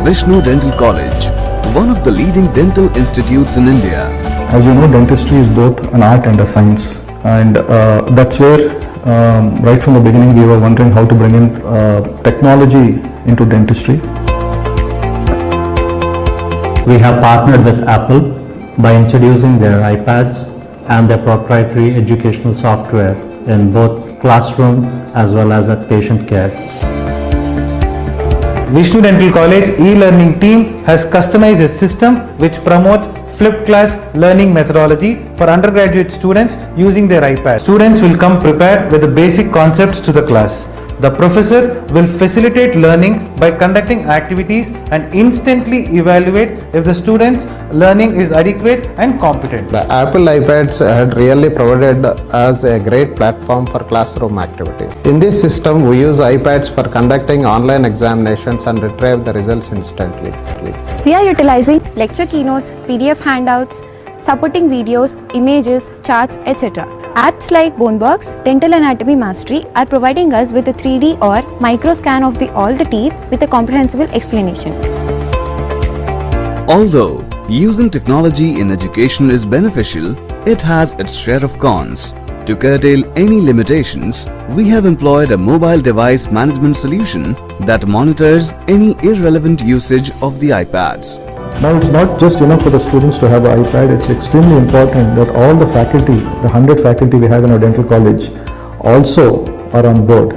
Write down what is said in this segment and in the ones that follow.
Vishnu Dental College, one of the leading dental institutes in India. As you know, dentistry is both an art and a science, and that's where right from the beginning we were wondering how to bring in technology into dentistry. We have partnered with Apple by introducing their iPads and their proprietary educational software in both classroom as well as at patient care. Vishnu Dental College e-learning team has customized a system which promotes flipped class learning methodology for undergraduate students using their iPad. Students will come prepared with the basic concepts to the class. The professor will facilitate learning by conducting activities and instantly evaluate if the student's learning is adequate and competent. The Apple iPads had really provided us a great platform for classroom activities. In this system, we use iPads for conducting online examinations and retrieve the results instantly. We are utilizing lecture keynotes, PDF handouts, supporting videos, images, charts, etc. Apps like Bonebox, Dental Anatomy Mastery are providing us with a 3D or micro scan of all the teeth with a comprehensible explanation. Although using technology in education is beneficial, it has its share of cons. To curtail any limitations, we have employed a mobile device management solution that monitors any irrelevant usage of the iPads. Now it's not just enough for the students to have an iPad, it's extremely important that all the faculty, the 100 faculty we have in our dental college also are on board.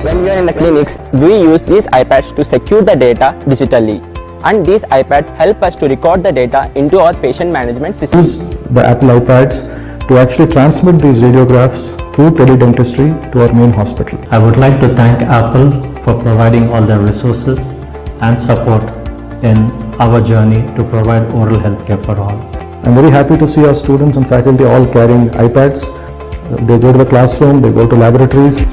When we are in the clinics, we use these iPads to secure the data digitally, and these iPads help us to record the data into our patient management system. Use the Apple iPads to actually transmit these radiographs through teledentistry to our main hospital. I would like to thank Apple for providing all their resources and support in our journey to provide oral health care for all. I'm very happy to see our students and faculty all carrying iPads. They go to the classroom, they go to laboratories.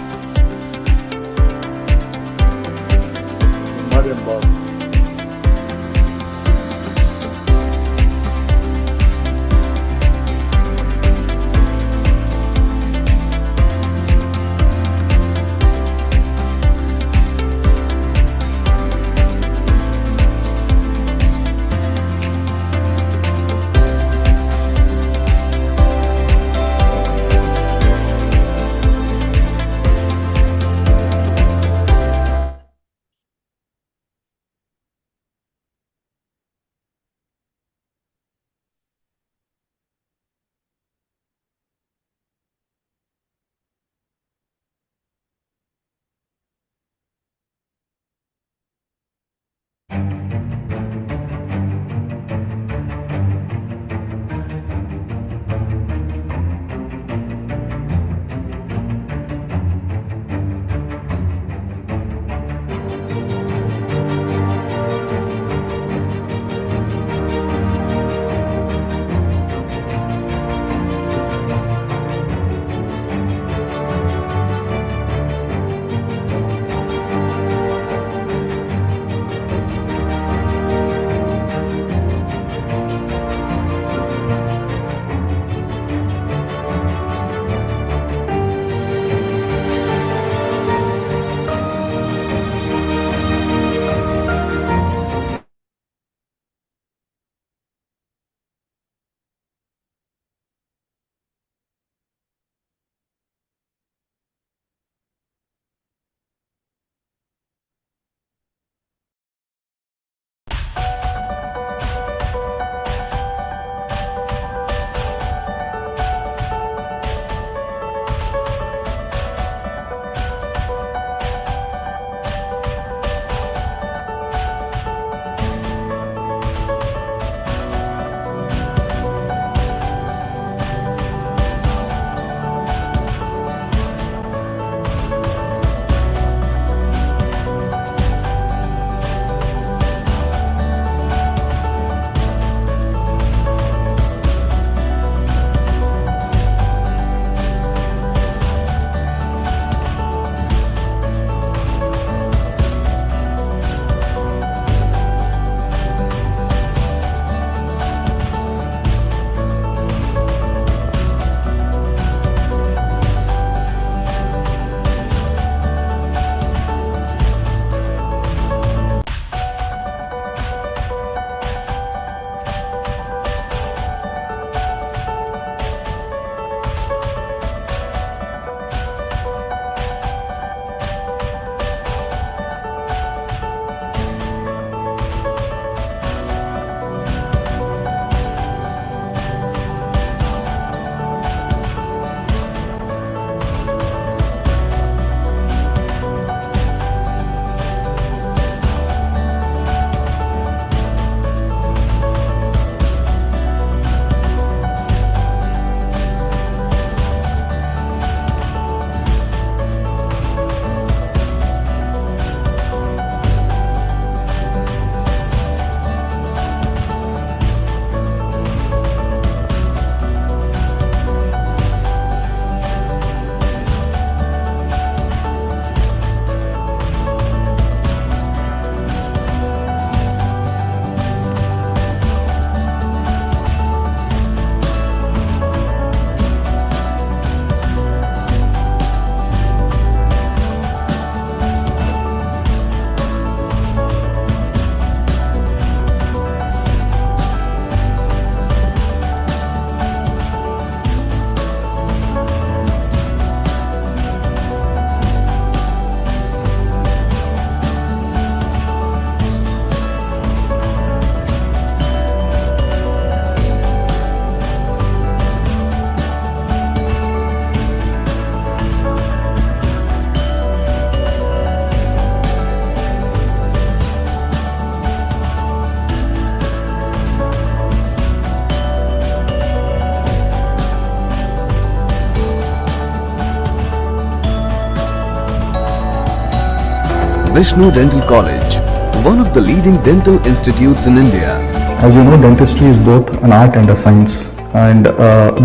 Vishnu Dental College, one of the leading dental institutes in India. As you know, dentistry is both an art and a science, and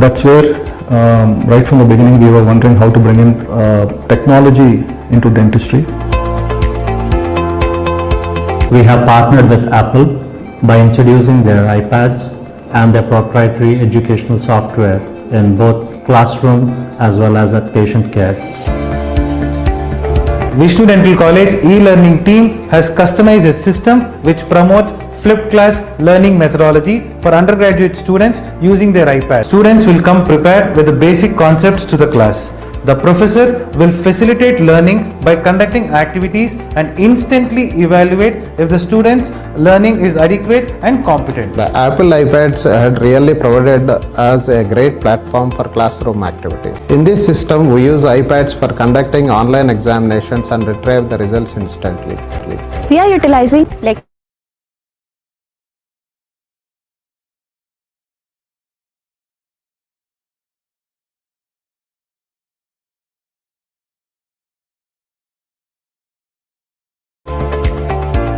that's where right from the beginning we were wondering how to bring in technology into dentistry. We have partnered with Apple by introducing their iPads and their proprietary educational software in both classroom as well as at patient care. Vishnu Dental College e-learning team has customized a system which promotes flipped class learning methodology for undergraduate students using their iPad. Students will come prepared with the basic concepts to the class. The professor will facilitate learning by conducting activities and instantly evaluate if the student's learning is adequate and competent. The Apple iPads had really provided us a great platform for classroom activities. In this system, we use iPads for conducting online examinations and retrieve the results instantly. We are utilizing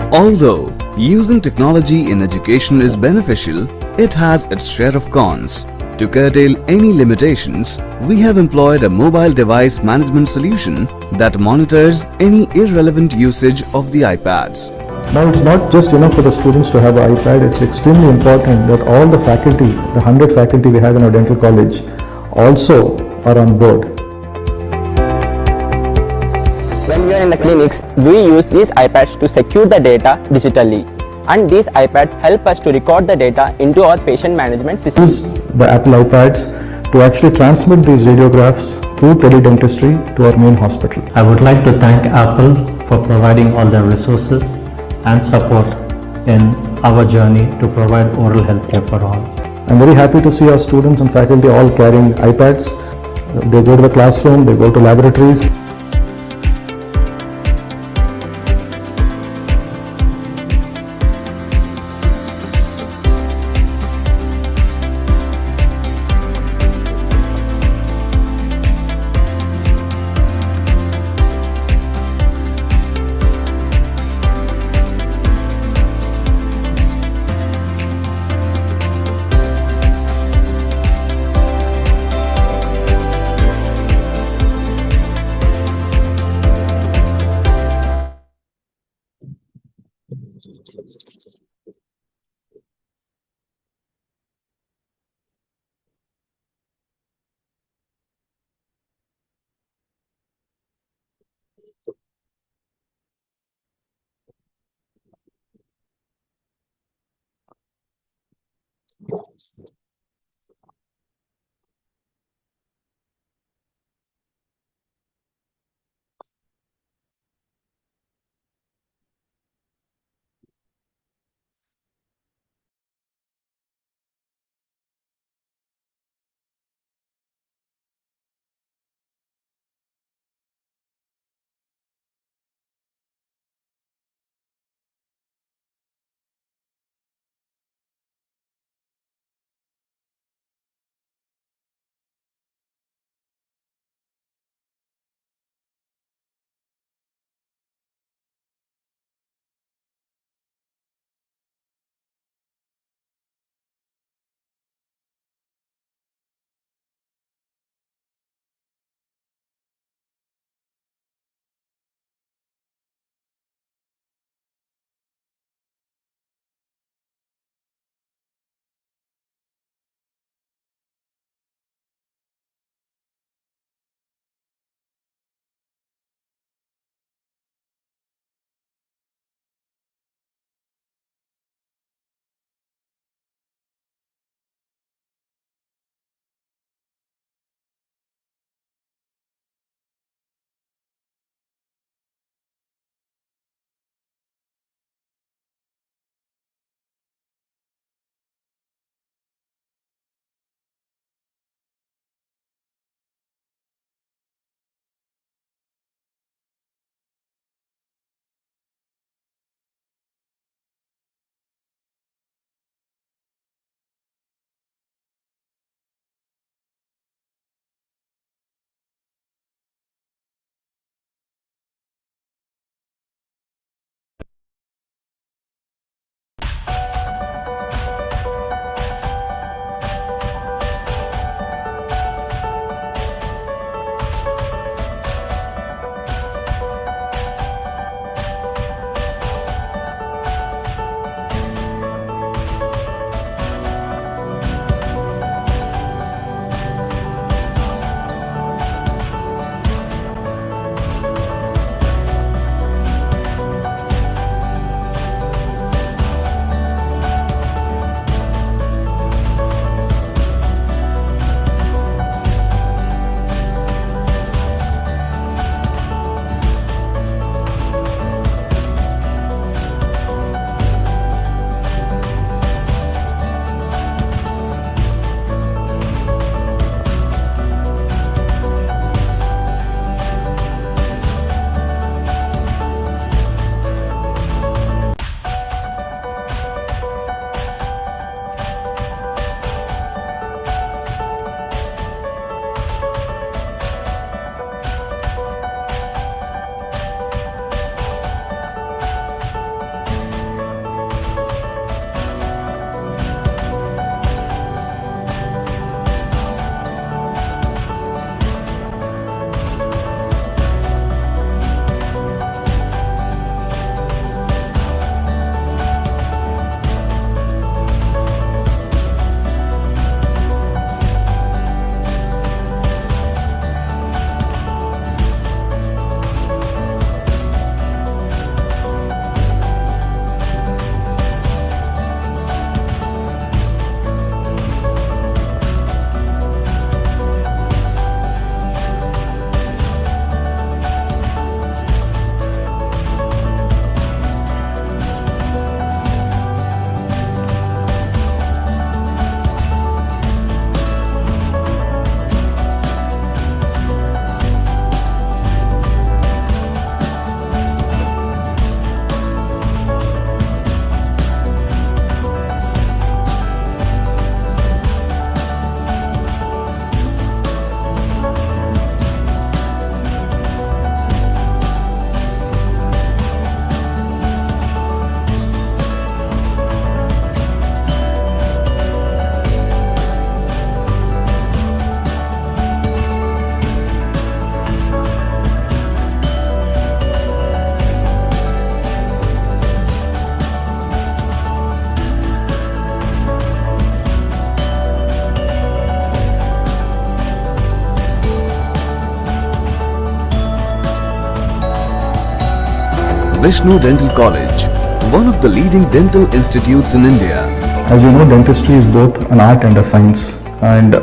Although using technology in education is beneficial, it has its share of cons. To curtail any limitations, we have employed a mobile device management solution that monitors any irrelevant usage of the iPads. Now it's not just enough for the students to have an iPad, it's extremely important that all the faculty, the 100 faculty we have in our dental college also are on board. When we are in the clinics, we use these iPads to secure the data digitally, and these iPads help us to record the data into our patient management system. Use the Apple iPads to actually transmit these radiographs through teledentistry to our main hospital. I would like to thank Apple for providing all their resources and support in our journey to provide oral healthcare for all. I'm very happy to see our students and faculty all carrying iPads. They go to the classroom, they go to laboratories. Vishnu Dental College, one of the leading dental institutes in India. As you know, dentistry is both an art and a science, and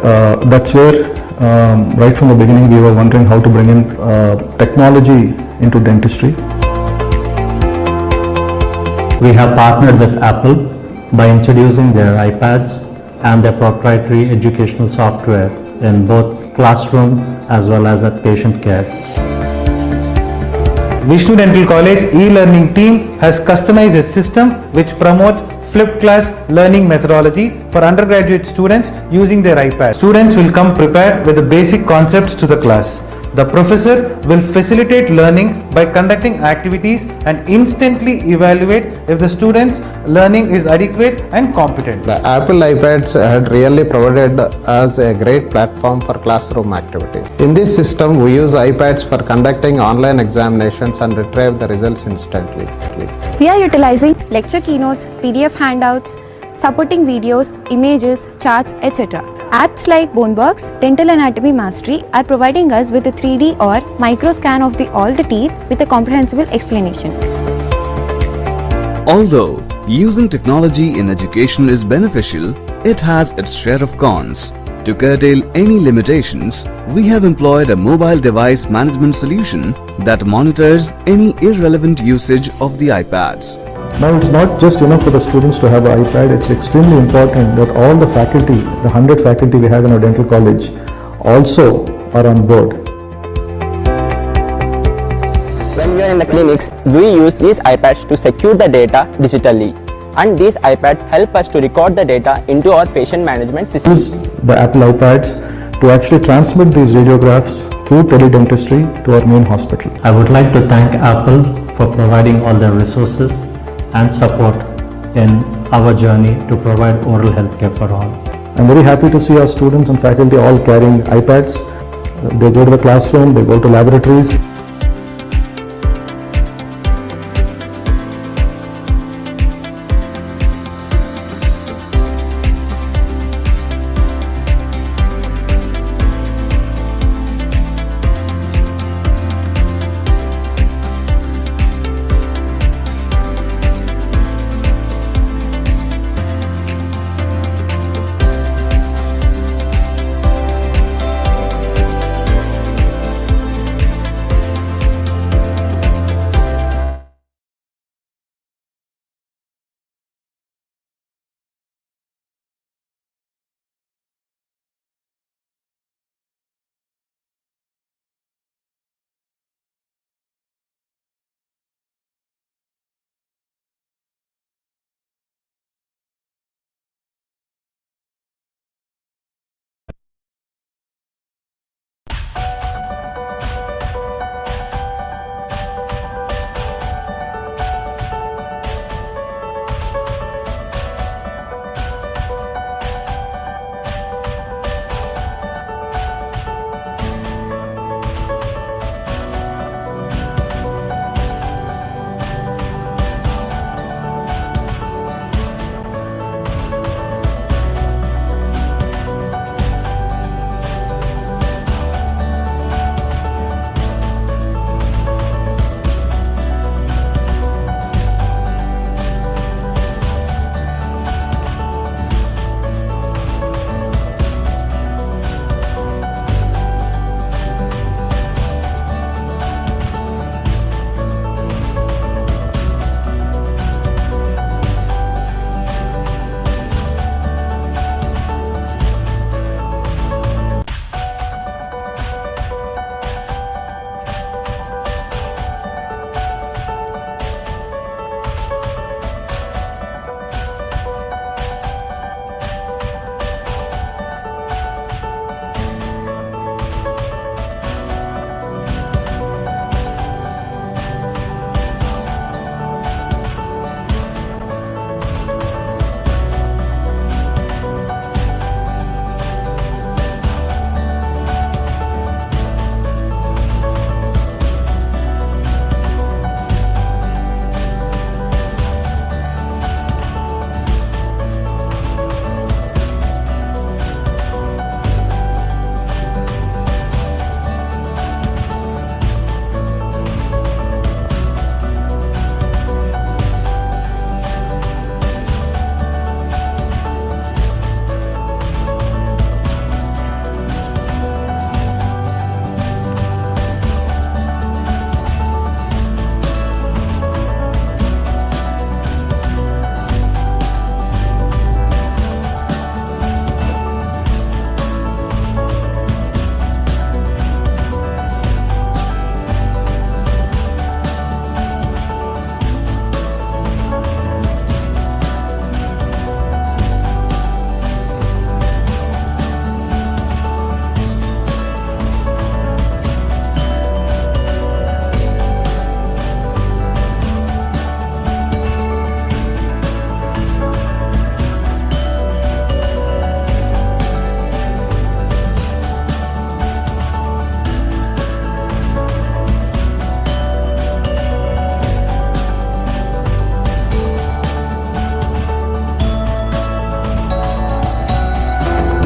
that's where right from the beginning we were wondering how to bring in technology into dentistry. We have partnered with Apple by introducing their iPads and their proprietary educational software in both classroom as well as at patient care. Vishnu Dental College e-learning team has customized a system which promotes flipped class learning methodology for undergraduate students using their iPad. Students will come prepared with the basic concepts to the class. The professor will facilitate learning by conducting activities and instantly evaluate if the student's learning is adequate and competent. The Apple iPads had really provided us a great platform for classroom activities. In this system, we use iPads for conducting online examinations and retrieve the results instantly. We are utilizing lecture keynotes, PDF handouts, supporting videos, images, charts, etc. Apps like Bonebox, Dental Anatomy Mastery are providing us with a 3D or micro scan of all the teeth with a comprehensible explanation. Although using technology in education is beneficial, it has its share of cons. To curtail any limitations, we have employed a mobile device management solution that monitors any irrelevant usage of the iPads. Now it's not just enough for the students to have an iPad, it's extremely important that all the faculty, the 100 faculty we have in our dental college also are on board. When we are in the clinics, we use these iPads to secure the data digitally, and these iPads help us to record the data into our patient management system. Use the Apple iPads to actually transmit these radiographs through teledentistry to our main hospital. I would like to thank Apple for providing all the resources and support in our journey to provide oral health care for all. I'm very happy to see our students and faculty all carrying iPads. They go to the classroom, they go to laboratories.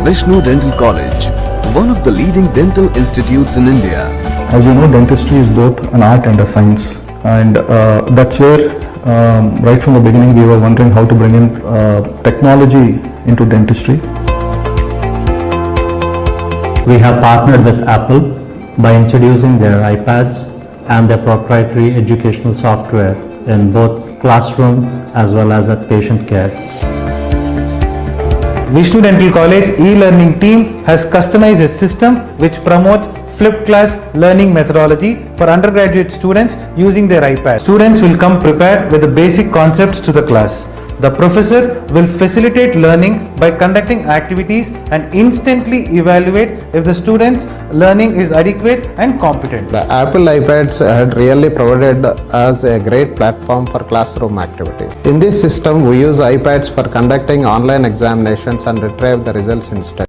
Vishnu Dental College, one of the leading dental institutes in India. As you know, dentistry is both an art and a science, and that's where right from the beginning we were wondering how to bring in technology into dentistry. We have partnered with Apple by introducing their iPads and their proprietary educational software in both classroom as well as at patient care. Vishnu Dental College e-learning team has customized a system which promotes flipped class learning methodology for undergraduate students using their iPad. Students will come prepared with the basic concepts to the class. The professor will facilitate learning by conducting activities and instantly evaluate if the student's learning is adequate and competent. The Apple iPads had really provided us a great platform for classroom activities. In this system, we use iPads for conducting online examinations and retrieve the results instantly.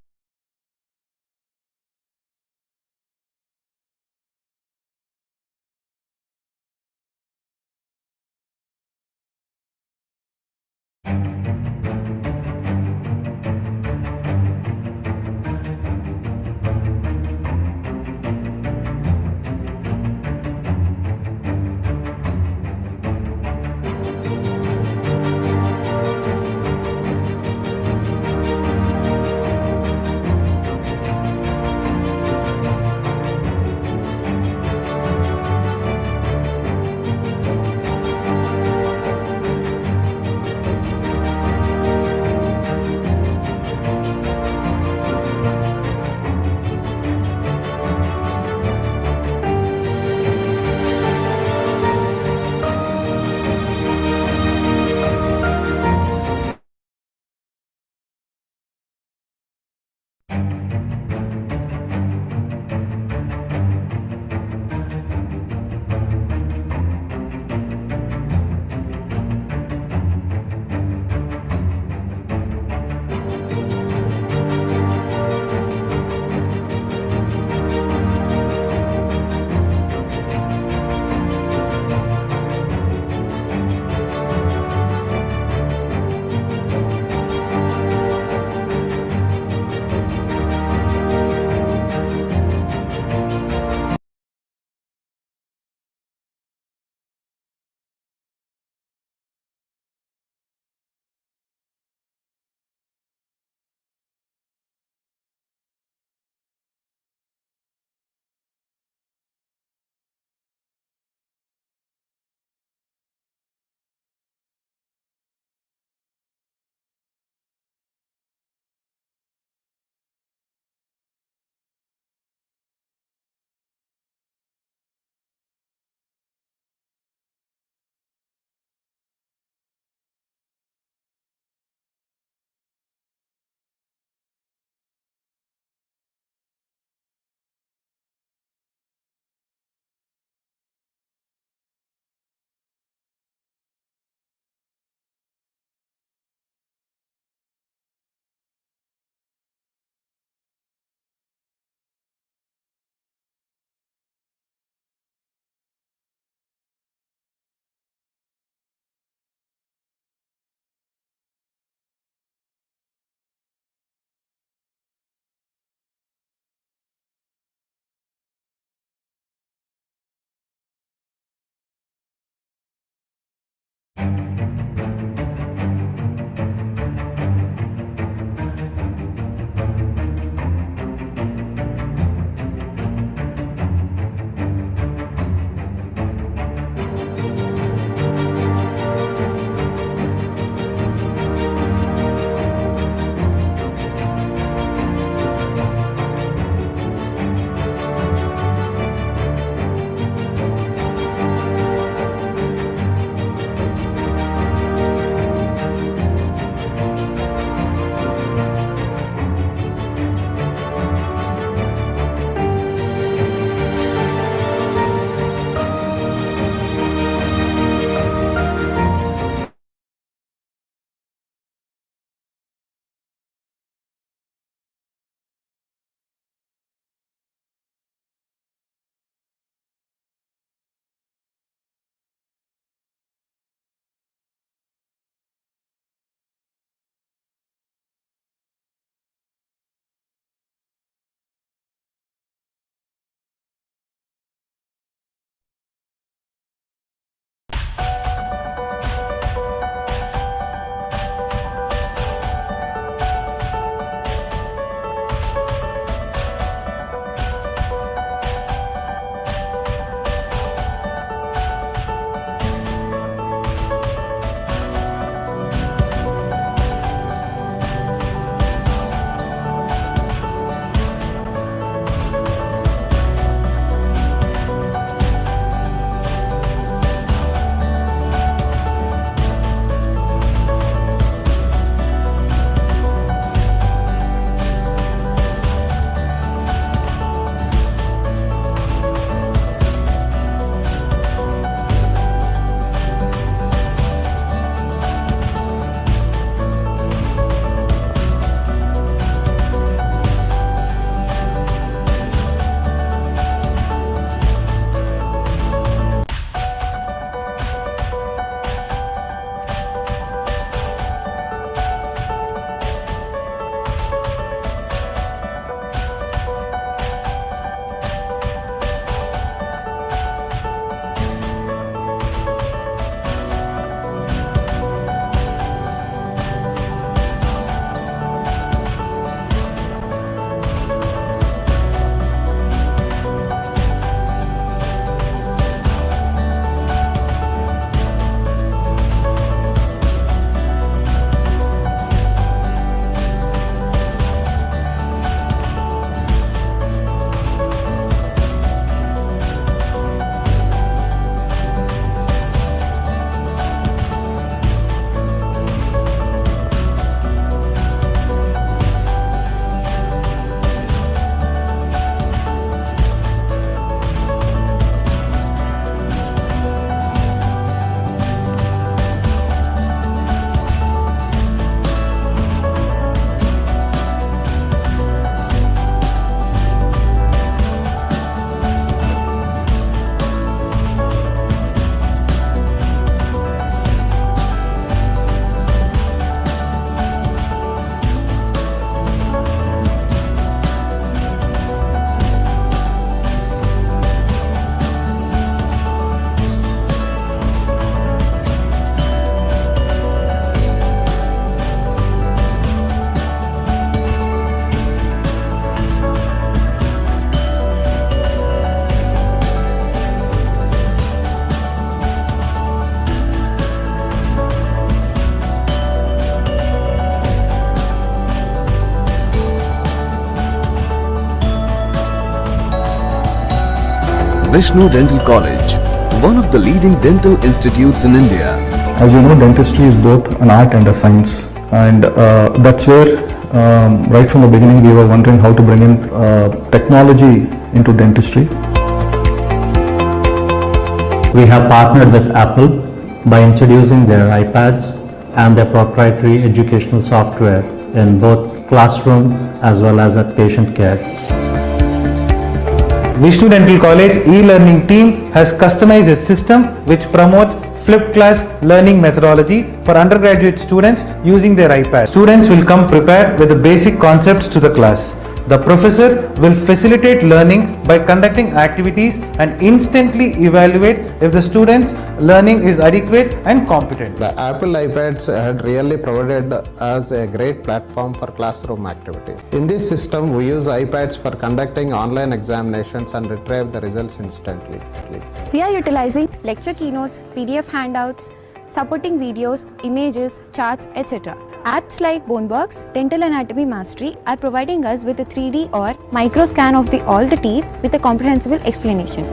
Vishnu Dental College, one of the leading dental institutes in India. As you know, dentistry is both an art and a science, and that's where right from the beginning we were wondering how to bring in technology into dentistry. We have partnered with Apple by introducing their iPads and their proprietary educational software in both classroom as well as at patient care. Vishnu Dental College e-learning team has customized a system which promotes flipped class learning methodology for undergraduate students using their iPad. Students will come prepared with the basic concepts to the class. The professor will facilitate learning by conducting activities and instantly evaluate if the student's learning is adequate and competent. The Apple iPads had really provided us a great platform for classroom activities. In this system, we use iPads for conducting online examinations and retrieve the results instantly. We are utilizing lecture keynotes, PDF handouts, supporting videos, images, charts, etc. Apps like Bonebox, Dental Anatomy Mastery are providing us with a 3D or micro scan of all the teeth with a comprehensible explanation.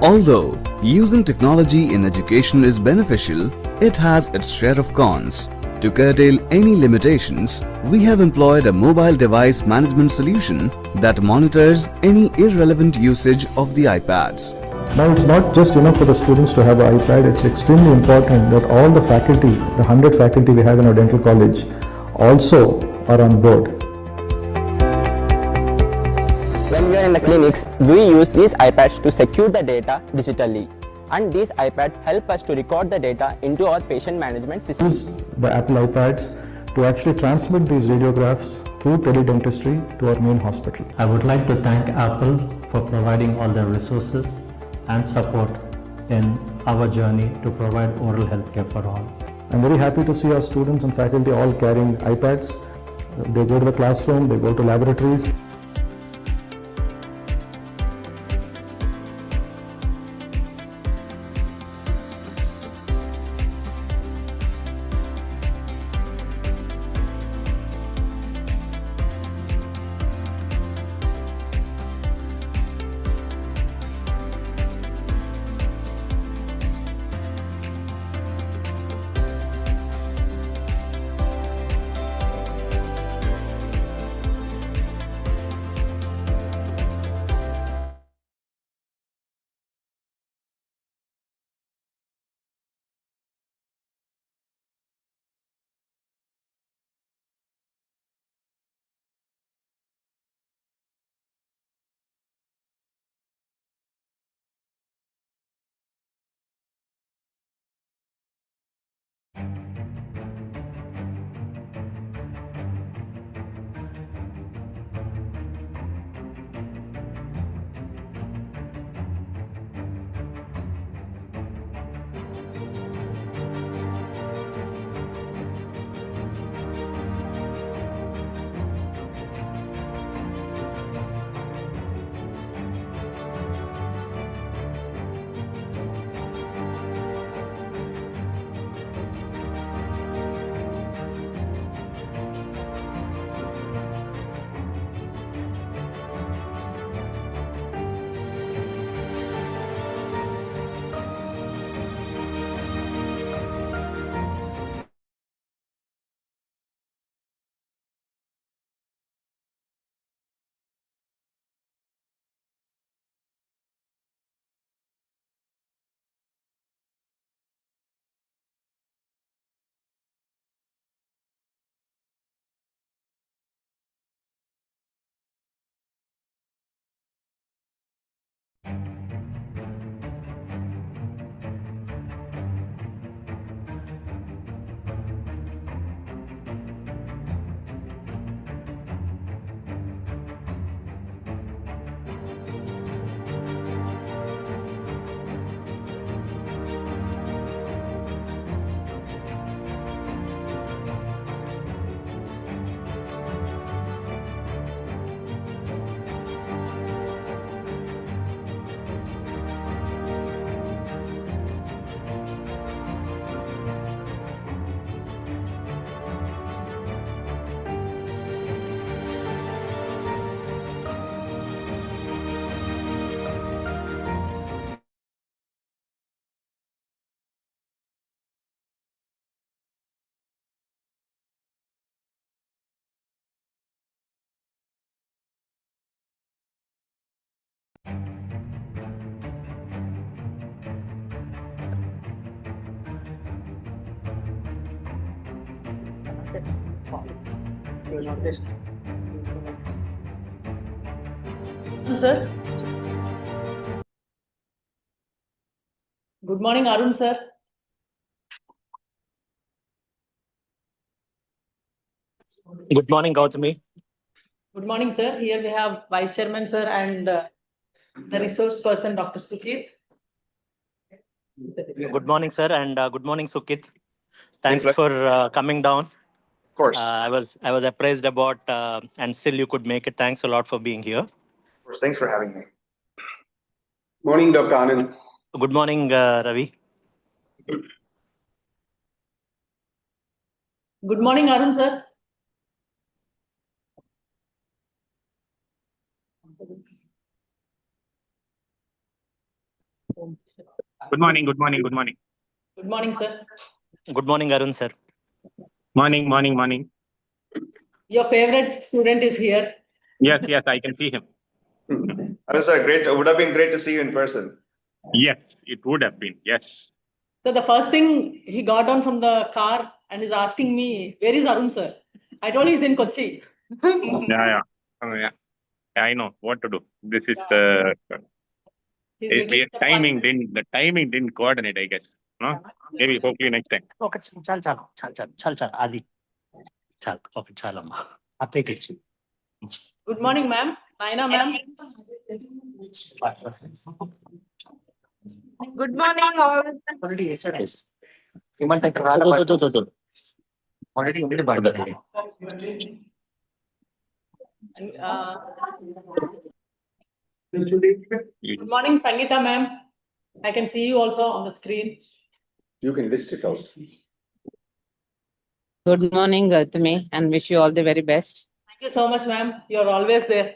Although using technology in education is beneficial, it has its share of cons. To curtail any limitations, we have employed a mobile device management solution that monitors any irrelevant usage of the iPads. Now it's not just enough for the students to have an iPad, it's extremely important that all the faculty, the 100 faculty we have in our dental college also are on board. When we are in the clinics, we use these iPads to secure the data digitally. And these iPads help us to record the data into our patient management system. Use the Apple iPads to actually transmit these radiographs through teledentistry to our main hospital. I would like to thank Apple for providing all their resources and support in our journey to provide oral health care for all. I'm very happy to see our students and faculty all carrying iPads. They go to the classroom, they go to laboratories. Sir. Good morning, Arun sir. Good morning, Gautami. Good morning, sir. Here we have Vice Chairman, sir, and the resource person, Dr. Sukit. Good morning, sir, and good morning, Sukit. Thanks for coming down. Of course. I was appraised about, and still you could make it. Thanks a lot for being here. Of course. Thanks for having me. Morning, Dr. Anand. Good morning, Ravi. Good morning, Arun sir. Good morning, good morning, good morning. Good morning, sir. Good morning, Arun sir. Morning, morning, morning. Your favorite student is here. Yes, yes, I can see him. Arun sir, great. It would have been great to see you in person. Yes, it would have been. Yes. So the first thing, he got down from the car and is asking me, where is Arun sir? I told him he's in Kochi. Yeah. Yeah. I know what to do. This is He's timing didn't coordinate, I guess. No? Maybe hopefully next time. Okay, chal, Adi. Chal, okay, chal, amma. I'll take it. Good morning, ma'am. Naina, ma'am. Good morning, all. Already yesterday. Human tech. Already only the Good morning, Sangeeta, ma'am. I can see you also on the screen. You can list it out. Good morning, Gautami, and wish you all the very best. Thank you so much, ma'am. You're always there.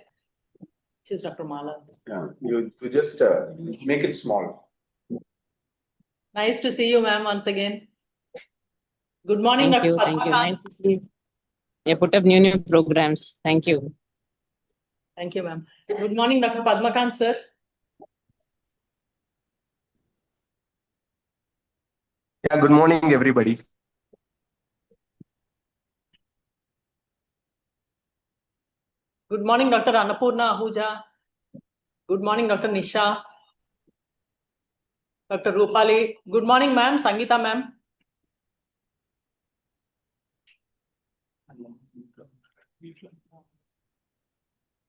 She's Dr. Mala. Yeah, you just make it small. Nice to see you, ma'am, once again. Good morning, Thank Dr. you. Thank you. Padmakant. Nice to see you. Yeah, put up new programs. Thank you. Thank you, ma'am. Good morning, Dr. Padmakant, sir. Yeah, good morning, everybody. Good morning, Dr. Annapurna Ahuja. Good morning, Dr. Nisha. Dr. Rupali. Good morning, ma'am. Sangeeta, ma'am.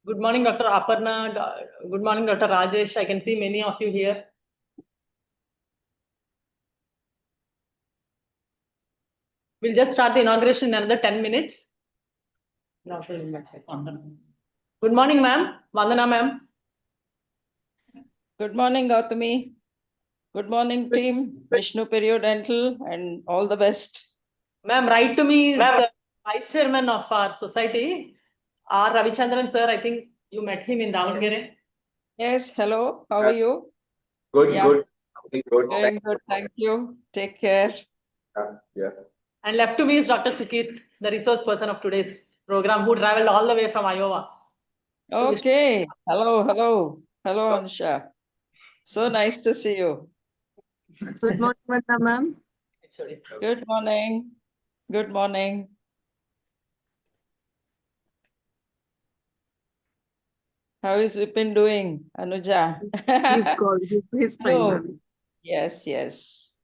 Good morning, Dr. Aparna. Good morning, Dr. Rajesh. I can see many of you here. We'll just start the inauguration in another 10 minutes. Good morning, ma'am. Vandana, ma'am. Good morning, Gautami. Good morning, team. Vishnu Perio Dental, and all the best. Ma'am, write to me is the vice chairman of our society, R. Ravichandran, sir. I think you met him in Davangere. Yes, hello. How are you? Good, Yeah. good. Doing good. Thank you. Take care. Yeah. And left to me is Dr. Sukit, the resource person of today's program, who traveled all the way from Iowa. Okay. Hello, hello. Hello, Ansha. So nice to see you. Good morning, Vandana, ma'am. Good morning. Good morning. How is Vipin doing, Anuja? He's called. He's fine, Oh, ma'am. yes, yes.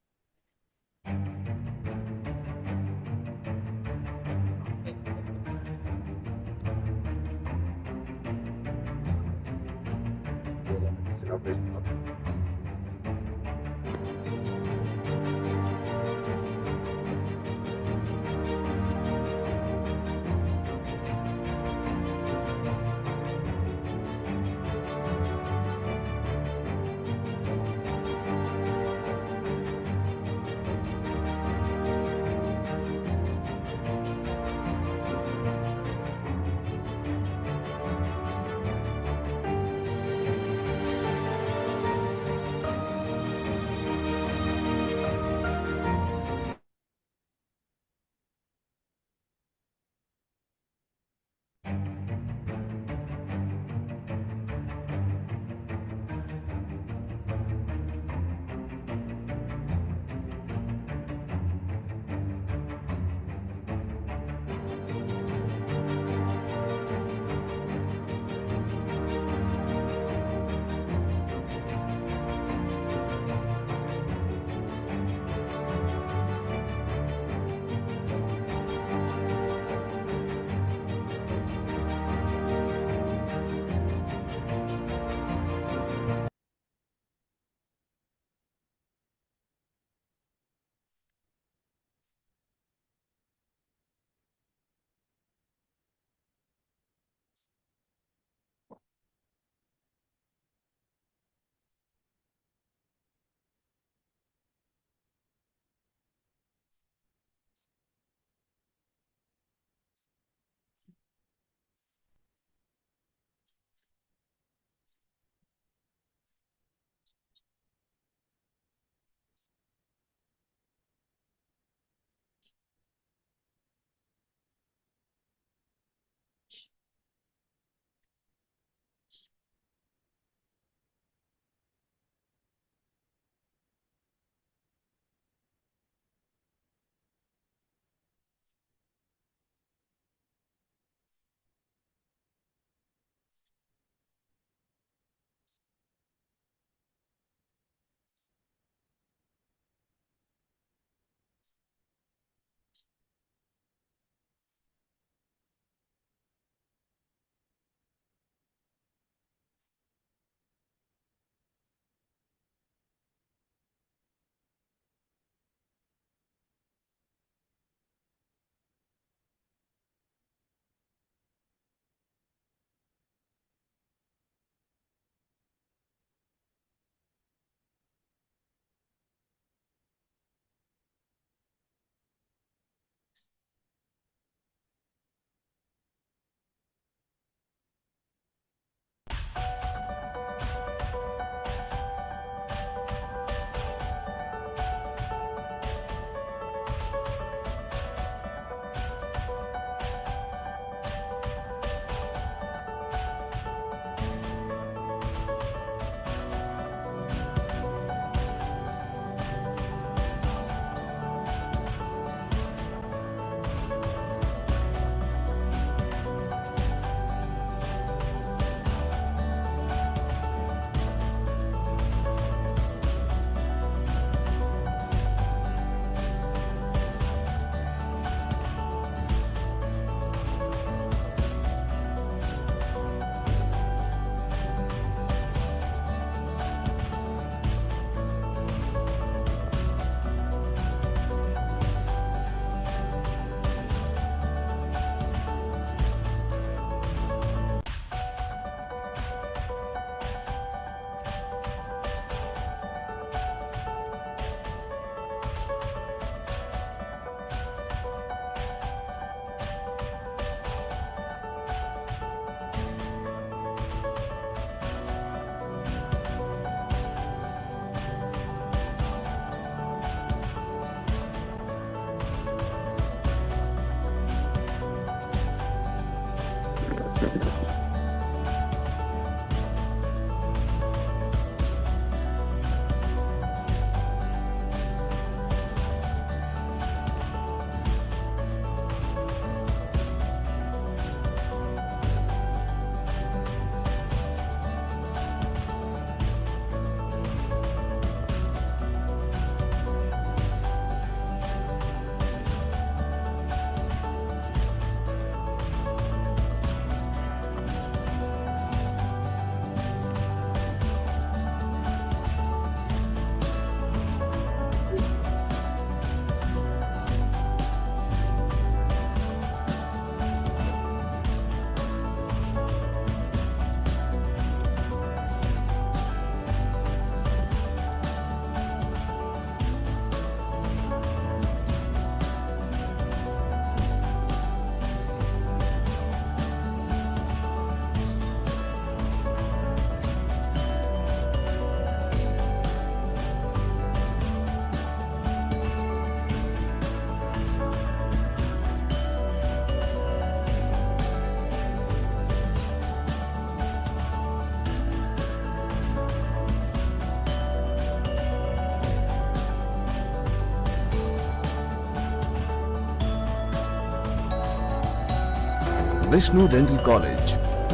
Vishnu Dental College,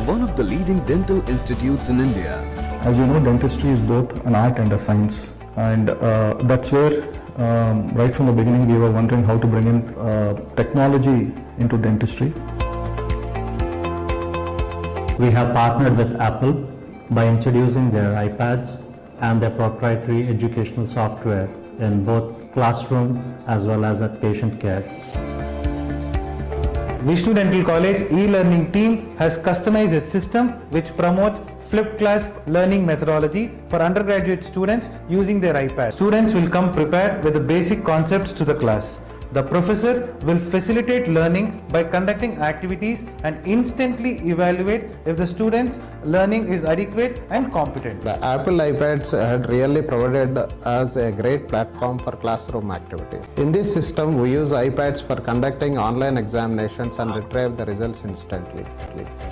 one of the leading dental institutes in India. As you know, dentistry is both an art and a science, and that's where right from the beginning we were wondering how to bring in technology into dentistry. We have partnered with Apple by introducing their iPads and their proprietary educational software in both classroom as well as at patient care. Vishnu Dental College e-learning team has customized a system which promotes flipped class learning methodology for undergraduate students using their iPad. Students will come prepared with the basic concepts to the class. The professor will facilitate learning by conducting activities and instantly evaluate if the student's learning is adequate and competent. The Apple iPads had really provided us a great platform for classroom activities. In this system, we use iPads for conducting online examinations and retrieve the results instantly.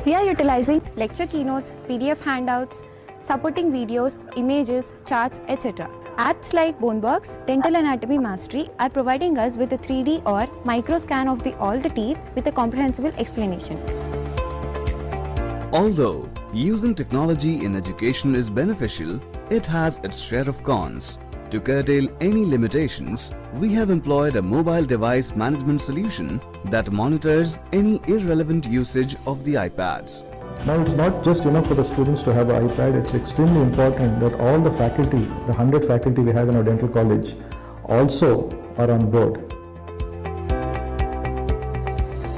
We are utilizing lecture keynotes, PDF handouts, supporting videos, images, charts, etc. Apps like Bonebox, Dental Anatomy Mastery are providing us with a 3D or micro scan of all the teeth with a comprehensible explanation. Although using technology in education is beneficial, it has its share of cons. To curtail any limitations, we have employed a mobile device management solution that monitors any irrelevant usage of the iPads. Now, it's not just enough for the students to have an iPad, it's extremely important that all the faculty, the 100 faculty we have in our dental college, also are on board.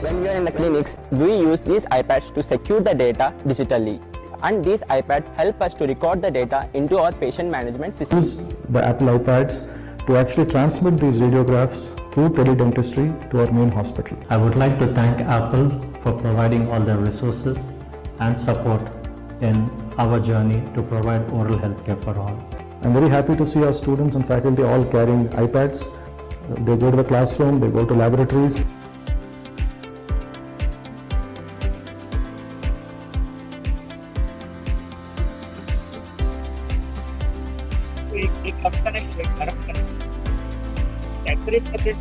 When we are in the clinics, we use these iPads to secure the data digitally. And these iPads help us to record the data into our patient management system. Use the Apple iPads to actually transmit these radiographs through teledentistry to our main hospital. I would like to thank Apple for providing all the resources and support in our journey to provide oral health care for all. I'm very happy to see our students and faculty all carrying iPads. They go to the classroom, they go to laboratories. Separate.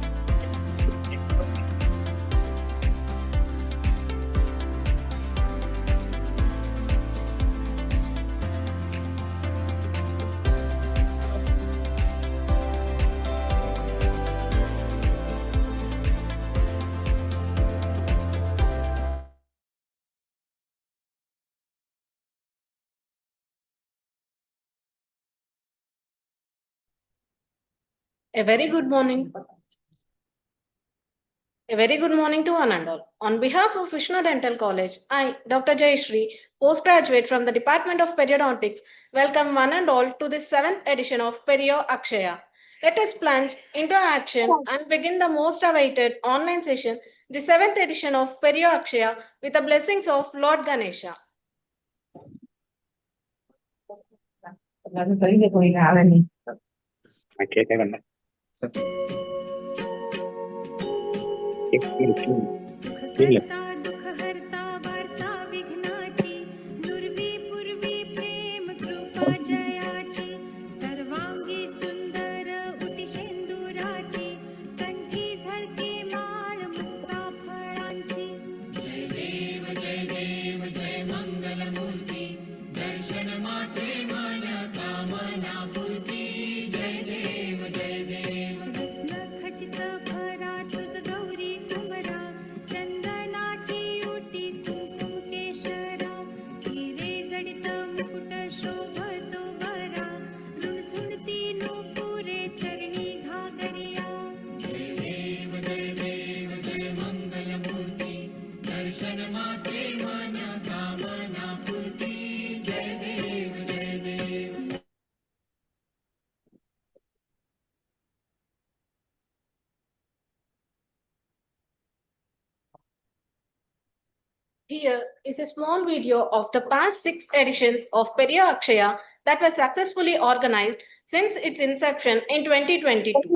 A very good morning. A very good morning to one and all. On behalf of Vishnu Dental College, I, Dr. Jayashree, postgraduate from the Department of Periodontics, welcome one and all to the 7th edition of Perio Akshaya. Let us plunge into action and begin the most awaited online session, the 7th edition of Perio Akshaya, with the blessings of Lord Ganesha. Here is a small video of the past 6 editions of Perio Akshaya that were successfully organized since its inception in 2022.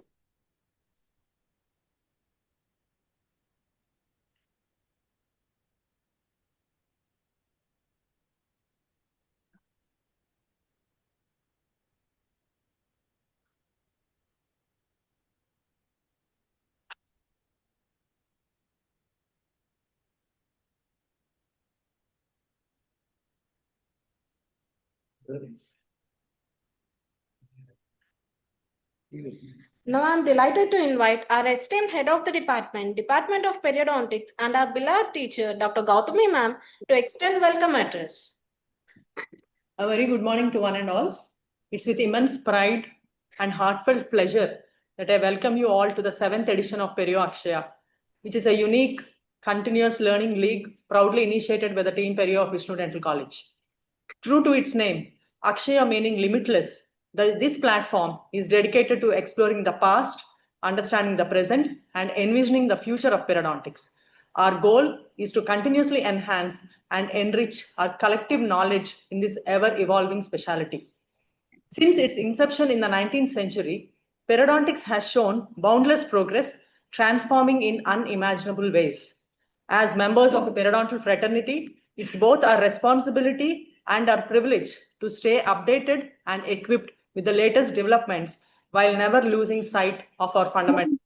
Now I'm delighted to invite our esteemed head of the Department of Periodontics, and our beloved teacher, Dr. Gautami ma'am, to extend welcome address. A very good morning to one and all. It's with immense pride and heartfelt pleasure that I welcome you all to the 7th edition of Perio Akshaya, which is a unique continuous learning league proudly initiated by the team Perio of Vishnu Dental College. True to its name, Akshaya meaning limitless, this platform is dedicated to exploring the past, understanding the present, and envisioning the future of periodontics. Our goal is to continuously enhance and enrich our collective knowledge in this ever-evolving specialty. Since its inception in the 19th century, periodontics has shown boundless progress, transforming in unimaginable ways. As members of the periodontal fraternity, it's both our responsibility and our privilege to stay updated and equipped with the latest developments while never losing sight of our fundamentals.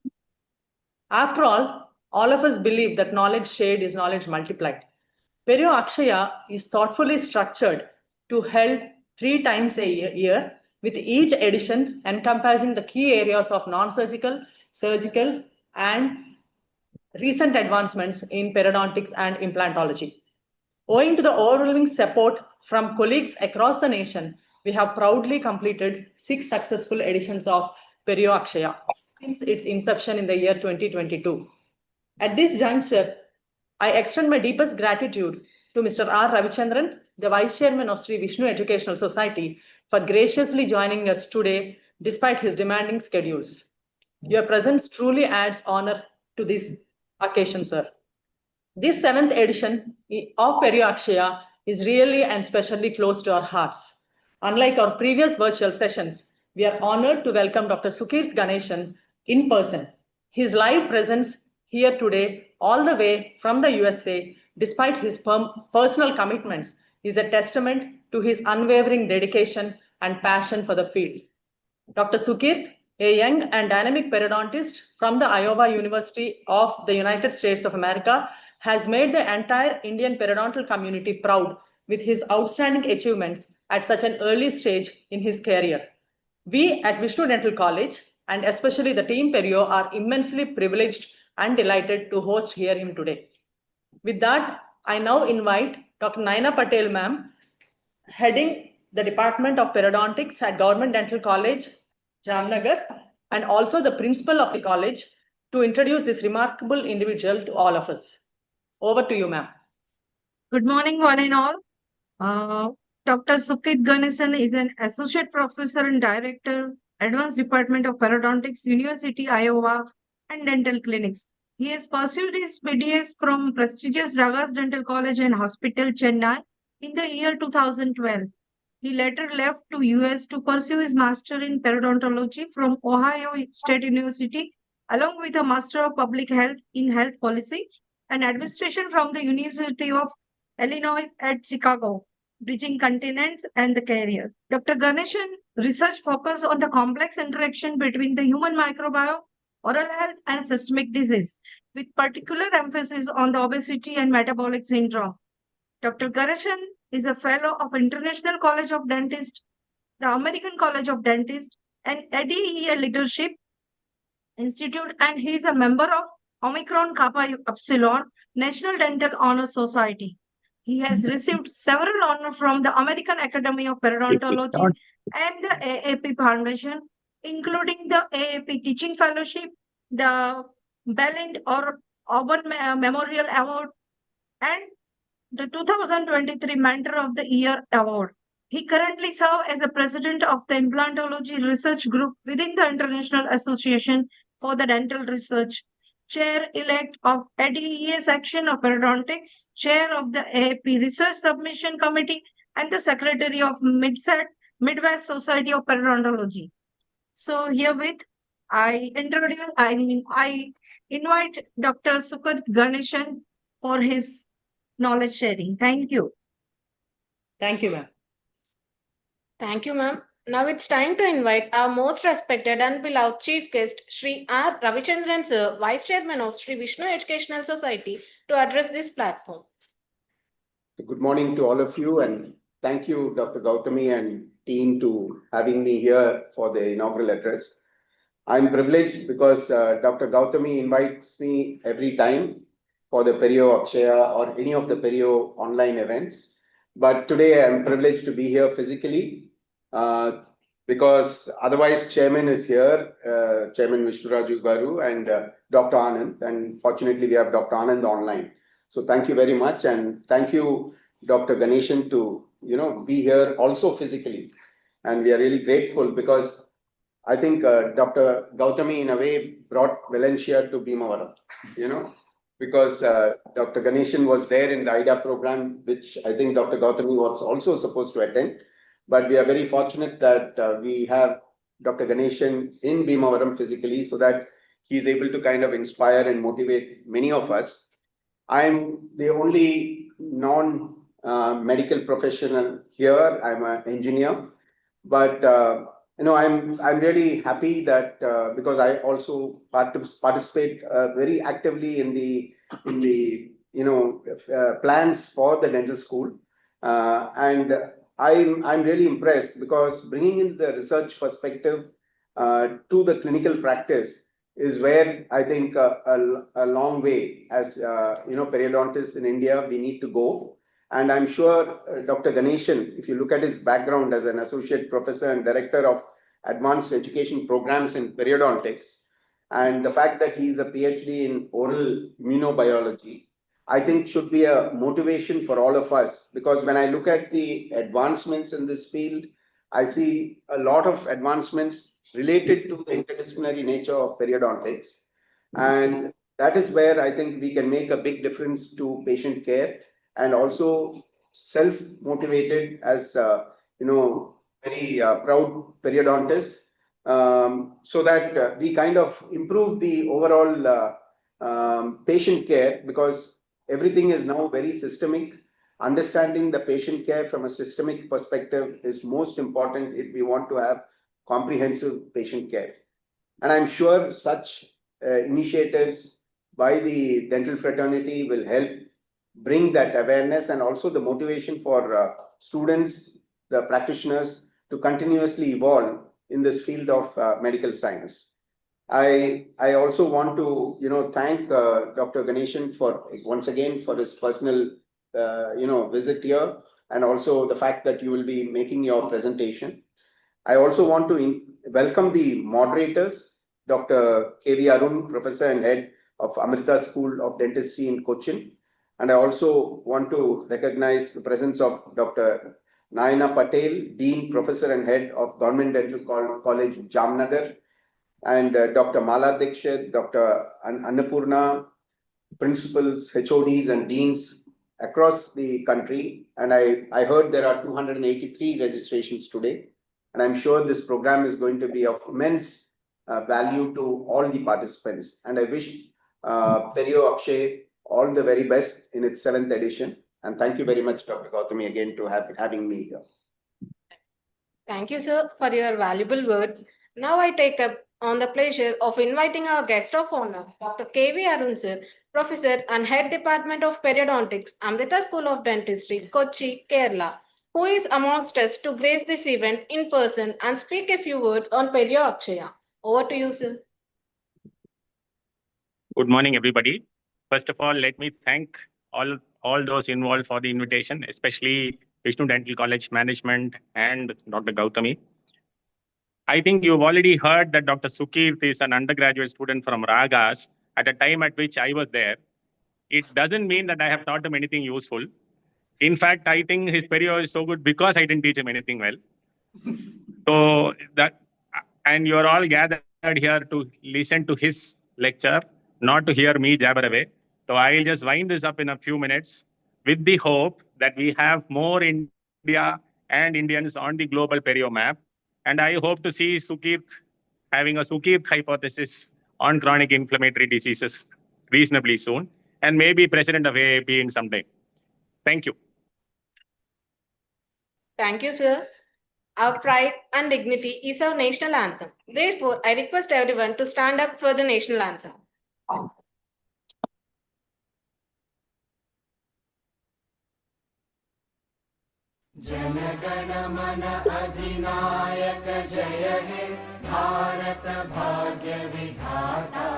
After all of us believe that knowledge shared is knowledge multiplied. Perio Akshaya is thoughtfully structured to held 3 times a year, with each edition encompassing the key areas of non-surgical, surgical, and recent advancements in periodontics and implantology. Owing to the overwhelming support from colleagues across the nation, we have proudly completed 6 successful editions of Perio Akshaya since its inception in the year 2022. At this juncture, I extend my deepest gratitude to Mr. R. Ravichandran, the Vice Chairman of Sri Vishnu Educational Society, for graciously joining us today despite his demanding schedules. Your presence truly adds honor to this occasion, sir. This 7th edition of Perio Akshaya is really and specially close to our hearts. Unlike our previous virtual sessions, we are honored to welcome Dr. Sukirt Ganeshan in person. His live presence here today, all the way from the USA, despite his personal commitments, is a testament to his unwavering dedication and passion for the field. Dr. Sukirt, a young and dynamic periodontist from the Iowa University of the United States of America, has made the entire Indian periodontal community proud with his outstanding achievements at such an early stage in his career. We at Vishnu Dental College, and especially the team Perio, are immensely privileged and delighted to host him today. With that, I now invite Dr. Naina Patel ma'am, heading the Department of Periodontics at Government Dental College, Jamnagar, and also the principal of the college, to introduce this remarkable individual to all of us. Over to you, ma'am. Good morning, one and all. Dr. Sukit Ganesan is an associate professor and director, Advanced Department of Periodontics, University, Iowa, and Dental Clinics. He has pursued his BDS from prestigious Ragas Dental College and Hospital, Chennai, in the year 2012. He later left to US to pursue his master in periodontology from Ohio State University, along with a master of public health in health policy and administration from the University of Illinois at Chicago, bridging continents and the career. Dr. Ganeshan research focus on the complex interaction between the human microbiome, oral health, and systemic disease, with particular emphasis on the obesity and metabolic syndrome. Dr. Ganeshan is a fellow of International College of Dentists, the American College of Dentists, and ADEA Leadership Institute, and he is a member of Omicron Kappa Epsilon National Dental Honor Society. He has received several honors from the American Academy of Periodontology and the AAP Foundation, including the AAP Teaching Fellowship, the Belland or Auburn Memorial Award, and the 2023 Mentor of the Year Award. He currently serves as the president of the Implantology Research Group within the International Association for the Dental Research, chair-elect of ADEA section of Periodontics, chair of the AAP Research Submission Committee, and the secretary of Midwest Society of Periodontology. So herewith, I invite Dr. Sukrit Ganeshan for his knowledge sharing. Thank you. Thank you, ma'am. Thank you, ma'am. Now it's time to invite our most respected and beloved chief guest, Sri R. Ravichandran Sir, Vice Chairman of Sri Vishnu Educational Society, to address this platform. Good morning to all of you, and thank you, Dr. Gautami and team, to having me here for the inaugural address. I'm privileged because Dr. Gautami invites me every time for the Perio Akshaya or any of the Perio online events. But today I'm privileged to be here physically because otherwise Chairman is here, Chairman Vishnuraju Garu and Dr. Anand, and fortunately we have Dr. Anand online. So thank you very much, and thank you, Dr. Ganeshan, to be here also physically. And we are really grateful because I think Dr. Gautami in a way brought Valencia to Bhimavaram, because Dr. Ganeshan was there in the IDA program, which I think Dr. Gautami was also supposed to attend. But we are very fortunate that we have Dr. Ganeshan in Bhimavaram physically, so that he's able to kind of inspire and motivate many of us. I'm the only non-medical professional here. I'm an engineer, but I'm really happy that because I also participate very actively in the plans for the dental school, and I'm really impressed because bringing in the research perspective to the clinical practice is where I think a long way as periodontists in India we need to go. And I'm sure Dr. Ganeshan, if you look at his background as an associate professor and director of advanced education programs in periodontics, and the fact that he's a PhD in oral immunobiology, I think should be a motivation for all of us, because when I look at the advancements in this field, I see a lot of advancements related to the interdisciplinary nature of periodontics. And that is where I think we can make a big difference to patient care, and also self-motivated as very proud periodontists, so that we kind of improve the overall patient care, because everything is now very systemic. Understanding the patient care from a systemic perspective is most important if we want to have comprehensive patient care. And I'm sure such initiatives by the dental fraternity will help bring that awareness and also the motivation for students, the practitioners, to continuously evolve in this field of medical science. I also want to thank Dr. Ganeshan for once again for his personal visit here, and also the fact that you will be making your presentation. I also want to welcome the moderators, Dr. K.V. Arun, Professor and Head of Amrita School of Dentistry in Cochin. And I also want to recognize the presence of Dr. Nayana Patel, Dean, Professor and Head of Government Dental College, Jamnagar, and Dr. Mala Dikshit, Dr. Annapurna, principals, HODs and deans across the country. And I heard there are 283 registrations today. And I'm sure this program is going to be of immense value to all the participants. And I wish Perio Akshay all the very best in its 7th edition. And thank you very much, Dr. Gautami, again to having me here. Thank you, sir, for your valuable words. Now I take up on the pleasure of inviting our guest of honor, Dr. K.V. Arun sir, Professor and Head Department of Periodontics, Amrita School of Dentistry, Kochi, Kerala, who is amongst us to grace this event in person and speak a few words on Perio Akshaya. Over to you, sir. Good morning, everybody. First of all, let me thank all those involved for the invitation, especially Vishnu Dental College management and Dr. Gautami. I think you've already heard that Dr. Sukir is an undergraduate student from Ragas at a time at which I was there. It doesn't mean that I have taught him anything useful. In fact, I think his Perio is so good because I didn't teach him anything well. So that, and you're all gathered here to listen to his lecture, not to hear me jabber away. So I'll just wind this up in a few minutes with the hope that we have more India and Indians on the global Perio map. And I hope to see Sukit having a Sukit hypothesis on chronic inflammatory diseases reasonably soon, and maybe president of AAP in some time. Thank you. Thank you, sir. Our pride and dignity is our national anthem. Therefore, I request everyone to stand up for the national anthem. जनगण मन अधिनायक जय हे भारत भाग्य विधाता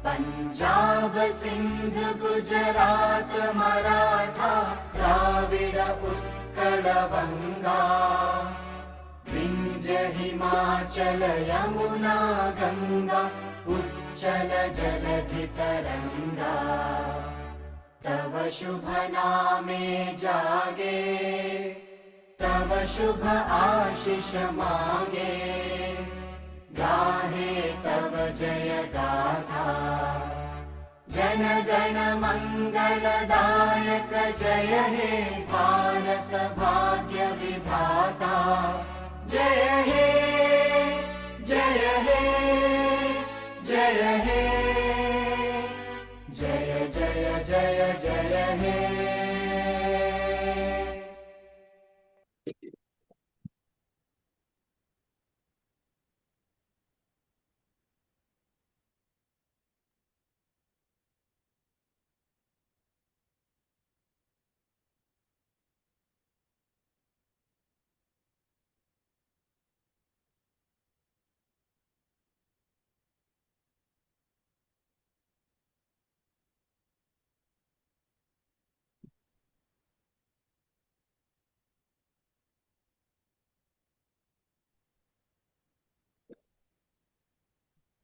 पंजाब सिंध गुजरात मराठा द्राविड उत्कल बंगा विंध्य हिमाचल यमुना गंगा उच्चल जलधि तरंगा तव शुभ नामे जागे तव शुभ आशीष मागे गाहे तव जय गाथा जन गण मंगलदायक जय हे भारत भाग्य विधाता जय हे जय हे जय हे जय जय जय जय हे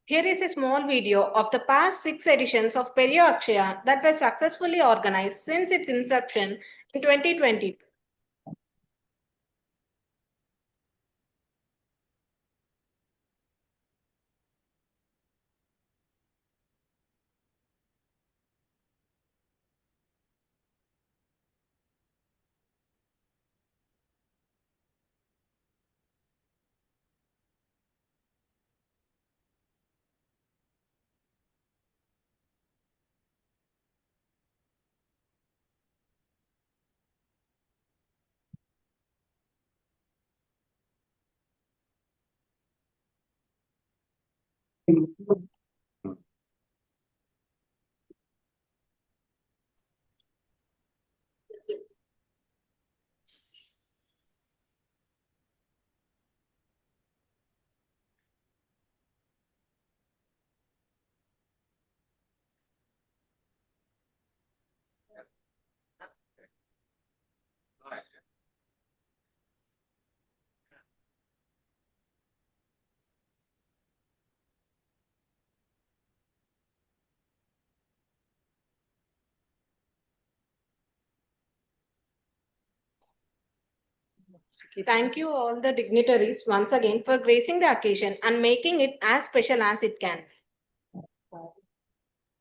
Here is a small video of the past 6 editions of Perio Akshaya that were successfully organized since its inception in 2020. Thank you all the dignitaries once again for gracing the occasion and making it as special as it can.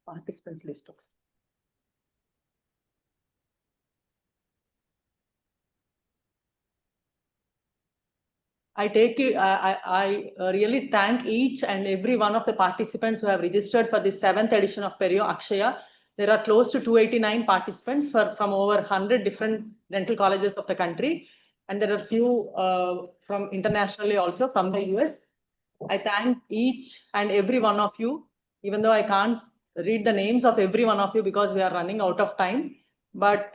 Participants list. I really thank each and every one of the participants who have registered for the 7th edition of Perio Akshaya. There are close to 289 participants from over 100 different dental colleges of the country. And there are few from internationally also from the US. I thank each and every one of you, even though I can't read the names of every one of you because we are running out of time. But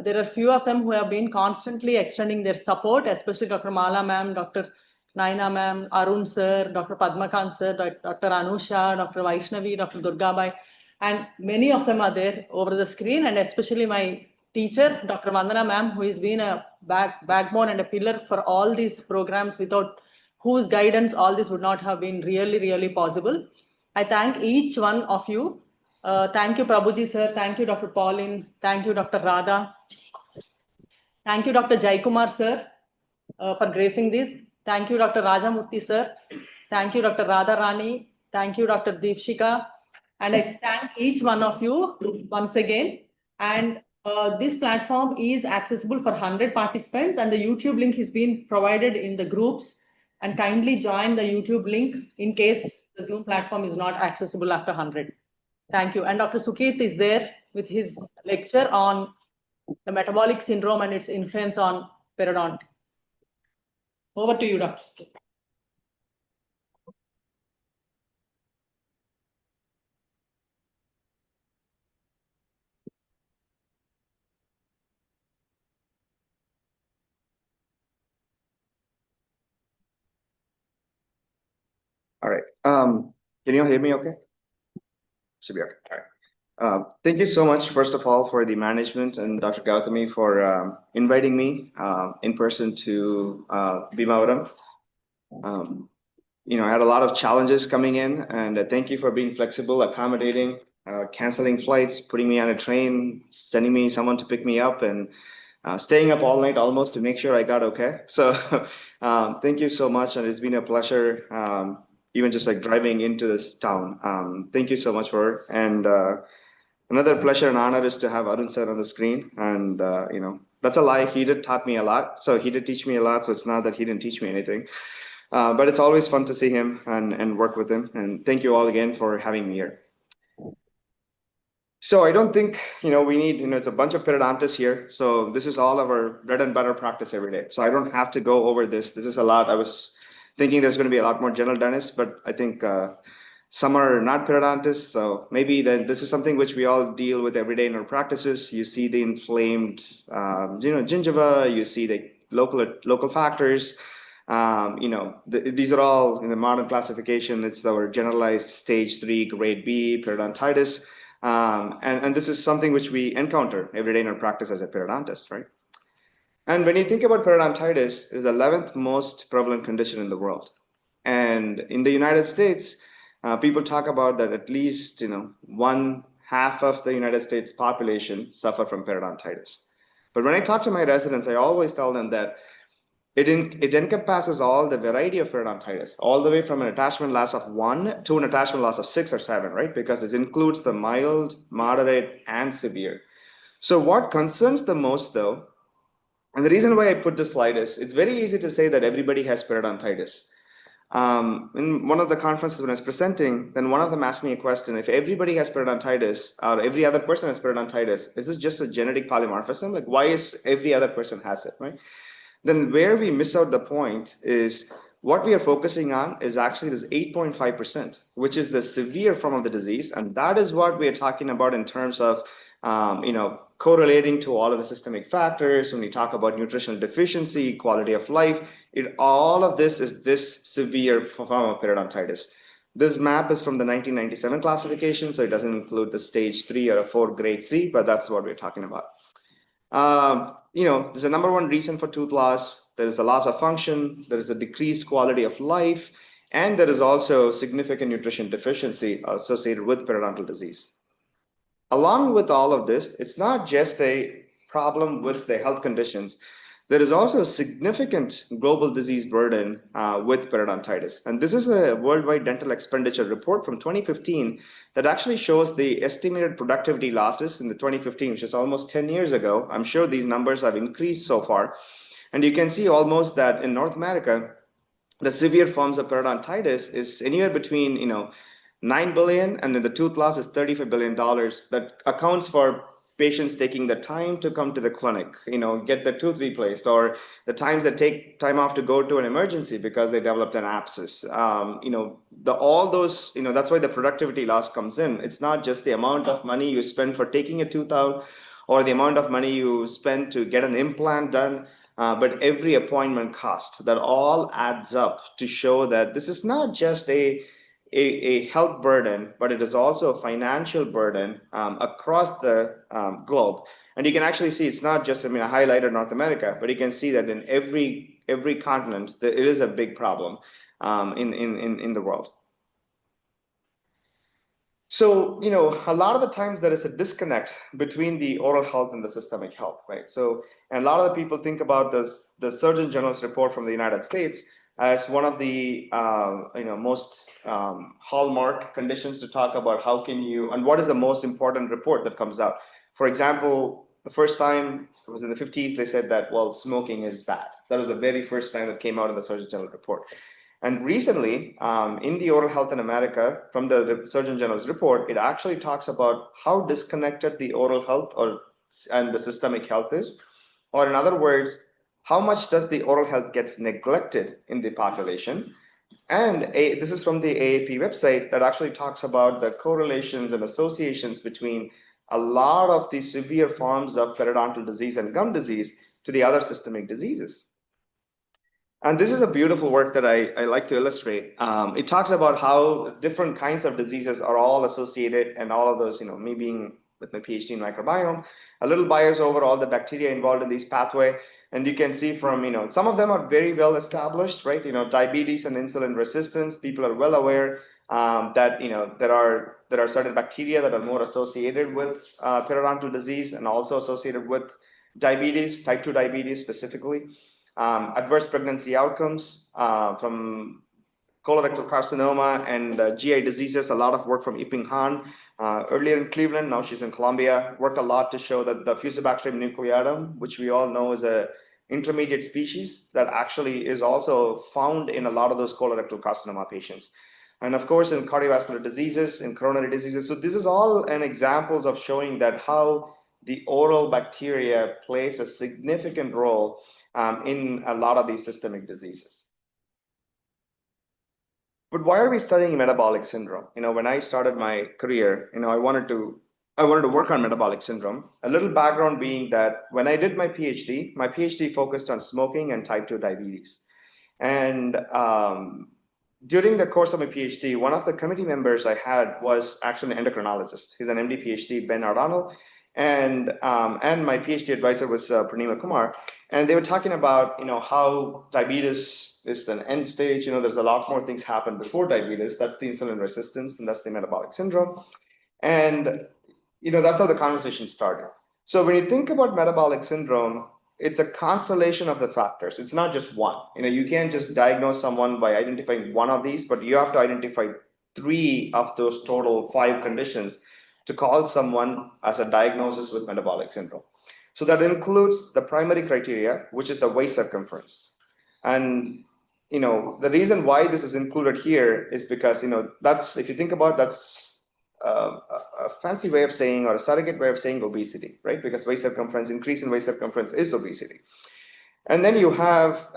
there are few of them who have been constantly extending their support, especially Dr. Mala ma'am, Dr. Naina ma'am, Arun sir, Dr. Padmakant sir, Dr. Anusha, Dr. Vaishnavi, Dr. Durgabai, and many of them are there over the screen, and especially my teacher, Dr. Vandana ma'am, who has been a backbone and a pillar for all these programs, without whose guidance all this would not have been really possible. I thank each one of you. Thank you, Prabhuji sir. Thank you, Dr. Pauline. Thank you, Dr. Radha. Thank you, Dr. Jaikumar, sir, for gracing this. Thank you, Dr. Rajamurthy, sir. Thank you, Dr. Radharani. Thank you, Dr. Deepshika. And I thank each one of you once again. And this platform is accessible for 100 participants, and the YouTube link is being provided in the groups. And kindly join the YouTube link in case the Zoom platform is not accessible after 100. Thank you. And Dr. Sukit is there with his lecture on the metabolic syndrome and its influence on periodontics. Over to you, Dr. Sukit. All right. Can you all hear me okay? Should be okay. All right. Thank you so much, first of all, for the management and Dr. Gautami for inviting me in person to Bhimavaram. I had a lot of challenges coming in, and thank you for being flexible, accommodating, canceling flights, putting me on a train, sending me someone to pick me up, and staying up all night almost to make sure I got okay. So thank you so much, and it's been a pleasure, even just like driving into this town. Thank you so much for it. And another pleasure and honor is to have Arun sir on the screen. And that's a lie. He did taught me a lot. So he did teach me a lot. So it's not that he didn't teach me anything. But it's always fun to see him and work with him. And thank you all again for having me here. So I don't think, we need, it's a bunch of periodontists here. So this is all of our bread and butter practice every day. So I don't have to go over this. This is a lot. I was thinking there's going to be a lot more general dentists, but I think some are not periodontists. So maybe this is something which we all deal with every day in our practices. You see the inflamed, gingiva, you see the local factors. These are all in the modern classification. It's our generalized stage 3 grade B periodontitis. And this is something which we encounter every day in our practice as a periodontist, right? And when you think about periodontitis, it is the 11th most prevalent condition in the world. And in the United States, people talk about that at least, 1/2 of the United States population suffer from periodontitis. But when I talk to my residents, I always tell them that it encompasses all the variety of periodontitis, all the way from an attachment loss of 1 to an attachment loss of 6 or 7, right? Because this includes the mild, moderate, and severe. So what concerns the most, though, and the reason why I put this slide is, it's very easy to say that everybody has periodontitis. In one of the conferences when I was presenting, then one of them asked me a question: if everybody has periodontitis, or every other person has periodontitis, is this just a genetic polymorphism? Like, why is every other person has it, right? Then where we miss out the point is what we are focusing on is actually this 8.5%, which is the severe form of the disease. And that is what we are talking about in terms of, correlating to all of the systemic factors. When we talk about nutritional deficiency, quality of life, all of this is this severe form of periodontitis. This map is from the 1997 classification, so it doesn't include the stage 3 or a 4 grade C, but that's what we're talking about. There's a number one reason for tooth loss. There is a loss of function, there is a decreased quality of life, and there is also significant nutrition deficiency associated with periodontal disease. Along with all of this, it's not just a problem with the health conditions. There is also a significant global disease burden with periodontitis. And this is a worldwide dental expenditure report from 2015 that actually shows the estimated productivity losses in the 2015, which is almost 10 years ago. I'm sure these numbers have increased so far. And you can see almost that in North America, the severe forms of periodontitis is anywhere between, 9 billion, and then the tooth loss is $35 billion. That accounts for patients taking the time to come to the clinic, get the tooth replaced, or the times that take time off to go to an emergency because they developed an abscess. All those, that's why the productivity loss comes in. It's not just the amount of money you spend for taking a tooth out or the amount of money you spend to get an implant done, but every appointment cost. That all adds up to show that this is not just a health burden, but it is also a financial burden across the globe. And you can actually see it's not just, I highlighted North America, but you can see that in every continent, it is a big problem in the world. So, a lot of the times there is a disconnect between the oral health and the systemic health, right? So, and a lot of the people think about this, the Surgeon General's report from the United States as one of the, most hallmark conditions to talk about how can you, and what is the most important report that comes out. For example, the first time it was in the 50s, they said that, well, smoking is bad. That was the very first time that came out in the Surgeon General report. And recently, in the Oral Health in America, from the Surgeon General's report, it actually talks about how disconnected the oral health and the systemic health is. Or in other words, how much does the oral health gets neglected in the population? And this is from the AAP website that actually talks about the correlations and associations between a lot of the severe forms of periodontal disease and gum disease to the other systemic diseases. And this is a beautiful work that I like to illustrate. It talks about how different kinds of diseases are all associated, and all of those, me being with my PhD in microbiome, a little bias over all the bacteria involved in these pathway. And you can see from, some of them are very well established, right? Diabetes and insulin resistance, people are well aware that, there are certain bacteria that are more associated with periodontal disease and also associated with diabetes, type 2 diabetes specifically. Adverse pregnancy outcomes from colorectal carcinoma and GI diseases, a lot of work from Yiping Han, earlier in Cleveland, now she's in Columbia, worked a lot to show that the Fusobacterium nucleatum, which we all know is a intermediate species that actually is also found in a lot of those colorectal carcinoma patients. And of course, in cardiovascular diseases, in coronary diseases. So this is all an examples of showing that how the oral bacteria plays a significant role in a lot of these systemic diseases. But why are we studying metabolic syndrome? When I started my career, I wanted to work on metabolic syndrome. A little background being that when I did my PhD focused on smoking and type 2 diabetes. And during the course of my PhD, one of the committee members I had was actually an endocrinologist. He's an MD PhD, Ben O'Donnell. And my PhD advisor was Purnima Kumar. And they were talking about, how diabetes is an end stage. There's a lot more things happen before diabetes. That's the insulin resistance, and that's the metabolic syndrome. And, that's how the conversation started. So when you think about metabolic syndrome, it's a constellation of the factors. It's not just one. You can't just diagnose someone by identifying one of these, but you have to identify 3 of those total 5 conditions to call someone as a diagnosis with metabolic syndrome. So that includes the primary criteria, which is the waist circumference. And, the reason why this is included here is because, that's, if you think about, that's a fancy way of saying, or a surrogate way of saying obesity, right? Because waist circumference, increase in waist circumference is obesity. And then you have,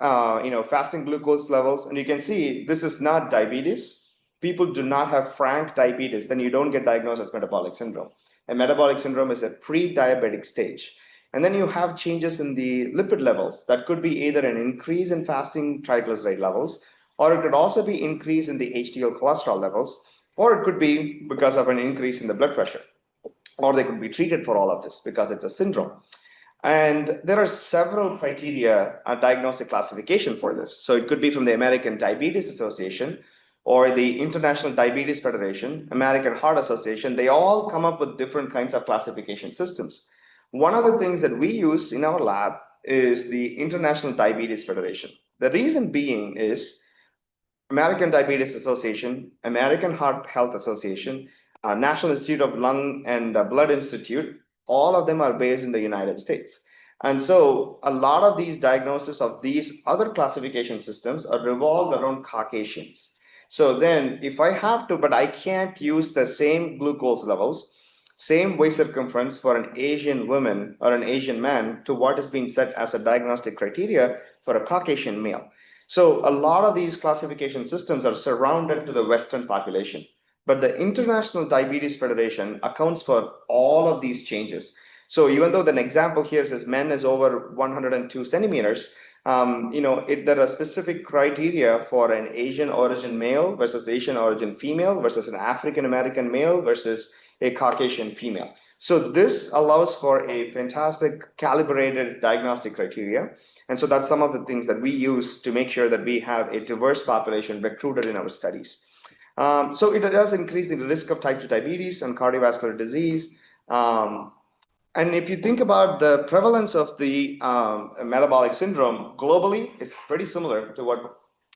fasting glucose levels, and you can see this is not diabetes. People do not have frank diabetes, then you don't get diagnosed as metabolic syndrome. And metabolic syndrome is a pre-diabetic stage. And then you have changes in the lipid levels. That could be either an increase in fasting triglyceride levels, or it could also be increase in the HDL cholesterol levels, or it could be because of an increase in the blood pressure. Or they could be treated for all of this because it's a syndrome. And there are several criteria, diagnostic classification for this. So it could be from the American Diabetes Association or the International Diabetes Federation, American Heart Association. They all come up with different kinds of classification systems. One of the things that we use in our lab is the International Diabetes Federation. The reason being is American Diabetes Association, American Heart Health Association, National Institute of Lung and Blood Institute, all of them are based in the United States. And so a lot of these diagnoses of these other classification systems are revolved around Caucasians. So then if I have to, but I can't use the same glucose levels, same waist circumference for an Asian woman or an Asian man to what is being set as a diagnostic criteria for a Caucasian male. So a lot of these classification systems are surrounded to the Western population. But the International Diabetes Federation accounts for all of these changes. So even though the example here says men is over 102 centimeters, there are specific criteria for an Asian origin male versus Asian origin female versus an African American male versus a Caucasian female. So this allows for a fantastic calibrated diagnostic criteria. And so that's some of the things that we use to make sure that we have a diverse population recruited in our studies. So it does increase the risk of type 2 diabetes and cardiovascular disease. And if you think about the prevalence of the metabolic syndrome globally, it's pretty similar to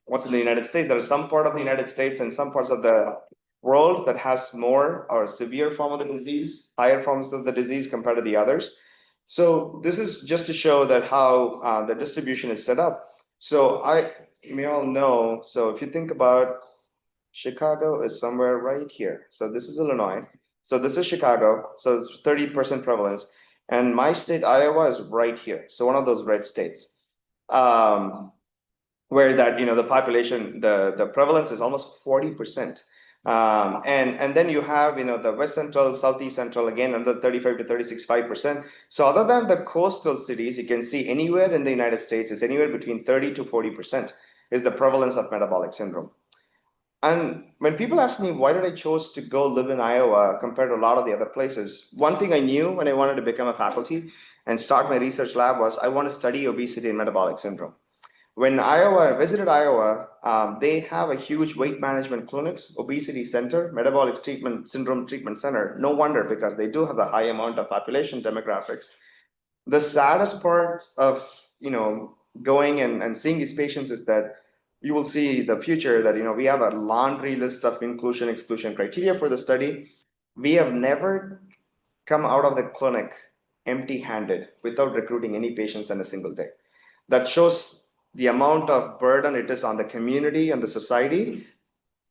what's in the United States. There are some part of the United States and some parts of the world that has more or severe form of the disease, higher forms of the disease compared to the others. So this is just to show that how the distribution is set up. So you may all know, so if you think about Chicago is somewhere right here. So this is Illinois. So this is Chicago. So it's 30% prevalence. And my state, Iowa, is right here. So one of those red states. Where that, the population, the prevalence is almost 40%. And then you have, the West Central, Southeast Central, again, under 35 to 36.5%. So other than the coastal cities, you can see anywhere in the United States is anywhere between 30 to 40% is the prevalence of metabolic syndrome. And when people ask me, why did I choose to go live in Iowa compared to a lot of the other places? One thing I knew when I wanted to become a faculty and start my research lab was I want to study obesity and metabolic syndrome. When I visited Iowa, they have a huge weight management clinics, obesity center, metabolic syndrome treatment center. No wonder, because they do have a high amount of population demographics. The saddest part of, going and seeing these patients is that you will see the future that, we have a laundry list of inclusion, exclusion criteria for the study. We have never come out of the clinic empty-handed without recruiting any patients in a single day. That shows the amount of burden it is on the community and the society.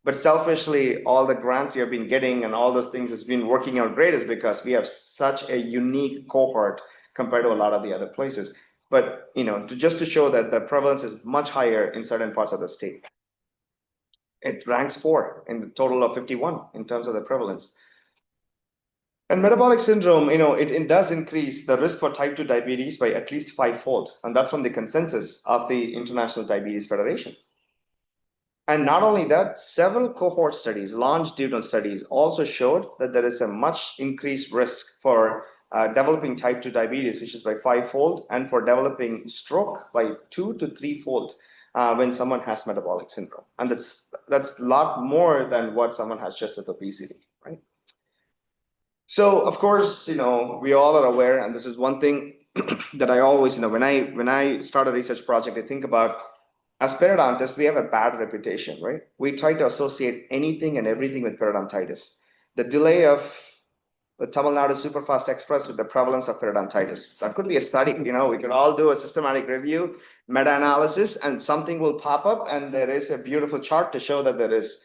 But selfishly, all the grants you have been getting and all those things has been working out great is because we have such a unique cohort compared to a lot of the other places. But, just to show that the prevalence is much higher in certain parts of the state. It ranks 4 in the total of 51 in terms of the prevalence. And metabolic syndrome, it does increase the risk for type 2 diabetes by at least 5-fold. And that's from the consensus of the International Diabetes Federation. And not only that, several cohort studies, longitudinal studies, also showed that there is a much increased risk for developing type 2 diabetes, which is by 5-fold, and for developing stroke by 2 to 3-fold when someone has metabolic syndrome. And that's a lot more than what someone has just with obesity, right? So, of course, we all are aware, and this is one thing that I always, when I start a research project, I think about, as periodontists, we have a bad reputation, right? We try to associate anything and everything with periodontitis. The delay of the Tamil Nadu Superfast Express with the prevalence of periodontitis. That could be a study, we could all do a systematic review, meta-analysis, and something will pop up, and there is a beautiful chart to show that there is.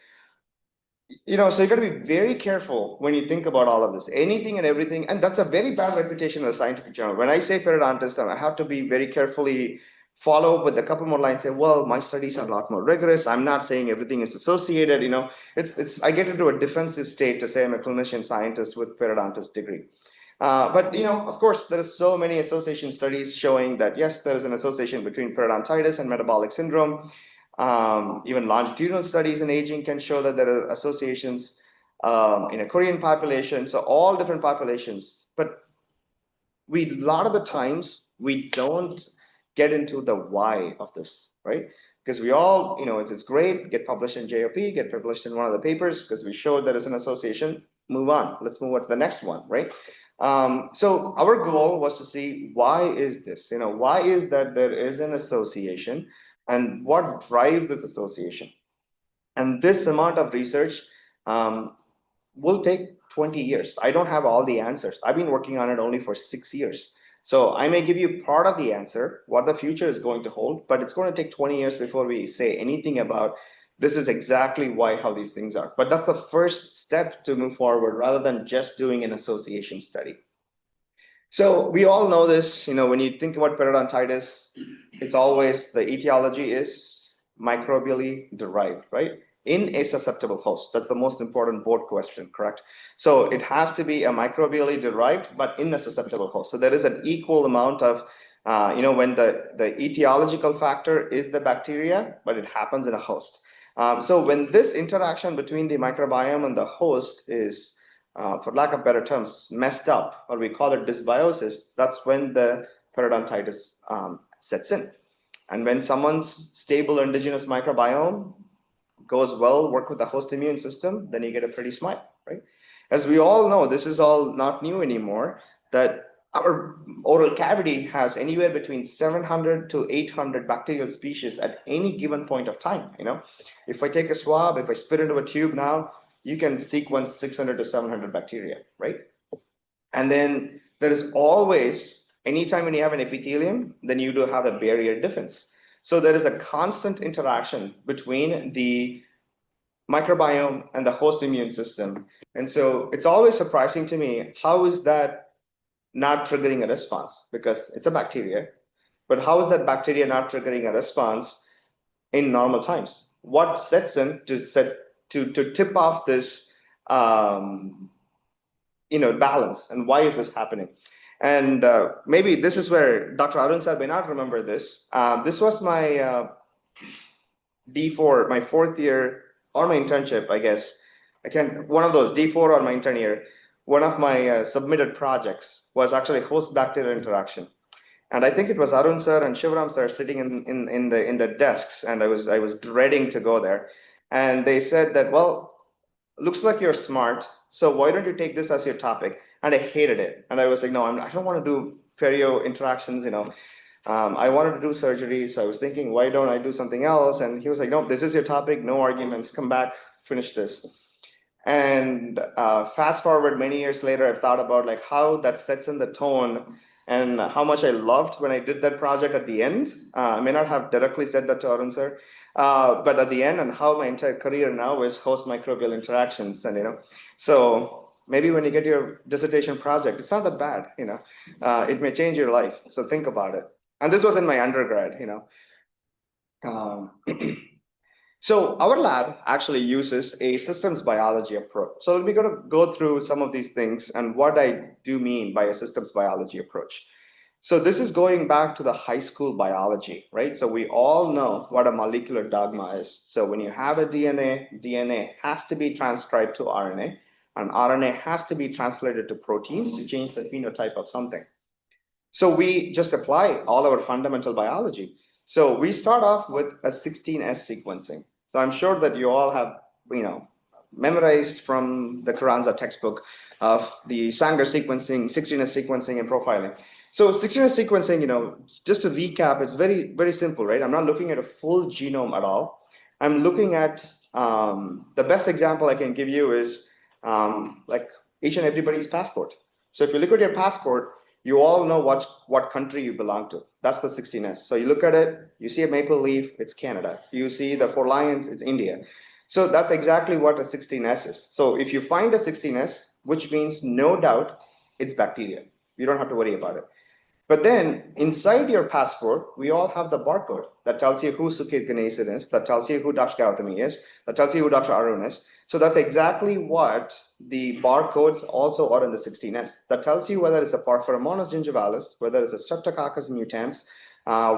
So you got to be very careful when you think about all of this, anything and everything. And that's a very bad reputation in the scientific journal. When I say periodontist, I have to be very carefully follow up with a couple more lines, say, well, my studies are a lot more rigorous. I'm not saying everything is associated, I get into a defensive state to say I'm a clinician scientist with periodontist degree. But, of course, there are so many association studies showing that, yes, there is an association between periodontitis and metabolic syndrome. Even longitudinal studies in aging can show that there are associations in a Korean population, so all different populations. But a lot of the times, we don't get into the why of this, right? Because we all, it's great, get published in JOP, get published in one of the papers, because we showed there is an association, move on. Let's move on to the next one, right? So our goal was to see, why is this? Why is that there is an association? And what drives this association? And this amount of research will take 20 years. I don't have all the answers. I've been working on it only for 6 years. So I may give you part of the answer, what the future is going to hold, but it's going to take 20 years before we say anything about this is exactly how these things are. But that's the first step to move forward, rather than just doing an association study. So we all know this, when you think about periodontitis, it's always the etiology is microbially derived, right? In a susceptible host. That's the most important board question, correct? So it has to be a microbially derived, but in a susceptible host. So there is an equal amount of, when the etiological factor is the bacteria, but it happens in a host. So when this interaction between the microbiome and the host is, for lack of better terms, messed up, or we call it dysbiosis, that's when the periodontitis sets in. And when someone's stable indigenous microbiome goes well, work with the host immune system, then you get a pretty smile, right? As we all know, this is all not new anymore, that our oral cavity has anywhere between 700 to 800 bacterial species at any given point of time. If I take a swab, if I spit into a tube now, you can sequence 600 to 700 bacteria, right? And then there is always, anytime when you have an epithelium, then you do have a barrier defense. So there is a constant interaction between the microbiome and the host immune system. And so it's always surprising to me, how is that not triggering a response? Because it's a bacteria, but how is that bacteria not triggering a response in normal times? What sets in to tip off this balance, and why is this happening? And maybe this is where Dr. Arun sir may not remember this. This was my D4, my fourth year, or my internship, I guess. One of those, D4 or my intern year. One of my submitted projects was actually host bacterial interaction. And I think it was Arun sir and Shivram sir sitting in the desks, and I was dreading to go there. And they said that, well, looks like you're smart, so why don't you take this as your topic? And I hated it. And I was like, no, I don't want to do perio interactions, I wanted to do surgery, so I was thinking, why don't I do something else? And he was like, no, this is your topic, no arguments, come back, finish this. And fast forward many years later, I've thought about like how that sets in the tone and how much I loved when I did that project at the end. I may not have directly said that to Arun sir, but at the end, and how my entire career now is host microbial interactions. And so maybe when you get your dissertation project, it's not that bad. It may change your life. So think about it. And this was in my undergrad. So our lab actually uses a systems biology approach. So we're going to go through some of these things and what I do mean by a systems biology approach. So this is going back to the high school biology, right? So we all know what a molecular dogma is. So when you have a DNA has to be transcribed to RNA, and RNA has to be translated to protein to change the phenotype of something. So we just apply all our fundamental biology. So we start off with a 16S sequencing. So I'm sure that you all have, memorized from the Carranza textbook of the Sanger sequencing, 16S sequencing and profiling. So 16S sequencing, just to recap, it's very, very simple, right? I'm not looking at a full genome at all. I'm looking at, the best example I can give you is like each and everybody's passport. So if you look at your passport, you all know what country you belong to. That's the 16S. So you look at it, you see a maple leaf, it's Canada. You see the 4 lions, it's India. So that's exactly what a 16S is. So if you find a 16S, which means no doubt it's bacteria. You don't have to worry about it. But then inside your passport, we all have the barcode that tells you who Sukit Ganesan is, that tells you who Dr. Gautami is, that tells you who Dr. Arun is. So that's exactly what the barcodes also are in the 16S. That tells you whether it's a Porphyromonas gingivalis, whether it's a Streptococcus mutans,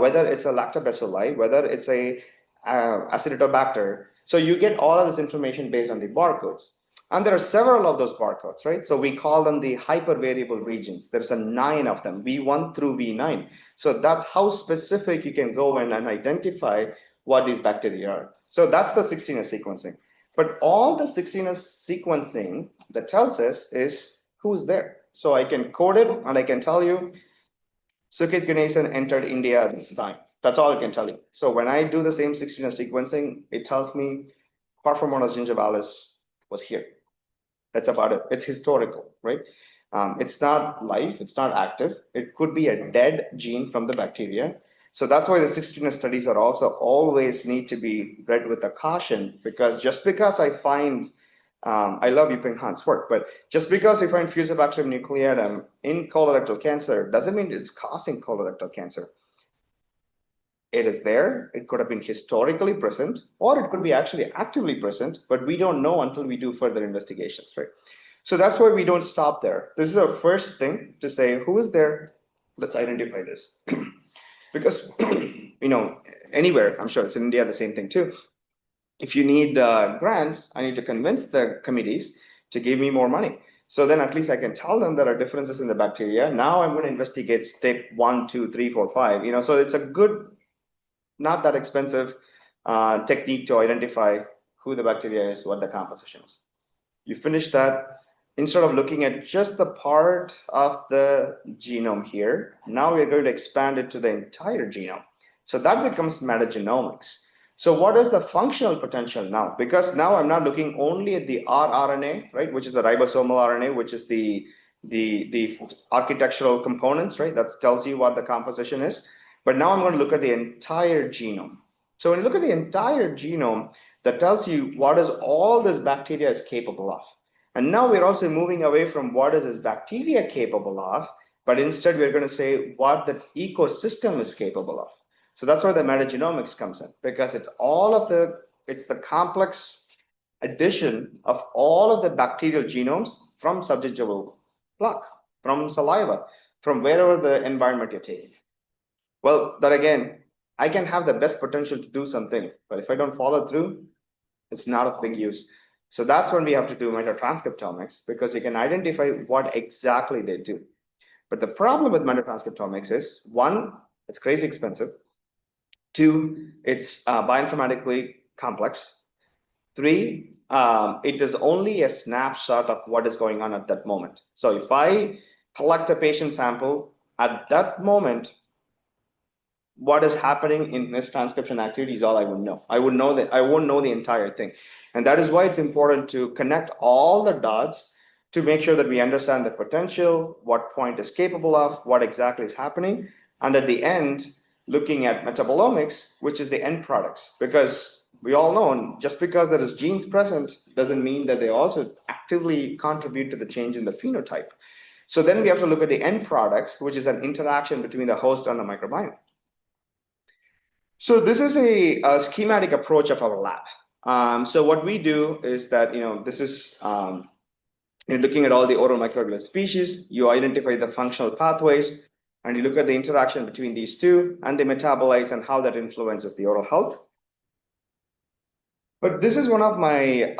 whether it's a Lactobacilli, whether it's a Aciditobacter. So you get all of this information based on the barcodes. And there are several of those barcodes, right? So we call them the hypervariable regions. There's a 9 of them, V1 through V9. So that's how specific you can go in and identify what these bacteria are. So that's the 16S sequencing. But all the 16S sequencing that tells us is who's there. So I can code it and I can tell you, Sukit Ganesan entered India at this time. That's all I can tell you. So when I do the same 16S sequencing, it tells me Porphyromonas gingivalis was here. That's about it. It's historical, right? It's not live, it's not active. It could be a dead gene from the bacteria. So that's why the 16S studies are also always need to be read with a caution, because just because I find, I love Yuping Han's work, but just because I find Fusobacterium nucleatum in colorectal cancer doesn't mean it's causing colorectal cancer. It is there, it could have been historically present, or it could be actually actively present, but we don't know until we do further investigations, right? So that's why we don't stop there. This is our first thing to say, who is there? Let's identify this. Because, anywhere, I'm sure it's in India, the same thing too. If you need grants, I need to convince the committees to give me more money. So then at least I can tell them there are differences in the bacteria. Now I'm going to investigate step 1, 2, 3, 4, 5. So it's a good, not that expensive technique to identify who the bacteria is, what the composition is. You finish that, instead of looking at just the part of the genome here, now we're going to expand it to the entire genome. So that becomes metagenomics. So what is the functional potential now? Because now I'm not looking only at the rRNA, right, which is the ribosomal RNA, which is the architectural components, right? That tells you what the composition is. But now I'm going to look at the entire genome. So when you look at the entire genome, that tells you what is all this bacteria is capable of. And now we're also moving away from what is this bacteria capable of, but instead we're going to say what the ecosystem is capable of. So that's where the metagenomics comes in, because it's the complex addition of all of the bacterial genomes from subjective plaque, from saliva, from wherever the environment you're taking. Well, that again, I can have the best potential to do something, but if I don't follow through, it's not of big use. So that's when we have to do metatranscriptomics, because you can identify what exactly they do. But the problem with metatranscriptomics is, one, it's crazy expensive. Two, it's bioinformatically complex. Three, it is only a snapshot of what is going on at that moment. So if I collect a patient sample at that moment, what is happening in this transcription activity is all I would know. I won't know the entire thing. And that is why it's important to connect all the dots to make sure that we understand the potential, what point is capable of, what exactly is happening. And at the end, looking at metabolomics, which is the end products. Because we all know, just because there is genes present doesn't mean that they also actively contribute to the change in the phenotype. So then we have to look at the end products, which is an interaction between the host and the microbiome. So this is a schematic approach of our lab. So what we do is that, this is you're looking at all the oral microbial species, you identify the functional pathways, and you look at the interaction between these two and the metabolites and how that influences the oral health. But this is one of my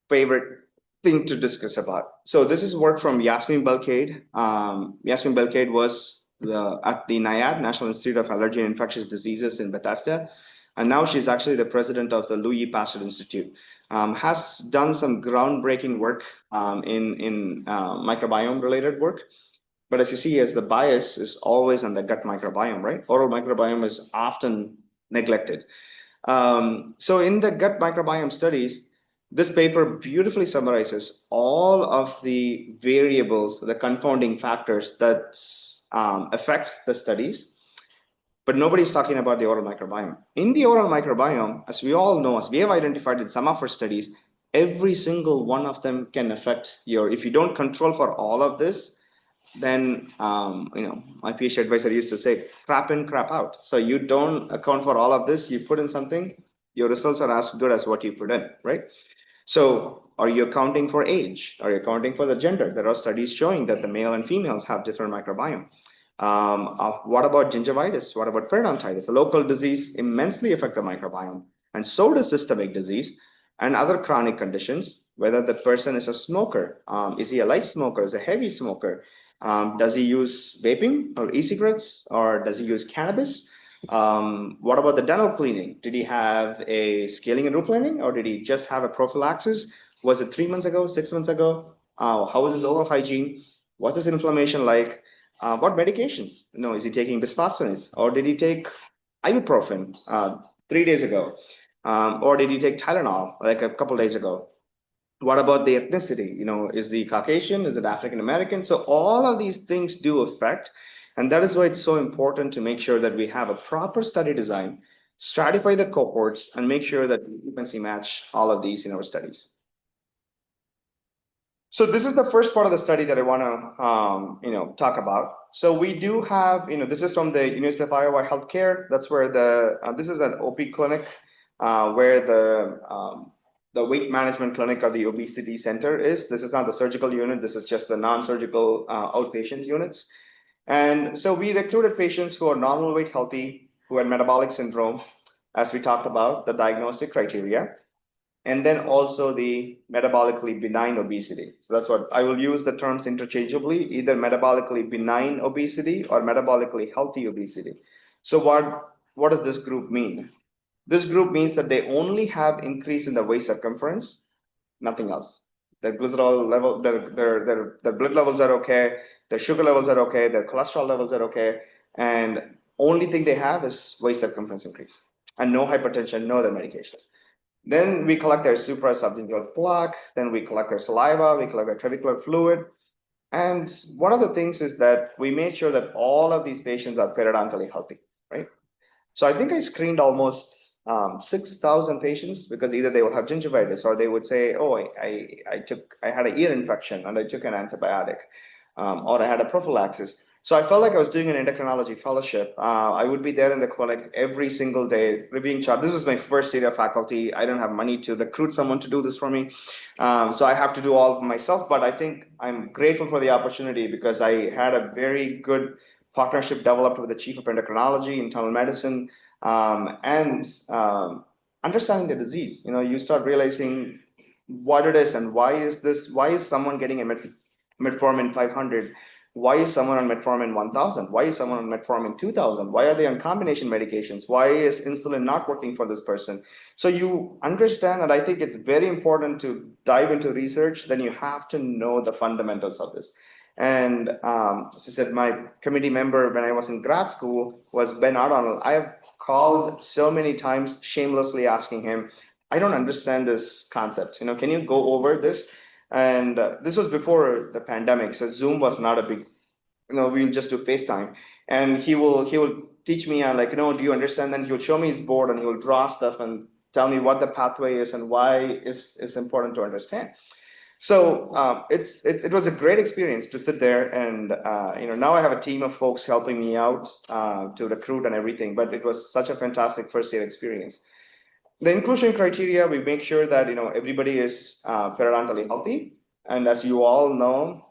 favorite thing to discuss about. So this is work from Yasmin Belkade. Yasmin Belkade was at the NIAID, National Institute of Allergy and Infectious Diseases in Bethesda. And now she's actually the president of the Louis Pasteur Institute. Has done some groundbreaking work in microbiome related work. But as you see, as the bias is always on the gut microbiome, right? Oral microbiome is often neglected. So in the gut microbiome studies, this paper beautifully summarizes all of the variables, the confounding factors that affect the studies, but nobody's talking about the oral microbiome. In the oral microbiome, as we all know, as we have identified in some of our studies, every single one of them can affect if you don't control for all of this, then, my PhD advisor used to say, crap in, crap out. So you don't account for all of this, you put in something, your results are as good as what you put in, right? So are you accounting for age? Are you accounting for the gender? There are studies showing that the male and females have different microbiome. What about gingivitis? What about periodontitis? A local disease immensely affect the microbiome, and so does systemic disease and other chronic conditions, whether the person is a smoker. Is he a light smoker? Is he a heavy smoker? Does he use vaping or e-cigarettes, or does he use cannabis? What about the dental cleaning? Did he have a scaling and root planing, or did he just have a prophylaxis? Was it 3 months ago, 6 months ago? How is his oral hygiene? What's his inflammation like? What medications? Is he taking bisphosphonates, or did he take ibuprofen 3 days ago? Or did he take Tylenol like a couple days ago? What about the ethnicity? Is the Caucasian? Is it African American? So all of these things do affect. And that is why it's so important to make sure that we have a proper study design, stratify the cohorts, and make sure that we frequency match all of these in our studies. So this is the first part of the study that I want to talk about. So we do have, this is from the University of Iowa Healthcare. That's where this is an OP clinic where the weight management clinic or the obesity center is. This is not the surgical unit. This is just the non-surgical outpatient units. And so we recruited patients who are normal weight healthy, who had metabolic syndrome, as we talked about, the diagnostic criteria, and then also the metabolically benign obesity. So that's what I will use the terms interchangeably, either metabolically benign obesity or metabolically healthy obesity. So what does this group mean? This group means that they only have increase in the waist circumference, nothing else. Their glycerol level, their blood levels are okay, their sugar levels are okay, their cholesterol levels are okay, and only thing they have is waist circumference increase, and no hypertension, no other medications. Then we collect their suprasublingual plaque, then we collect their saliva, we collect their clavicular fluid. And one of the things is that we made sure that all of these patients are periodontally healthy, right? So I think I screened almost 6,000 patients because either they will have gingivitis or they would say, oh, I had an ear infection and I took an antibiotic, or I had a prophylaxis. So I felt like I was doing an endocrinology fellowship. I would be there in the clinic every single day, reviewing chart. This was my first year of faculty. I don't have money to recruit someone to do this for me. So I have to do all of myself, but I think I'm grateful for the opportunity because I had a very good partnership developed with the chief of endocrinology, internal medicine, and understanding the disease. You start realizing what it is and why is someone getting a metformin 500? Why is someone on metformin 1000? Why is someone on metformin 2000? Why are they on combination medications? Why is insulin not working for this person? So you understand, and I think it's very important to dive into research, then you have to know the fundamentals of this. And as I said, my committee member when I was in grad school was Ben O'Donnell. I have called so many times shamelessly asking him, I don't understand this concept. Can you go over this? And this was before the pandemic, so Zoom was not a big, we'll just do FaceTime. And he will teach me, do you understand? Then he will show me his board and he will draw stuff and tell me what the pathway is and why it's important to understand. So it was a great experience to sit there and now I have a team of folks helping me out to recruit and everything, but it was such a fantastic first year experience. The inclusion criteria, we make sure that everybody is periodontally healthy, and as you all know,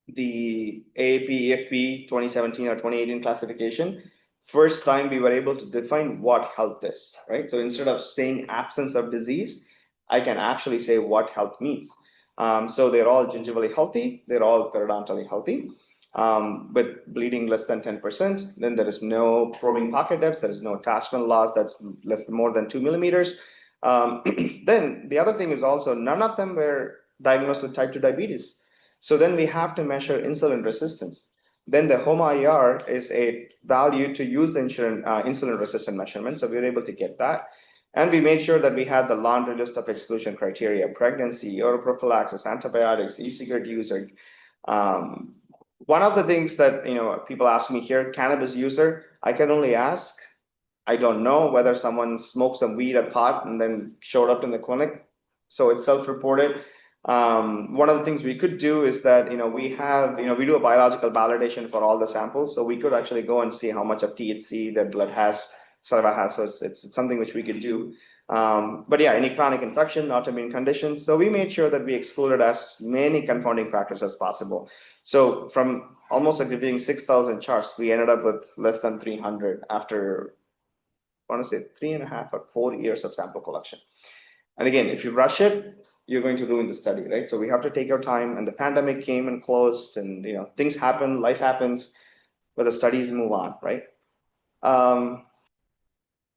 the AAP-EFP 2017 or 2018 classification, first time we were able to define what health is, right? So instead of saying absence of disease, I can actually say what health means. So they're all gingivally healthy, they're all periodontally healthy, with bleeding less than 10%. Then there is no probing pocket depths, there is no attachment loss that's more than 2 millimeters. Then the other thing is also none of them were diagnosed with type 2 diabetes. So then we have to measure insulin resistance. Then the HOMA-IR is a value to use the insulin resistant measurement. So we were able to get that. And we made sure that we had the laundry list of exclusion criteria: pregnancy, oroprophylaxis, antibiotics, e-cigarette user. One of the things that people ask me here, cannabis user, I can only ask. I don't know whether someone smoked some weed or pot and then showed up in the clinic. So it's self-reported. One of the things we could do is that we do a biological validation for all the samples, so we could actually go and see how much of THC the blood has, saliva has. So it's something which we could do. But yeah, any chronic infection, autoimmune conditions. So we made sure that we excluded as many confounding factors as possible. So from almost like reviewing 6,000 charts, we ended up with less than 300 after, I want to say 3.5 or 4 years of sample collection. And again, if you rush it, you're going to ruin the study, right? So we have to take our time, and the pandemic came and closed, and things happen, life happens, but the studies move on, right?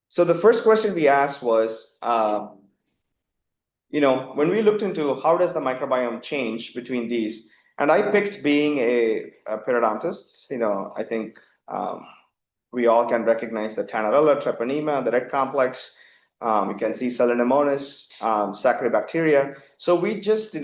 So the first question we asked was, when we looked into how does the microbiome change between these, and I picked being a periodontist. I think we all can recognize the Tannerella, treponema, the red complex. You can see Selenomonas, Saccharibacteria. So we just,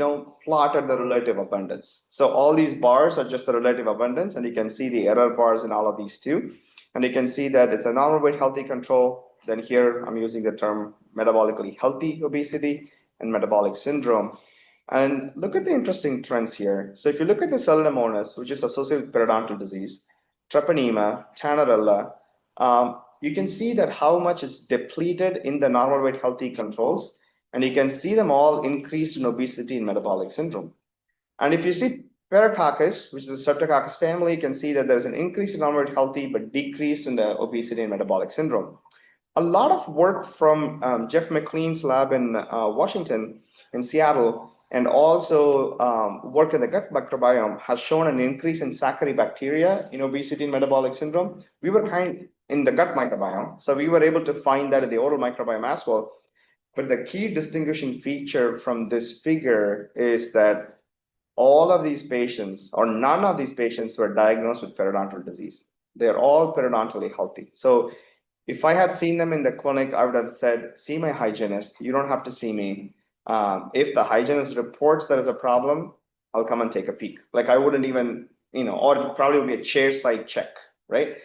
plotted the relative abundance. So all these bars are just the relative abundance, and you can see the error bars in all of these too. And you can see that it's a normal weight healthy control. Then here I'm using the term metabolically healthy obesity and metabolic syndrome. And look at the interesting trends here. So if you look at the Selenomonas, which is associated with periodontal disease, treponema, Tannerella, you can see that how much it's depleted in the normal weight healthy controls, and you can see them all increased in obesity and metabolic syndrome. And if you see Paracoccus, which is the Streptococcus family, you can see that there's an increase in normal weight healthy, but decreased in the obesity and metabolic syndrome. A lot of work from Jeff McLean's lab in Washington, in Seattle, and also work in the gut microbiome has shown an increase in Saccharibacteria in obesity and metabolic syndrome. We were in the gut microbiome, so we were able to find that in the oral microbiome as well. But the key distinguishing feature from this figure is that all of these patients, or none of these patients, were diagnosed with periodontal disease. They're all periodontally healthy. So if I had seen them in the clinic, I would have said, see my hygienist. You don't have to see me. If the hygienist reports there is a problem, I'll come and take a peek. Like I wouldn't even, or it probably would be a chair side check, right?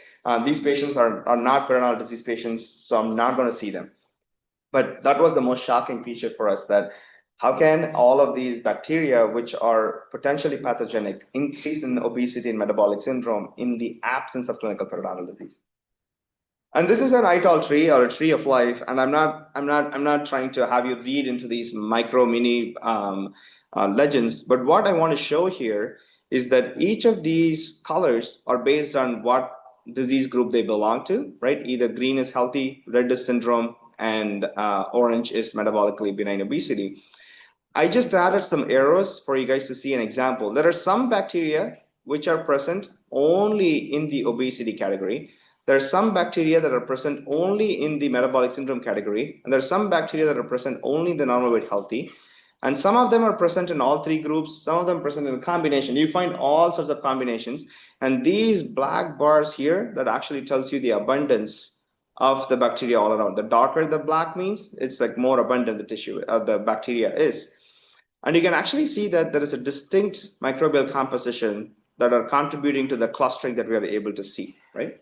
These patients are not periodontal disease patients, so I'm not going to see them. But that was the most shocking feature for us, that how can all of these bacteria, which are potentially pathogenic, increase in obesity and metabolic syndrome in the absence of clinical periodontal disease? And this is an ITOL tree, or a tree of life. And I'm not trying to have you read into these micro mini legends. But what I want to show here is that each of these colors are based on what disease group they belong to, right? Either green is healthy, red is syndrome, and orange is metabolically benign obesity. I just added some arrows for you guys to see an example. There are some bacteria which are present only in the obesity category. There are some bacteria that are present only in the metabolic syndrome category. And there are some bacteria that are present only in the normal weight healthy. And some of them are present in all three groups. Some of them present in a combination. You find all sorts of combinations. And these black bars here, that actually tells you the abundance of the bacteria all around. The darker the black means, it's like more abundant the tissue, the bacteria is. And you can actually see that there is a distinct microbial composition that are contributing to the clustering that we are able to see, right?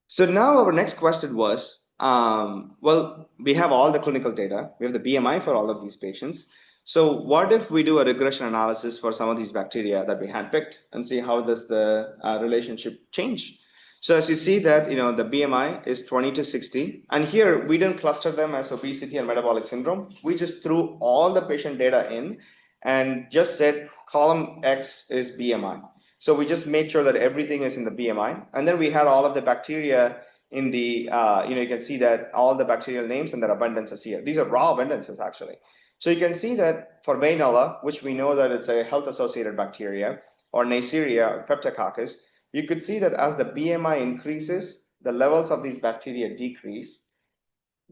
So now our next question was, well, we have all the clinical data. We have the BMI for all of these patients. So what if we do a regression analysis for some of these bacteria that we handpicked and see how does the relationship change? So as you see that, the BMI is 20 to 60. And here we didn't cluster them as obesity and metabolic syndrome. We just threw all the patient data in and just said column X is BMI. So we just made sure that everything is in the BMI. And then we had all of the bacteria in the, you can see that all the bacterial names and their abundances here. These are raw abundances actually. So you can see that for Veillonella, which we know that it's a health-associated bacteria, or Neisseria or Peptococcus, you could see that as the BMI increases, the levels of these bacteria decrease.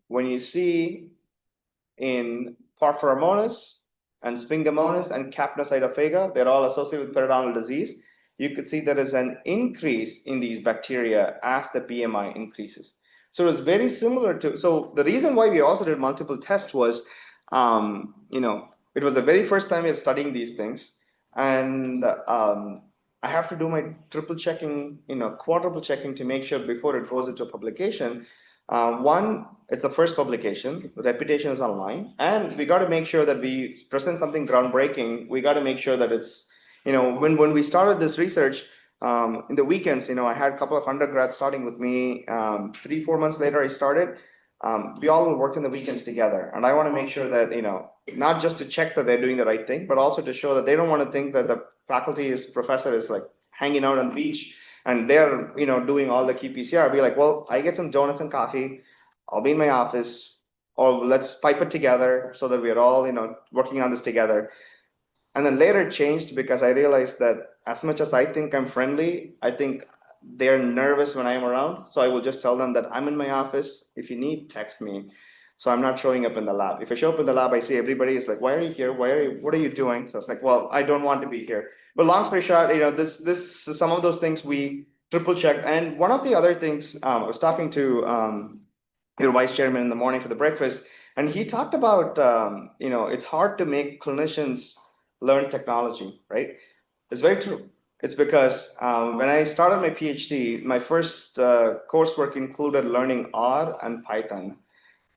When you see in Porphyromonas and Sphingomonas and Capnocytophaga, they're all associated with periodontal disease. You could see there is an increase in these bacteria as the BMI increases. So it was very similar to, so the reason why we also did multiple tests was, it was the very first time we were studying these things. And I have to do my triple checking, quadruple checking to make sure before it goes into publication. One, it's the first publication, the reputation is online, and we got to make sure that we present something groundbreaking. We got to make sure that it's, when we started this research, in the weekends, I had a couple of undergrads starting with me. 3-4 months later, I started. We all will work in the weekends together. And I want to make sure that, not just to check that they're doing the right thing, but also to show that they don't want to think that the professor is like hanging out on the beach and they're, doing all the key PCR. I'll be like, well, I get some donuts and coffee. I'll be in my office, or let's pipe it together so that we're all, working on this together. And then later it changed because I realized that as much as I think I'm friendly, I think they're nervous when I'm around. So I will just tell them that I'm in my office. If you need, text me. So I'm not showing up in the lab. If I show up in the lab, I see everybody is like, why are you here? What are you doing? So it's like, well, I don't want to be here. But long story short, this some of those things we triple checked. And one of the other things, I was talking to your vice chairman in the morning for the breakfast, and he talked about, it's hard to make clinicians learn technology, right? It's very true. It's because when I started my PhD, my first coursework included learning R and Python.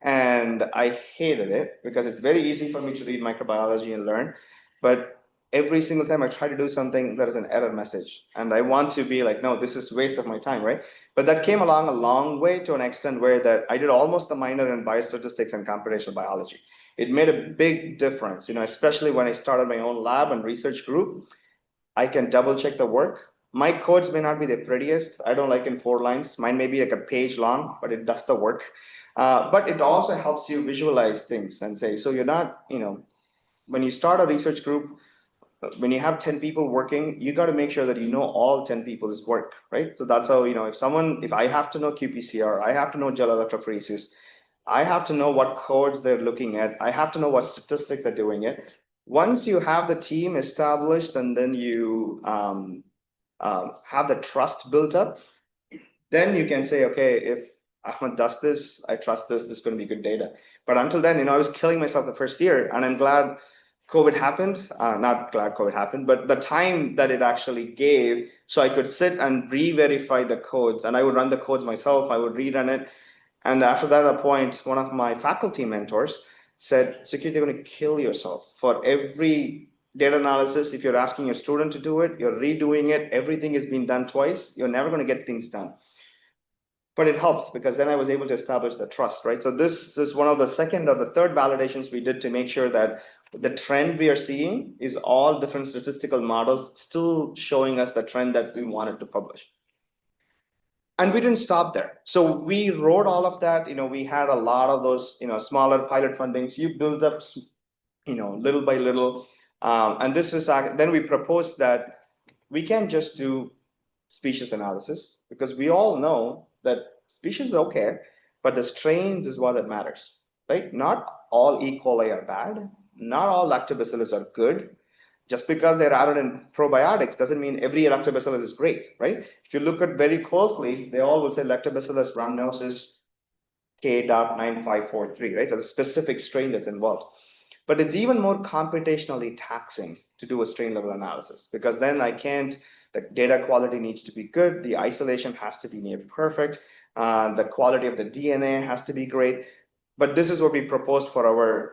And I hated it because it's very easy for me to read microbiology and learn. But every single time I try to do something, there is an error message. And I want to be like, no, this is waste of my time, right? But that came along a long way to an extent where that I did almost a minor in biostatistics and computational biology. It made a big difference, especially when I started my own lab and research group. I can double check the work my codes may not be the prettiest. I don't like in 4 lines. Mine may be like a page long, but it does the work. But it also helps you visualize things and say, so you're not, when you start a research group, when you have 10 people working, you got to make sure that you know all 10 people's work, right? So that's how, if I have to know qPCR, I have to know gel electrophoresis, I have to know what codes they're looking at, I have to know what statistics they're doing it. Once you have the team established and then you have the trust built up, then you can say, okay, if Ahmed does this, I trust this is going to be good data. But until then, I was killing myself the first year, and I'm glad COVID happened. Not glad COVID happened, but the time that it actually gave, so I could sit and re-verify the codes, and I would run the codes myself. I would rerun it. And after that, at a point, one of my faculty mentors said, Sukhi, you're going to kill yourself. For every data analysis, if you're asking your student to do it, you're redoing it, everything is being done twice, you're never going to get things done. But it helps because then I was able to establish the trust, right? So this is one of the second or the third validations we did to make sure that the trend we are seeing is all different statistical models still showing us the trend that we wanted to publish. And we didn't stop there. So we wrote all of that. We had a lot of those, smaller pilot fundings. You build up, little by little. And this is, then we proposed that we can't just do species analysis because we all know that species is okay, but the strains is what that matters, right? Not all E. coli are bad. Not all lactobacillus are good. Just because they're added in probiotics doesn't mean every lactobacillus is great, right? If you look at very closely, they all will say lactobacillus rhamnosus K.9543, right? There's a specific strain that's involved. But it's even more computationally taxing to do a strain level analysis because then the data quality needs to be good, the isolation has to be near perfect, the quality of the DNA has to be great. But this is what we proposed for our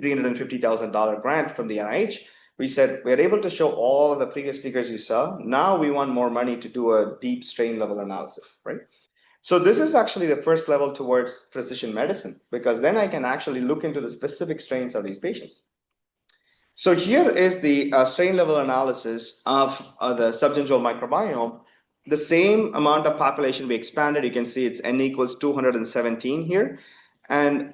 $350,000 grant from the NIH. We said, we're able to show all of the previous figures you saw. Now we want more money to do a deep strain level analysis, right? So this is actually the first level towards precision medicine, because then I can actually look into the specific strains of these patients. So here is the strain level analysis of the subgingival microbiome. The same amount of population we expanded. You can see it's N equals 217 here. And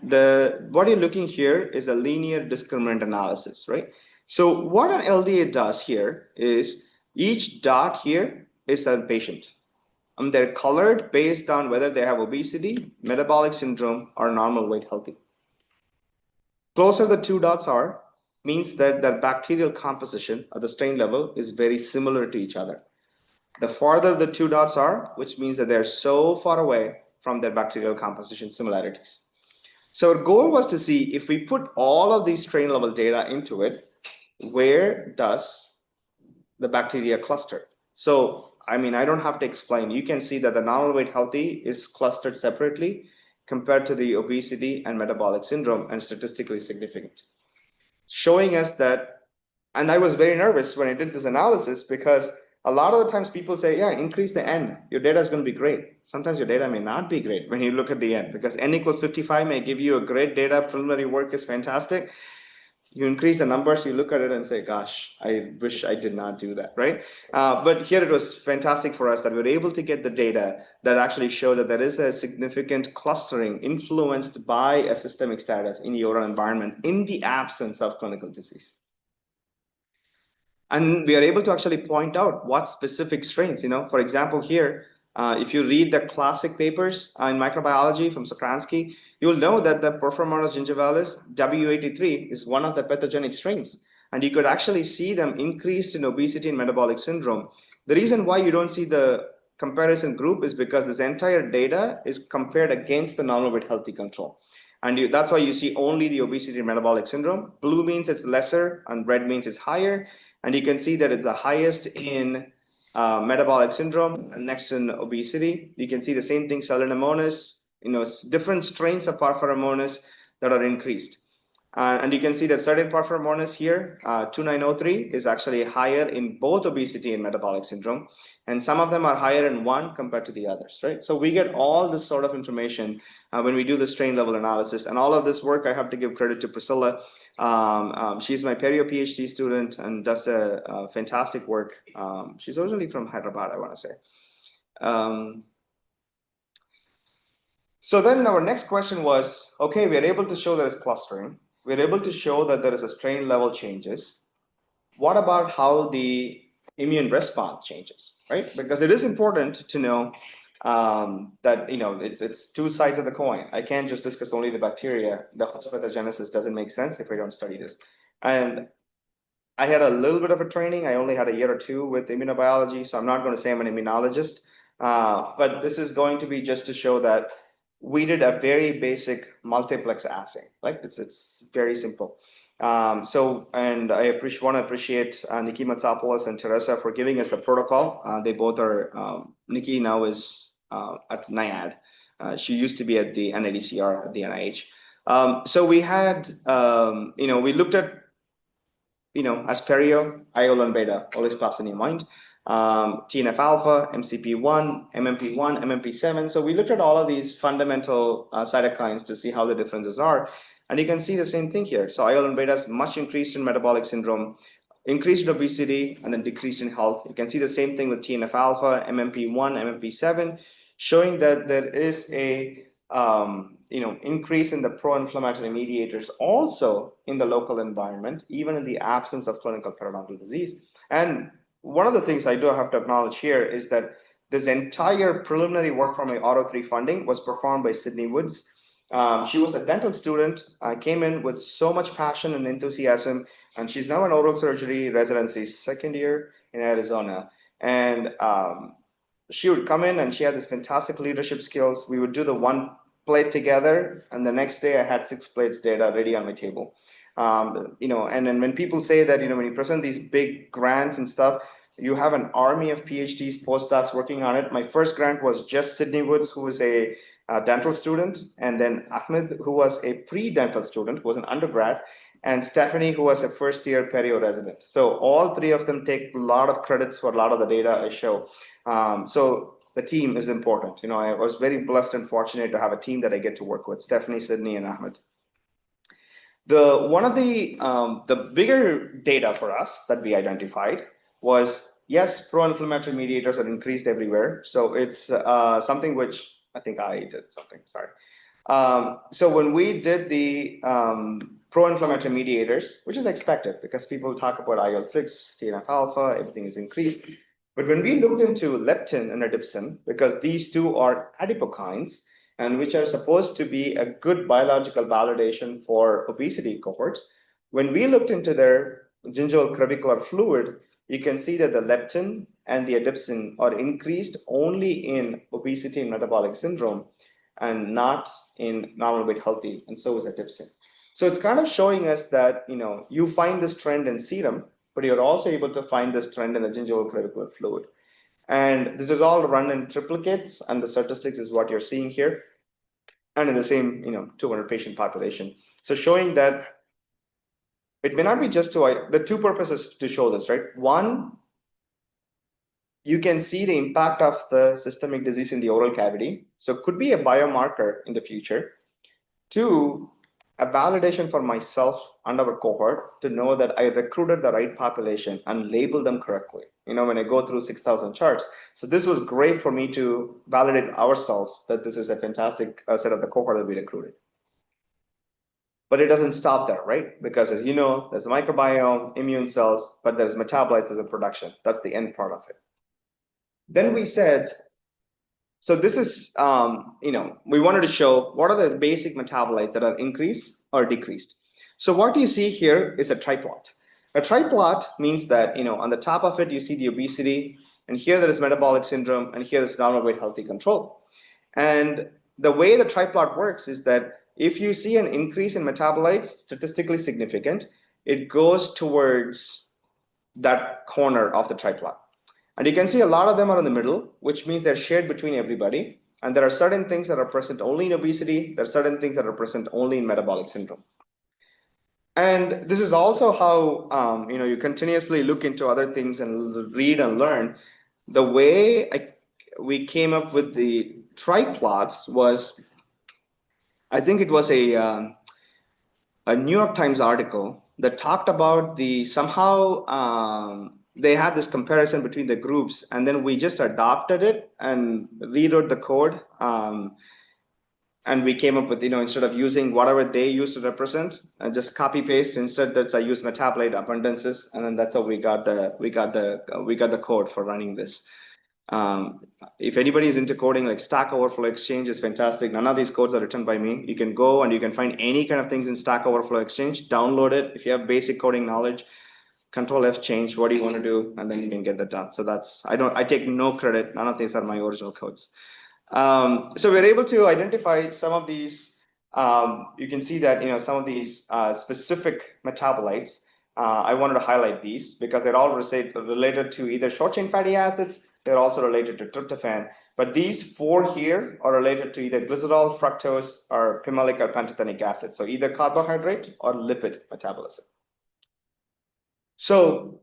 what you're looking here is a linear discriminant analysis, right? So what an LDA does here is each dot here is a patient. And they're colored based on whether they have obesity, metabolic syndrome, or normal weight healthy. Closer the two dots are, means that their bacterial composition at the strain level is very similar to each other. The farther the two dots are, which means that they're so far away from their bacterial composition similarities. So our goal was to see if we put all of these strain level data into it, where does the bacteria cluster? So, I don't have to explain. You can see that the normal weight healthy is clustered separately compared to the obesity and metabolic syndrome and statistically significant. Showing us that, and I was very nervous when I did this analysis because a lot of the times people say, yeah, increase the N, your data is going to be great. Sometimes your data may not be great when you look at the N, because N equals 55 may give you a great data, preliminary work is fantastic. You increase the numbers, you look at it and say, gosh, I wish I did not do that, right? But here it was fantastic for us that we were able to get the data that actually showed that there is a significant clustering influenced by a systemic status in the oral environment in the absence of clinical disease. And we are able to actually point out what specific strains, for example, here, if you read the classic papers in microbiology from Sokransky, you'll know that the Porphyromonas gingivalis W83 is one of the pathogenic strains. And you could actually see them increased in obesity and metabolic syndrome. The reason why you don't see the comparison group is because this entire data is compared against the normal weight healthy control. And that's why you see only the obesity and metabolic syndrome. Blue means it's lesser and red means it's higher. And you can see that it's the highest in metabolic syndrome and next in obesity. You can see the same thing, Salmonellomonas, different strains of Porphyromonas that are increased. And you can see that certain hormones here, 2903, is actually higher in both obesity and metabolic syndrome. And some of them are higher in one compared to the others, right? So we get all this sort of information when we do the strain level analysis. And all of this work, I have to give credit to Priscilla. She's my Perio PhD student and does a fantastic work. She's originally from Hyderabad, I want to say. So then our next question was, okay, we're able to show there is clustering. We're able to show that there is a strain level changes. What about how the immune response changes, right? Because it is important to know that, you know, it's two sides of the coin. I can't just discuss only the bacteria. The host pathogenesis doesn't make sense if we don't study this. And I had a little bit of a training. I only had a year or two with immunobiology, so I'm not going to say I'm an immunologist. But this is going to be just to show that we did a very basic multiplex assay. Like it's very simple. And I want to appreciate Nikki Matsopoulos and Teresa for giving us the protocol. They both are, Nikki now is at NIAID. She used to be at the NIDCR at the NIH. So we had, we looked at, as Perio, IL-1 beta always pops in your mind. TNF alpha, MCP1, MMP1, MMP7. So we looked at all of these fundamental cytokines to see how the differences are. And you can see the same thing here. So IL-1 beta is much increased in metabolic syndrome, increased in obesity, and then decreased in health. You can see the same thing with TNF alpha, MMP1, MMP7, showing that there is a increase in the pro-inflammatory mediators also in the local environment, even in the absence of clinical periodontal disease. And one of the things I do have to acknowledge here is that this entire preliminary work from my Auto 3 funding was performed by Sydney Woods. She was a dental student, came in with so much passion and enthusiasm, and she's now in oral surgery residency, second year in Arizona. And she would come in and she had this fantastic leadership skills. We would do the one plate together, and the next day I had 6 plates data ready on my table. And then when people say that, when you present these big grants and stuff, you have an army of PhDs, postdocs working on it. My first grant was just Sydney Woods, who was a dental student, and then Ahmed, who was a pre-dental student, who was an undergrad, and Stephanie, who was a first-year Perio resident. So all 3 of them take a lot of credits for a lot of the data I show. So the team is important. I was very blessed and fortunate to have a team that I get to work with, Stephanie, Sydney, and Ahmed. One of the bigger data for us that we identified was, yes, pro-inflammatory mediators are increased everywhere. So it's something which I think I did something, sorry. So when we did the pro-inflammatory mediators, which is expected because people talk about IL-6, TNF alpha, everything is increased. But when we looked into leptin and adipsin, because these two are adipokines, and which are supposed to be a good biological validation for obesity cohorts, when we looked into their gingival crevicular fluid, you can see that the leptin and the adipsin are increased only in obesity and metabolic syndrome and not in normal weight healthy, and so is adipsin. So it's kind of showing us that, you find this trend in serum, but you're also able to find this trend in the gingival crevicular fluid. And this is all run in triplicates, and the statistics is what you're seeing here, and in the same 200 patient population. So showing that it may not be just the 2 purposes to show this, right? One, you can see the impact of the systemic disease in the oral cavity. So it could be a biomarker in the future. 2, a validation for myself and our cohort to know that I recruited the right population and labeled them correctly. When I go through 6,000 charts. So this was great for me to validate ourselves that this is a fantastic set of the cohort that we recruited. But it doesn't stop there, right? Because as you know, there's a microbiome, immune cells, but there's metabolites, there's a production. That's the end part of it. Then we said, so this is, we wanted to show what are the basic metabolites that are increased or decreased. So what you see here is a triplot. A triplot means that, on the top of it, you see the obesity, and here there is metabolic syndrome, and here is normal weight healthy control. And the way the triplot works is that if you see an increase in metabolites, statistically significant, it goes towards that corner of the triplot. And you can see a lot of them are in the middle, which means they're shared between everybody. And there are certain things that are present only in obesity. There are certain things that are present only in metabolic syndrome. And this is also how you continuously look into other things and read and learn. The way we came up with the triplots was, I think it was a New York Times article that talked about the somehow they had this comparison between the groups, and then we just adopted it and rewrote the code. And we came up with, instead of using whatever they used to represent, just copy paste. Instead, that I use metabolite abundances, and then that's how we got the code for running this. If anybody is into coding, like Stack Overflow Exchange is fantastic. None of these codes are written by me. You can go and you can find any kind of things in Stack Overflow Exchange, download it. If you have basic coding knowledge, Control F, change what do you want to do, and then you can get that done. So I take no credit. None of these are my original codes. So we're able to identify some of these. You can see that some of these specific metabolites. I wanted to highlight these because they're all related to either short chain fatty acids. They're also related to tryptophan. But these four here are related to either glycerol, fructose, or pimelic or pantothenic acid. So either carbohydrate or lipid metabolism. So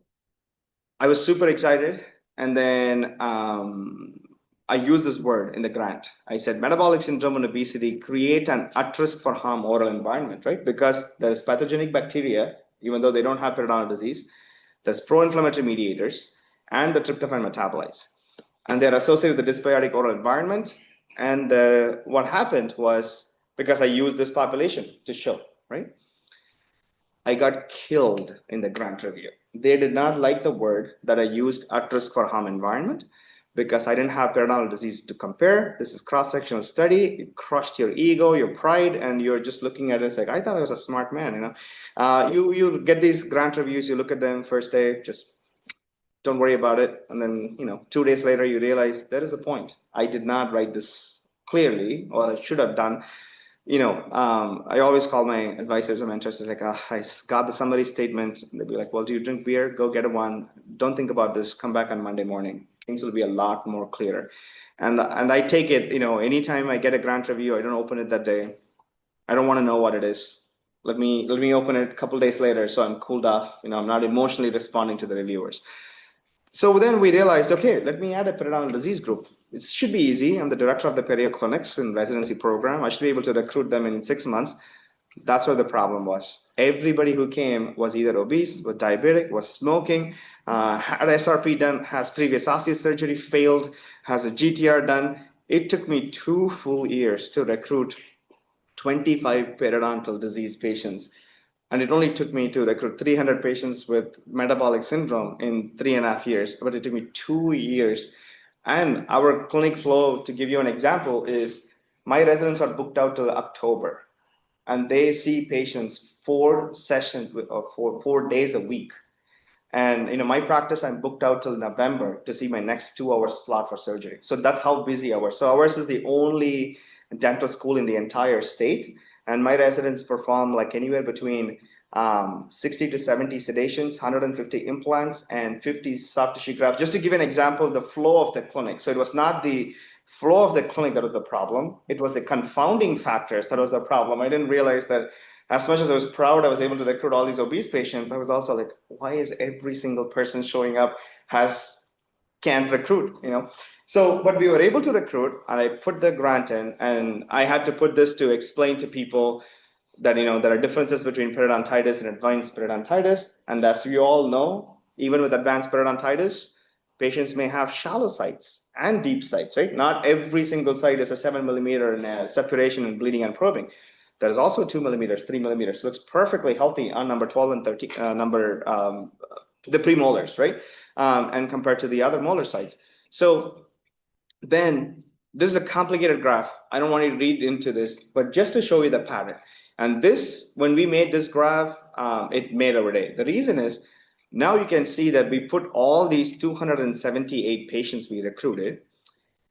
I was super excited, and then I used this word in the grant. I said metabolic syndrome and obesity create an at-risk for harm oral environment, right? Because there is pathogenic bacteria, even though they don't have periodontal disease, there's pro-inflammatory mediators and the tryptophan metabolites. And they're associated with the dysbiotic oral environment. And what happened was, because I used this population to show, right? I got killed in the grant review. They did not like the word that I used at risk for harm environment, because I didn't have periodontal disease to compare. This is cross-sectional study. It crushed your ego, your pride, and you're just looking at it. It's like, I thought I was a smart man, You get these grant reviews, you look at them first day, just don't worry about it. And then, 2 days later, you realize there is a point. I did not write this clearly, or I should have done. I always call my advisors or mentors, like, I got the summary statement. They'll be like, well, do you drink beer? Go get one. Don't think about this. Come back on Monday morning. Things will be a lot more clearer. And I take it, anytime I get a grant review, I don't open it that day. I don't want to know what it is. Let me open it a couple days later, so I'm cooled off. I'm not emotionally responding to the reviewers. So then we realized, okay, let me add a periodontal disease group. It should be easy. I'm the director of the Perio clinics in residency program. I should be able to recruit them in 6 months. That's where the problem was. Everybody who came was either obese, was diabetic, was smoking, had SRP done, has previous osseous surgery, failed, has a GTR done. It took me 2 full years to recruit 25 periodontal disease patients. And it only took me to recruit 300 patients with metabolic syndrome in 3.5 years, but it took me 2 years. And our clinic flow, to give you an example, is my residents are booked out till October, and they see patients 4 sessions for 4 days a week. And my practice, I'm booked out till November to see my next 2-hour slot for surgery. So that's how busy ours. So ours is the only dental school in the entire state. And my residents perform like anywhere between 60 to 70 sedations, 150 implants, and 50 soft tissue grafts. Just to give an example, the flow of the clinic. So it was not the flow of the clinic that was the problem. It was the confounding factors that was the problem. I didn't realize that as much as I was proud I was able to recruit all these obese patients, I was also like, why is every single person showing up can't recruit, So, but we were able to recruit, and I put the grant in, and I had to put this to explain to people that, there are differences between periodontitis and advanced periodontitis. And as we all know, even with advanced periodontitis, patients may have shallow sites and deep sites, right? Not every single site is a 7 millimeter in separation and bleeding and probing. There's also 2 millimeters, 3 millimeters. Looks perfectly healthy on number 12 and 13, the premolars, right? And compared to the other molar sites. So then this is a complicated graph. I don't want you to read into this, but just to show you the pattern. And this, when we made this graph, it made our day. The reason is, now you can see that we put all these 278 patients we recruited,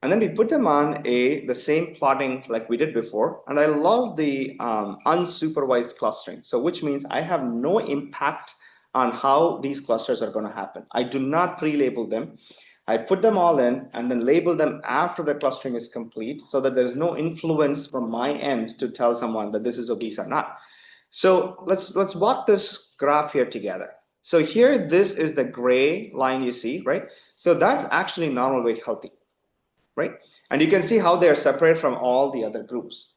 and then we put them on the same plotting like we did before. And I love the unsupervised clustering. So which means I have no impact on how these clusters are going to happen. I do not pre-label them. I put them all in and then label them after the clustering is complete, so that there's no influence from my end to tell someone that this is obese or not. So let's walk this graph here together. So here, this is the gray line you see, right? So that's actually normal weight healthy, right? And you can see how they are separate from all the other groups.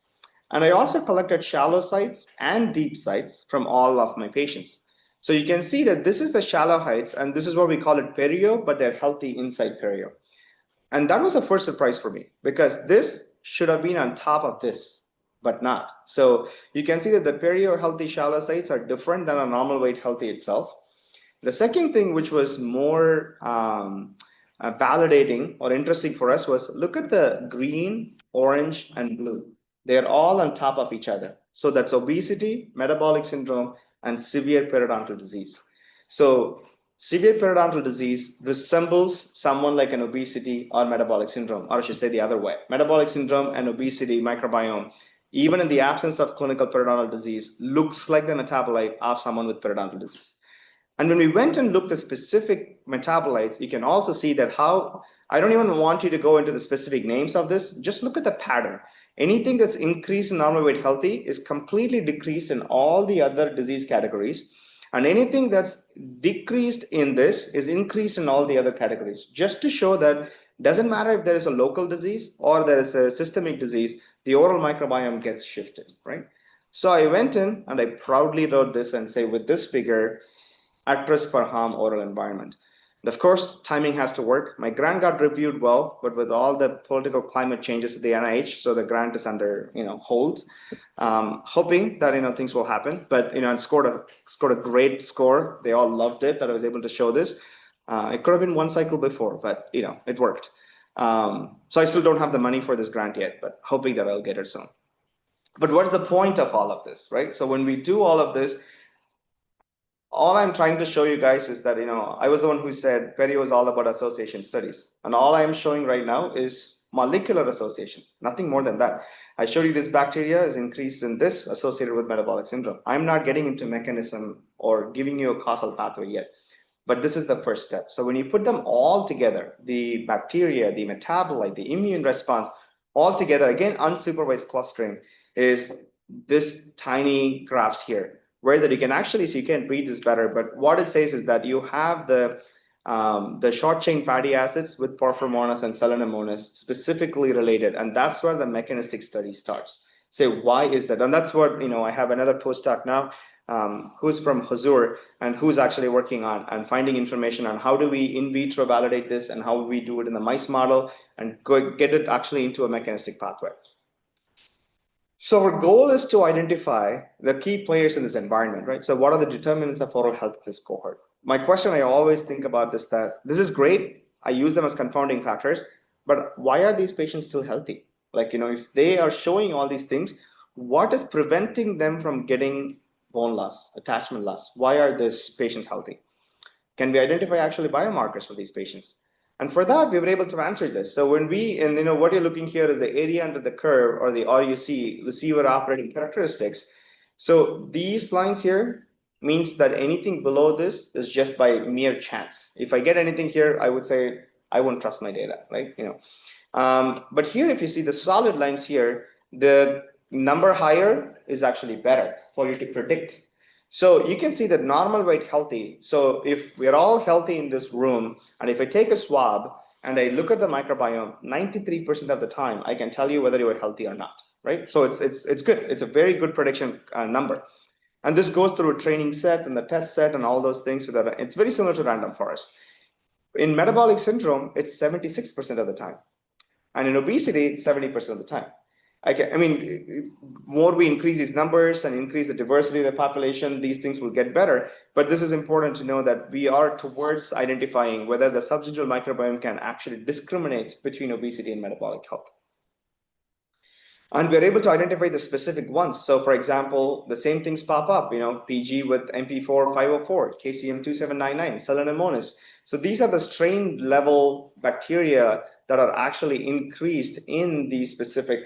And I also collected shallow sites and deep sites from all of my patients. So you can see that this is the shallow heights, and this is what we call it perio, but they're healthy inside perio. And that was a first surprise for me, because this should have been on top of this, but not. So you can see that the perio healthy shallow sites are different than a normal weight healthy itself. The second thing, which was more validating or interesting for us, was look at the green, orange, and blue. They're all on top of each other. So that's obesity, metabolic syndrome, and severe periodontal disease. So severe periodontal disease resembles someone like an obesity or metabolic syndrome, or I should say the other way. Metabolic syndrome and obesity microbiome, even in the absence of clinical periodontal disease, looks like the metabolite of someone with periodontal disease. And when we went and looked at specific metabolites, you can also see that how, I don't even want you to go into the specific names of this, just look at the pattern. Anything that's increased in normal weight healthy is completely decreased in all the other disease categories. And anything that's decreased in this is increased in all the other categories, just to show that doesn't matter if there is a local disease or there is a systemic disease, the oral microbiome gets shifted, right? So I went in and I proudly wrote this and say, with this figure, at risk for harm oral environment. And of course, timing has to work. My grant got reviewed well, but with all the political climate changes at the NIH, so the grant is under hold. Hoping that things will happen, but it scored a great score. They all loved it that I was able to show this. It could have been one cycle before, but it worked. So I still don't have the money for this grant yet, but hoping that I'll get it soon. But what's the point of all of this, right? So when we do all of this, all I'm trying to show you guys is that, I was the one who said Perio is all about association studies. And all I'm showing right now is molecular associations, nothing more than that. I showed you this bacteria is increased in this associated with metabolic syndrome. I'm not getting into mechanism or giving you a causal pathway yet, but this is the first step. So when you put them all together, the bacteria, the metabolite, the immune response, all together, again, unsupervised clustering is this tiny graphs here, where that you can actually see, you can read this better, but what it says is that you have the short chain fatty acids with porphyromonas and selenomonas specifically related, and that's where the mechanistic study starts. So why is that? And that's what, I have another postdoc now who's from Huzur and who's actually working on and finding information on how do we in vitro validate this and how we do it in the mice model and get it actually into a mechanistic pathway. So our goal is to identify the key players in this environment, right? So what are the determinants of oral health in this cohort? My question I always think about is that this is great. I use them as confounding factors, but why are these patients still healthy? Like, if they are showing all these things, what is preventing them from getting bone loss, attachment loss? Why are these patients healthy? Can we identify actually biomarkers for these patients? And for that, we were able to answer this. So when what you're looking here is the area under the curve, or the RUC, receiver operating characteristics. So these lines here means that anything below this is just by mere chance. If I get anything here, I would say I won't trust my data, right? But here, if you see the solid lines here, the number higher is actually better for you to predict. So you can see that normal weight healthy. So if we're all healthy in this room, and if I take a swab and I look at the microbiome, 93% of the time, I can tell you whether you are healthy or not, right? So it's good. It's a very good prediction number. And this goes through a training set and the test set and all those things. It's very similar to random forest. In metabolic syndrome, it's 76% of the time. And in obesity, it's 70% of the time. More we increase these numbers and increase the diversity of the population, these things will get better. But this is important to know that we are towards identifying whether the substantial microbiome can actually discriminate between obesity and metabolic health. And we're able to identify the specific ones. So for example, the same things pop up, PG with MP4 504, KCM 2799, selenomonas. So these are the strain level bacteria that are actually increased in these specific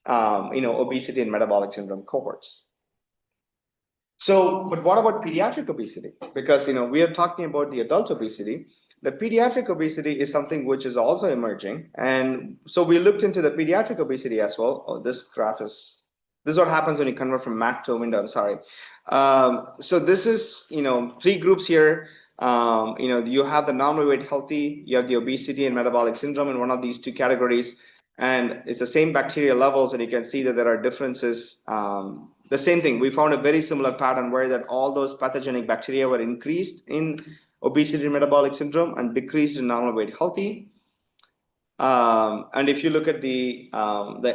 obesity and metabolic syndrome cohorts. So, but what about pediatric obesity? Because, we are talking about the adult obesity. The pediatric obesity is something which is also emerging. And so we looked into the pediatric obesity as well. Oh, this graph is This is what happens when you convert from Mac to a window. I'm sorry. So this is, three groups here. You have the normal weight healthy, you have the obesity and metabolic syndrome in one of these two categories, and it's the same bacterial levels, and you can see that there are differences. The same thing, we found a very similar pattern where that all those pathogenic bacteria were increased in obesity and metabolic syndrome and decreased in normal weight healthy. And if you look at the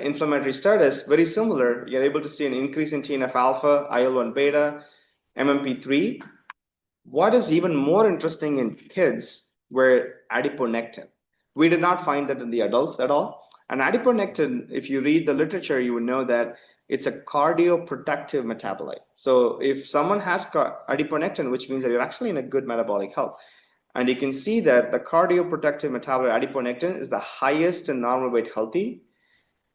inflammatory status, very similar. You're able to see an increase in TNF alpha, IL-1 beta, MMP3. What is even more interesting in kids were adiponectin. We did not find that in the adults at all. And adiponectin, if you read the literature, you would know that it's a cardioprotective metabolite. So if someone has adiponectin, which means that you're actually in a good metabolic health. And you can see that the cardioprotective metabolite adiponectin is the highest in normal weight healthy,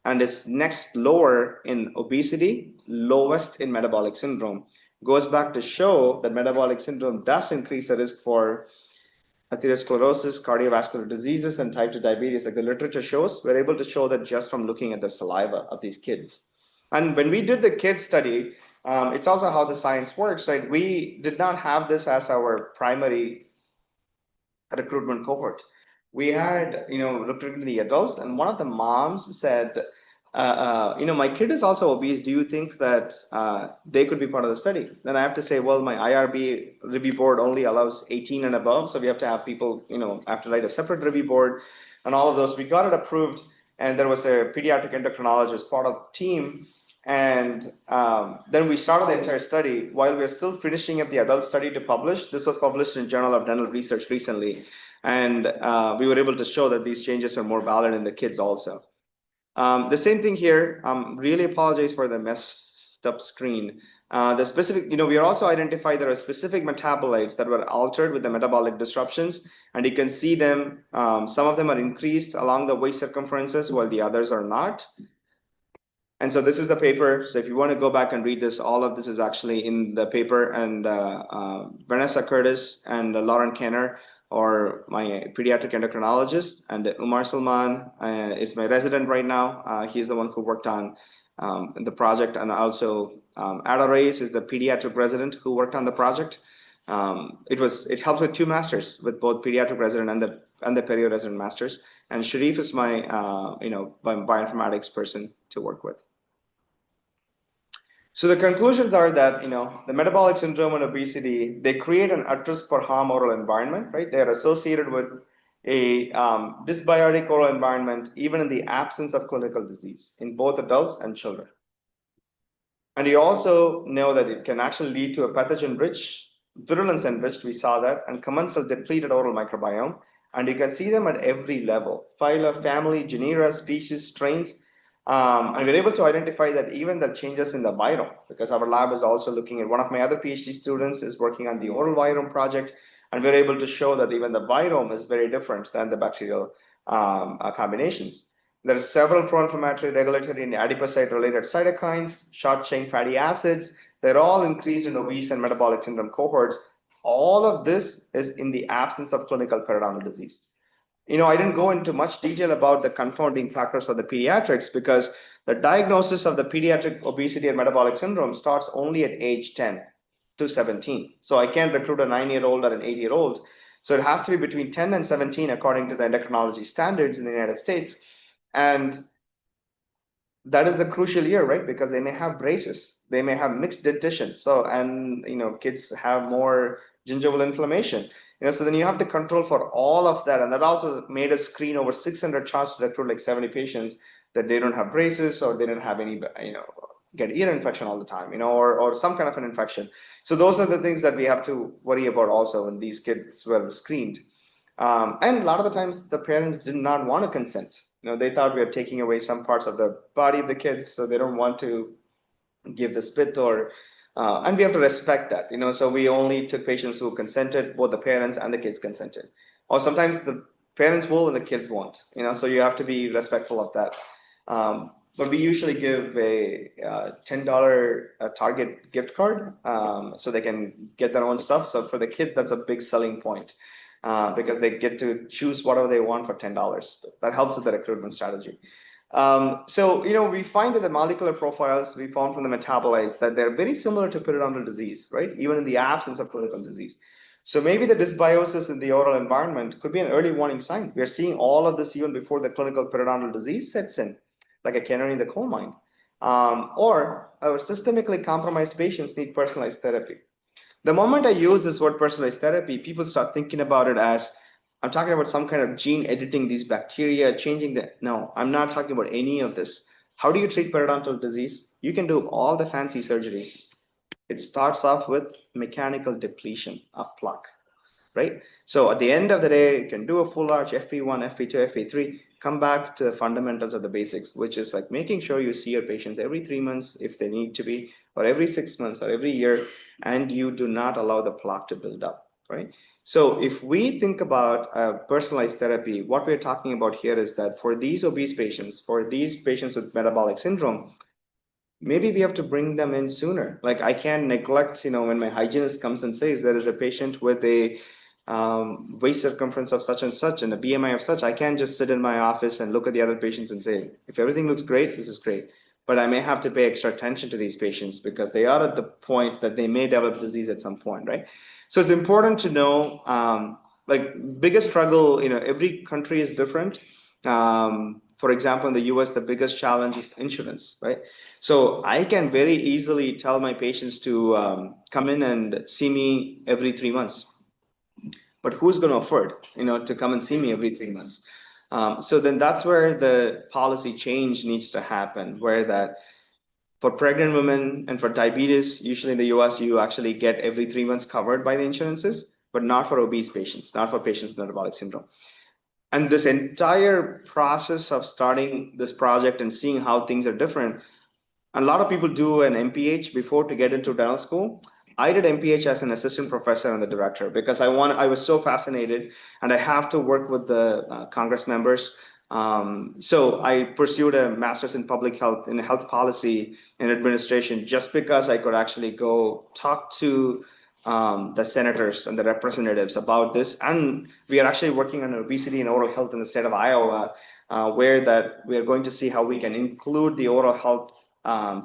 and is next lower in obesity, lowest in metabolic syndrome. Goes back to show that metabolic syndrome does increase the risk for atherosclerosis, cardiovascular diseases, and type 2 diabetes. Like the literature shows, we're able to show that just from looking at the saliva of these kids. And when we did the kids study, it's also how the science works, right? We did not have this as our primary recruitment cohort. We had, recruited the adults, and one of the moms said, my kid is also obese. Do you think that they could be part of the study? Then I have to say, well, my IRB review board only allows 18 and above. So we have to have people, have to write a separate review board and all of those. We got it approved, and there was a pediatric endocrinologist part of the team. And then we started the entire study while we are still finishing up the adult study to publish. This was published in Journal of Dental Research recently. And we were able to show that these changes are more valid in the kids also. The same thing here. Really apologize for the messed up screen. The specific, we are also identified there are specific metabolites that were altered with the metabolic disruptions. And you can see them, some of them are increased along the waist circumferences while the others are not. And so this is the paper. So if you want to go back and read this, all of this is actually in the paper. And Vanessa Curtis and Lauren Kenner are my pediatric endocrinologist, and Umar Salman is my resident right now. He's the one who worked on the project, and also Ada Reyes is the pediatric resident who worked on the project. It helped with 2 masters, with both pediatric resident and the Perio resident masters. And Sharif is my bioinformatics person to work with. So the conclusions are that, the metabolic syndrome and obesity, they create an at-risk for harm oral environment, right? They are associated with a dysbiotic oral environment, even in the absence of clinical disease in both adults and children. And you also know that it can actually lead to a pathogen-rich, virulence-enriched, we saw that, and commensal depleted oral microbiome. And you can see them at every level: phyla, family, genera, species, strains. And we're able to identify that even the changes in the virome, because our lab is also looking at, one of my other PhD students is working on the oral virome project, and we're able to show that even the virome is very different than the bacterial combinations. There are several pro-inflammatory, regulatory, and adipocyte-related cytokines, short-chain fatty acids. They're all increased in obese and metabolic syndrome cohorts. All of this is in the absence of clinical periodontal disease. I didn't go into much detail about the confounding factors for the pediatrics, because the diagnosis of the pediatric obesity and metabolic syndrome starts only at age 10 to 17. So I can't recruit a 9-year-old or an 8-year-old. So it has to be between 10 and 17 according to the endocrinology standards in the United States. And that is the crucial year, right? Because they may have braces, they may have mixed dentition. So, and kids have more gingival inflammation. So then you have to control for all of that. And that also made us screen over 600 charts to recruit like 70 patients that they don't have braces, or they don't have any, get ear infection all the time, or some kind of an infection. So those are the things that we have to worry about also when these kids were screened. And a lot of the times the parents did not want to consent. They thought we are taking away some parts of the body of the kids, so they don't want to give the spit, or and we have to respect that. So we only took patients who consented, both the parents and the kids consented. Or sometimes the parents will and the kids won't. So you have to be respectful of that. But we usually give a $10 Target gift card, so they can get their own stuff. So for the kid, that's a big selling point. Because they get to choose whatever they want for $10. That helps with the recruitment strategy. So, we find that the molecular profiles we found from the metabolites that they're very similar to periodontal disease, right? Even in the absence of clinical disease. So maybe the dysbiosis in the oral environment could be an early warning sign. We are seeing all of this even before the clinical periodontal disease sets in, like a canary in the coal mine. Or our systemically compromised patients need personalized therapy. The moment I use this word personalized therapy, people start thinking about it as I'm talking about some kind of gene editing these bacteria, changing the. No, I'm not talking about any of this. How do you treat periodontal disease? You can do all the fancy surgeries. It starts off with mechanical depletion of plaque, right? So at the end of the day, you can do a full arch FP1, FP2, FP3, come back to the fundamentals of the basics, which is like making sure you see your patients every 3 months if they need to be, or every 6 months or every year, and you do not allow the plaque to build up, right? So if we think about personalized therapy, what we're talking about here is that for these obese patients, for these patients with metabolic syndrome, maybe we have to bring them in sooner. Like I can't neglect, when my hygienist comes and says there is a patient with a waist circumference of such and such and a BMI of such, I can't just sit in my office and look at the other patients and say, if everything looks great, this is great. But I may have to pay extra attention to these patients because they are at the point that they may develop disease at some point, right? So it's important to know, like biggest struggle, every country is different. For example, in the US, the biggest challenge is insurance, right? So I can very easily tell my patients to come in and see me every 3 months. But who's going to afford, to come and see me every 3 months? So then that's where the policy change needs to happen, where that for pregnant women and for diabetes, usually in the US, you actually get every 3 months covered by the insurances, but not for obese patients, not for patients with metabolic syndrome. And this entire process of starting this project and seeing how things are different, a lot of people do an MPH before to get into dental school. I did MPH as an assistant professor and the director because I was so fascinated and I have to work with the Congress members. So I pursued a master's in public health, in health policy and administration, just because I could actually go talk to the senators and the representatives about this. And we are actually working on obesity and oral health in the state of Iowa, where that we are going to see how we can include the oral health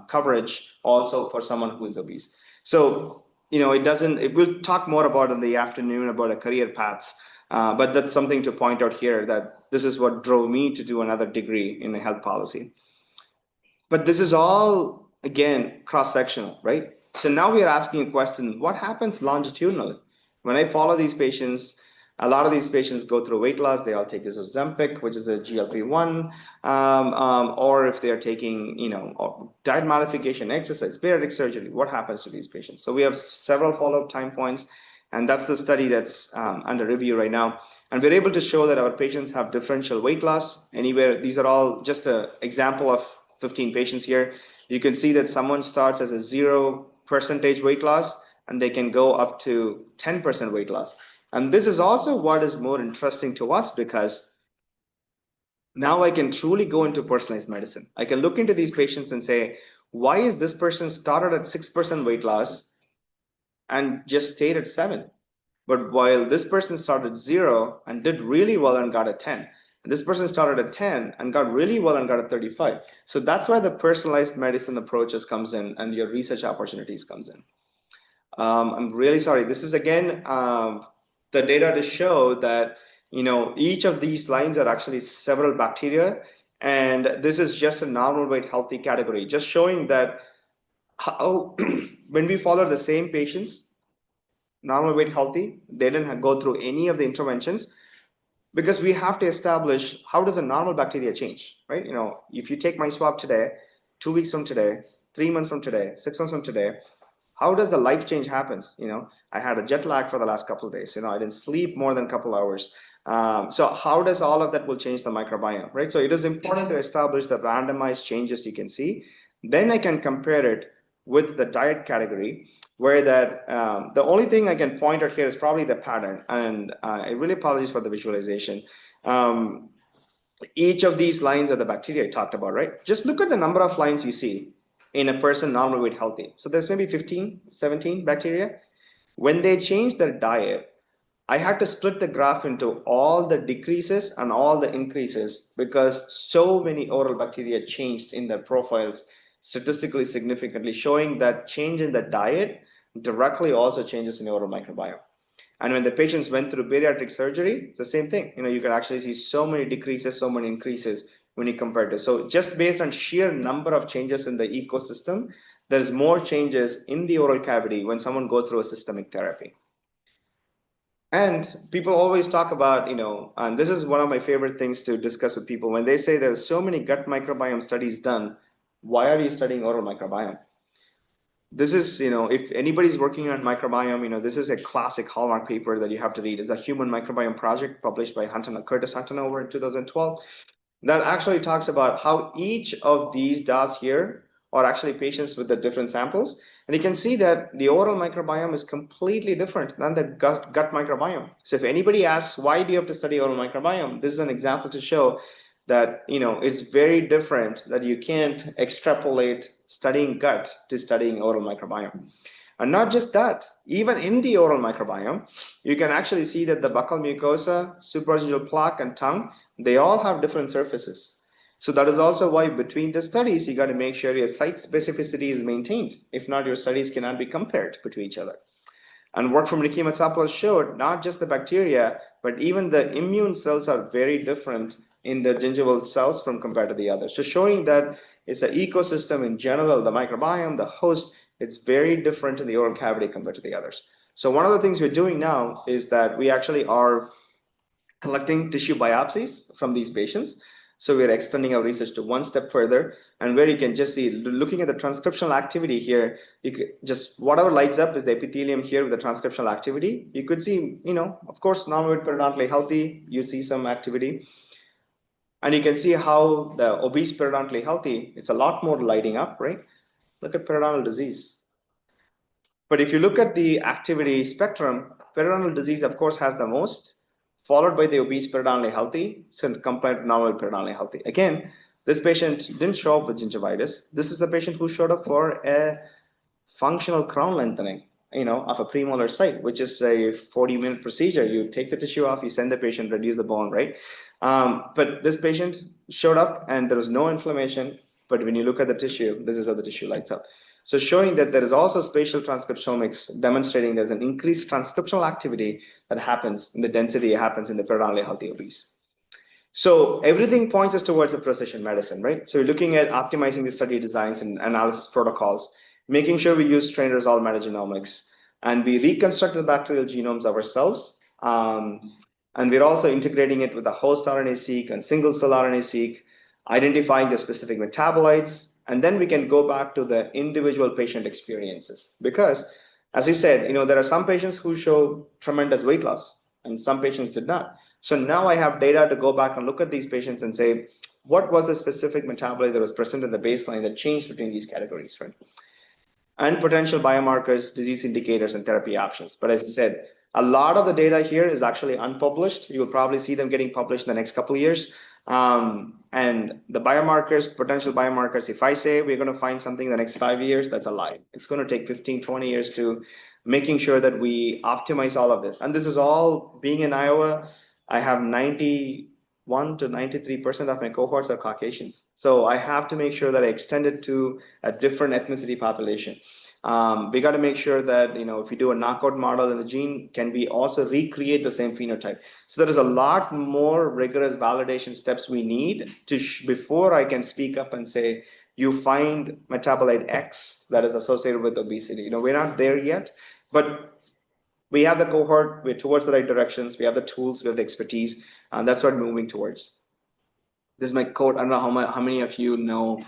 coverage also for someone who is obese. So, we'll talk more about in the afternoon about a career paths, but that's something to point out here that this is what drove me to do another degree in health policy. But this is all, again, cross-sectional, right? So now we are asking a question, what happens longitudinally? When I follow these patients, a lot of these patients go through weight loss. They all take this Ozempic, which is a GLP-1, or if they are taking, diet modification, exercise, bariatric surgery, what happens to these patients? So we have several follow-up time points, and that's the study that's under review right now. And we're able to show that our patients have differential weight loss anywhere. These are all just an example of 15 patients here. You can see that someone starts as a 0% weight loss, and they can go up to 10% weight loss. And this is also what is more interesting to us because now I can truly go into personalized medicine. I can look into these patients and say, why is this person started at 6% weight loss and just stayed at 7? But while this person started 0 and did really well and got a 10, and this person started at 10 and got really well and got a 35. So that's why the personalized medicine approaches comes in and your research opportunities comes in. I'm really sorry. This is again, the data to show that, each of these lines are actually several bacteria. And this is just a normal weight healthy category, just showing that how when we follow the same patients, normal weight healthy, they didn't go through any of the interventions, because we have to establish how does a normal bacteria change, right? If you take my swab today, 2 weeks from today, 3 months from today, 6 months from today, how does the life change happens? I had a jet lag for the last couple of days. I didn't sleep more than a couple hours. So how does all of that will change the microbiome, right? So it is important to establish the randomized changes you can see. Then I can compare it with the diet category, where that the only thing I can point out here is probably the pattern. And I really apologize for the visualization. Each of these lines are the bacteria I talked about, right? Just look at the number of lines you see in a person normal weight healthy. So there's maybe 15, 17 bacteria. When they change their diet, I had to split the graph into all the decreases and all the increases because so many oral bacteria changed in their profiles statistically significantly, showing that change in the diet directly also changes in the oral microbiome. And when the patients went through bariatric surgery, it's the same thing. You can actually see so many decreases, so many increases when you compare it. So just based on sheer number of changes in the ecosystem, there's more changes in the oral cavity when someone goes through a systemic therapy. And people always talk about, and this is one of my favorite things to discuss with people when they say there's so many gut microbiome studies done, why are you studying oral microbiome? This is, if anybody's working on microbiome, this is a classic hallmark paper that you have to read. It's a human microbiome project published by Curtis Huntonover in 2012 that actually talks about how each of these dots here are actually patients with the different samples. And you can see that the oral microbiome is completely different than the gut microbiome. So if anybody asks, why do you have to study oral microbiome? This is an example to show that, it's very different, that you can't extrapolate studying gut to studying oral microbiome. And not just that, even in the oral microbiome, you can actually see that the buccal mucosa, supragingival plaque, and tongue, they all have different surfaces. So that is also why between the studies, you got to make sure your site specificity is maintained. If not, your studies cannot be compared between each other. And work from Ricky Matsapos showed not just the bacteria, but even the immune cells are very different in the gingival cells from compared to the others. So showing that it's an ecosystem in general, the microbiome, the host, it's very different in the oral cavity compared to the others. So one of the things we're doing now is that we actually are collecting tissue biopsies from these patients. So we're extending our research to one step further, and where you can just see, looking at the transcriptional activity here, you could just, whatever lights up is the epithelium here with the transcriptional activity. You could see, of course, non-obese periodontally healthy, you see some activity. And you can see how the obese periodontally healthy, it's a lot more lighting up, right? Look at periodontal disease. But if you look at the activity spectrum, periodontal disease, of course, has the most, followed by the obese periodontally healthy, so compared to normal periodontally healthy. Again, this patient didn't show up with gingivitis. This is the patient who showed up for a functional crown lengthening, of a premolar site, which is a 40-minute procedure. You take the tissue off, you send the patient, reduce the bone, right? But this patient showed up and there was no inflammation. But when you look at the tissue, this is how the tissue lights up. So showing that there is also spatial transcriptomics demonstrating there's an increased transcriptional activity that happens in the density happens in the periodontally healthy obese. So everything points us towards the precision medicine, right? So we're looking at optimizing the study designs and analysis protocols, making sure we use strain resolved metagenomics, and we reconstruct the bacterial genomes ourselves. And we're also integrating it with the host RNA-seq and single cell RNA-seq, identifying the specific metabolites, and then we can go back to the individual patient experiences. Because, as I said, there are some patients who show tremendous weight loss, and some patients did not. So now I have data to go back and look at these patients and say, what was the specific metabolite that was present in the baseline that changed between these categories, right? And potential biomarkers, disease indicators, and therapy options. But as I said, a lot of the data here is actually unpublished. You'll probably see them getting published in the next couple of years. And the biomarkers, potential biomarkers, if I say we're going to find something in the next 5 years, that's a lie. It's going to take 15, 20 years to making sure that we optimize all of this. And this is all being in Iowa. I have 91 to 93% of my cohorts are Caucasians. So I have to make sure that I extend it to a different ethnicity population. We got to make sure that, if we do a knockout model in the gene, can we also recreate the same phenotype? So there is a lot more rigorous validation steps we need before I can speak up and say, you find metabolite X that is associated with obesity. We're not there yet, but we have the cohort, we're towards the right directions, we have the tools, we have the expertise, and that's what we're moving towards. This is my quote. I don't know how many of you know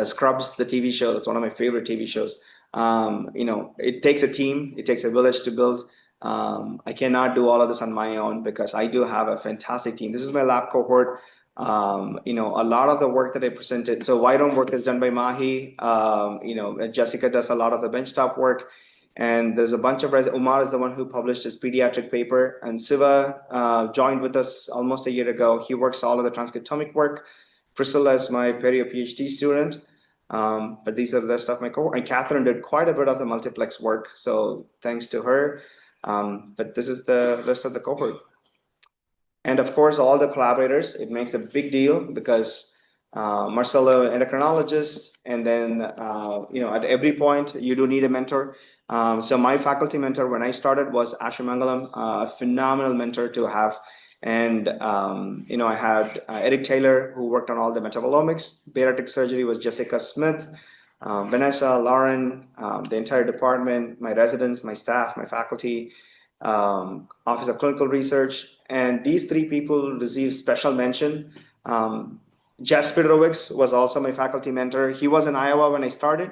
Scrubs, the TV show. That's one of my favorite TV shows. It takes a team, it takes a village to build. I cannot do all of this on my own because I do have a fantastic team. This is my lab cohort. A lot of the work that I presented. So White Room work is done by Mahi. Jessica does a lot of the benchtop work. And there's a bunch of Umar is the one who published his pediatric paper, and Siva joined with us almost a year ago. He works all of the transcriptomic work. Priscilla is my Perio PhD student, but these are the rest of my cohort. And Catherine did quite a bit of the multiplex work, so thanks to her. But this is the rest of the cohort. And of course, all the collaborators, it makes a big deal because Marcelo, endocrinologist, and then, at every point, you do need a mentor. So my faculty mentor when I started was Ashamangalam, a phenomenal mentor to have. And, I had Eric Taylor, who worked on all the metabolomics. Bariatric surgery was Jessica Smith, Vanessa, Lauren, the entire department, my residents, my staff, my faculty, Office of Clinical Research. And these three people received special mention. Jeff Spiderowicz was also my faculty mentor. He was in Iowa when I started,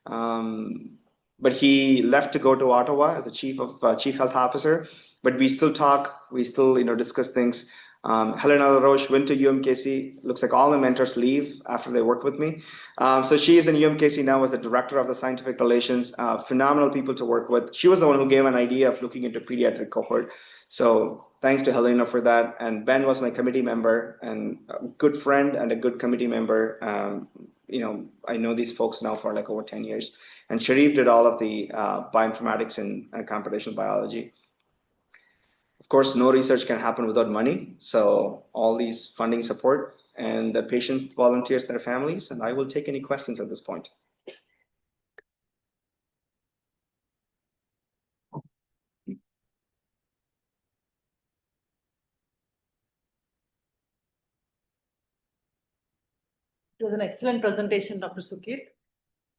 but he left to go to Ottawa as the chief health officer. But we still talk, we still discuss things. Helena LaRoche went to UMKC. Looks like all my mentors leave after they work with me. So she is in UMKC now as the director of the scientific relations. Phenomenal people to work with. She was the one who gave an idea of looking into pediatric cohort. So thanks to Helena for that. And Ben was my committee member and a good friend and a good committee member. I know these folks now for like over 10 years. And Sharif did all of the bioinformatics and computational biology. Of course, no research can happen without money. So all these funding support and the patients, volunteers, their families, and I will take any questions at this point. It was an excellent presentation, Dr. Sukir.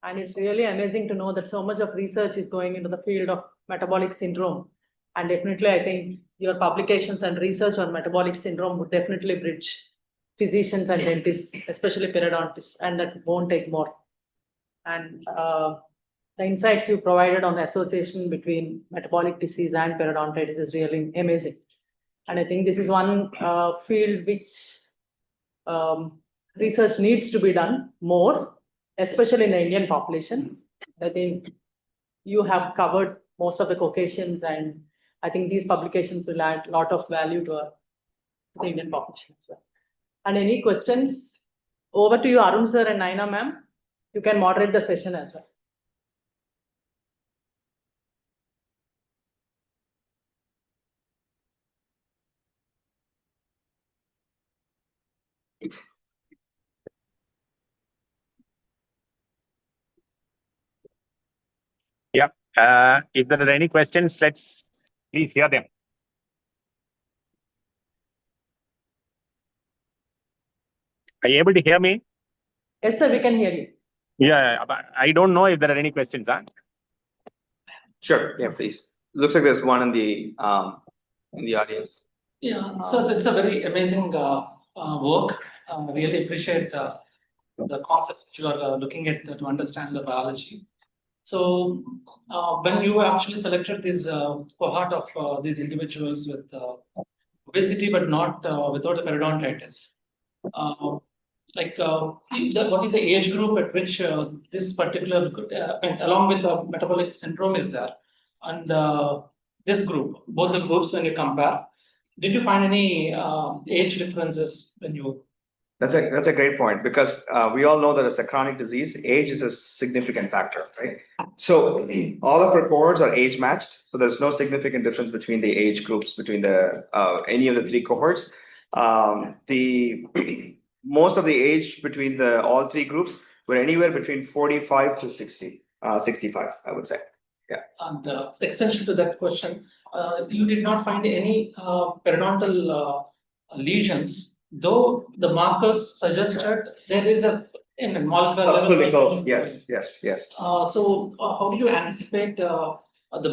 And it's really amazing to know that so much of research is going into the field of metabolic syndrome. And definitely, I think your publications and research on metabolic syndrome would definitely bridge physicians and dentists, especially periodontists, and that won't take more. And the insights you provided on the association between metabolic disease and periodontitis is really amazing. And I think this is one field which research needs to be done more, especially in the Indian population. I think you have covered most of the Caucasians, and I think these publications will add a lot of value to the Indian population as well. And any questions? Over to you, Arun sir and Naina ma'am. You can moderate the session as well. Yeah. If there are any questions, let's please hear them. Are you able to hear me? Yes, sir, we can hear you. Yeah, but I don't know if there are any questions. Huh? Sure. Yeah, please. Looks like there's one in the audience. Yeah, so it's a very amazing work. Really appreciate the concepts you are looking at to understand the biology. So when you actually selected this cohort of these individuals with obesity but not without the periodontitis, what is the age group at which this particular along with the metabolic syndrome is there, and this group, both the groups, when you compare, did you find any age differences when you? That's a great point, because we all know that it's a chronic disease. Age is a significant factor, right? So all of our cohorts are age matched. So there's no significant difference between the age groups between the any of the three cohorts. Most of the age between all three groups were anywhere between 45 to 65, I would say. Yeah. And extension to that question, you did not find any periodontal lesions, though the markers suggested there is in a molecular level. Yes. So how do you anticipate the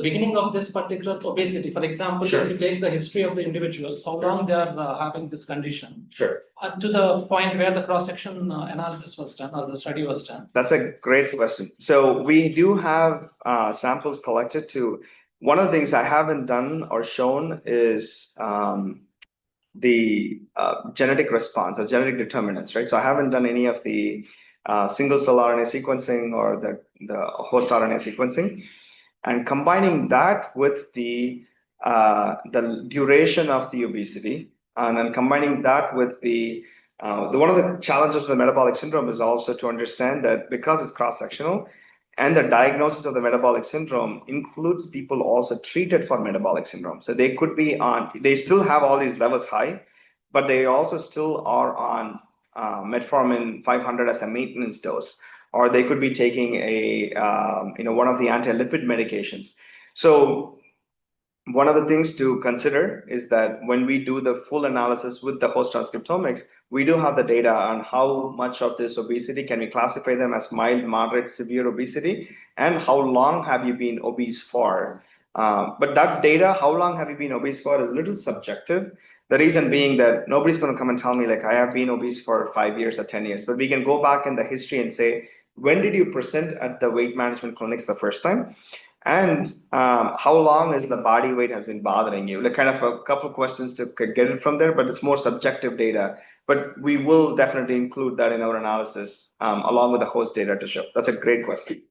beginning of this particular obesity? For example, Sure. if you take the history of the individuals, how long they are having this condition, Sure. to the point where the cross-section analysis was done or the study was done? That's a great question. So we do have samples collected to. One of the things I haven't done or shown is the genetic response or genetic determinants, right? So I haven't done any of the single cell RNA sequencing or the host RNA sequencing, and combining that with the duration of the obesity, and then combining that with the one of the challenges with the metabolic syndrome is also to understand that because it's cross-sectional, and the diagnosis of the metabolic syndrome includes people also treated for metabolic syndrome. So they could be on, they still have all these levels high, but they also still are on metformin 500 as a maintenance dose, or they could be taking a one of the anti-lipid medications. So one of the things to consider is that when we do the full analysis with the host transcriptomics, we do have the data on how much of this obesity can we classify them as mild, moderate, severe obesity, and how long have you been obese for. But that data, how long have you been obese for, is a little subjective. The reason being that nobody's going to come and tell me like I have been obese for 5 years or 10 years, but we can go back in the history and say, when did you present at the weight management clinics the first time? And how long is the body weight has been bothering you? Like kind of a couple questions to get it from there, but it's more subjective data. But we will definitely include that in our analysis along with the host data to show. That's a great question.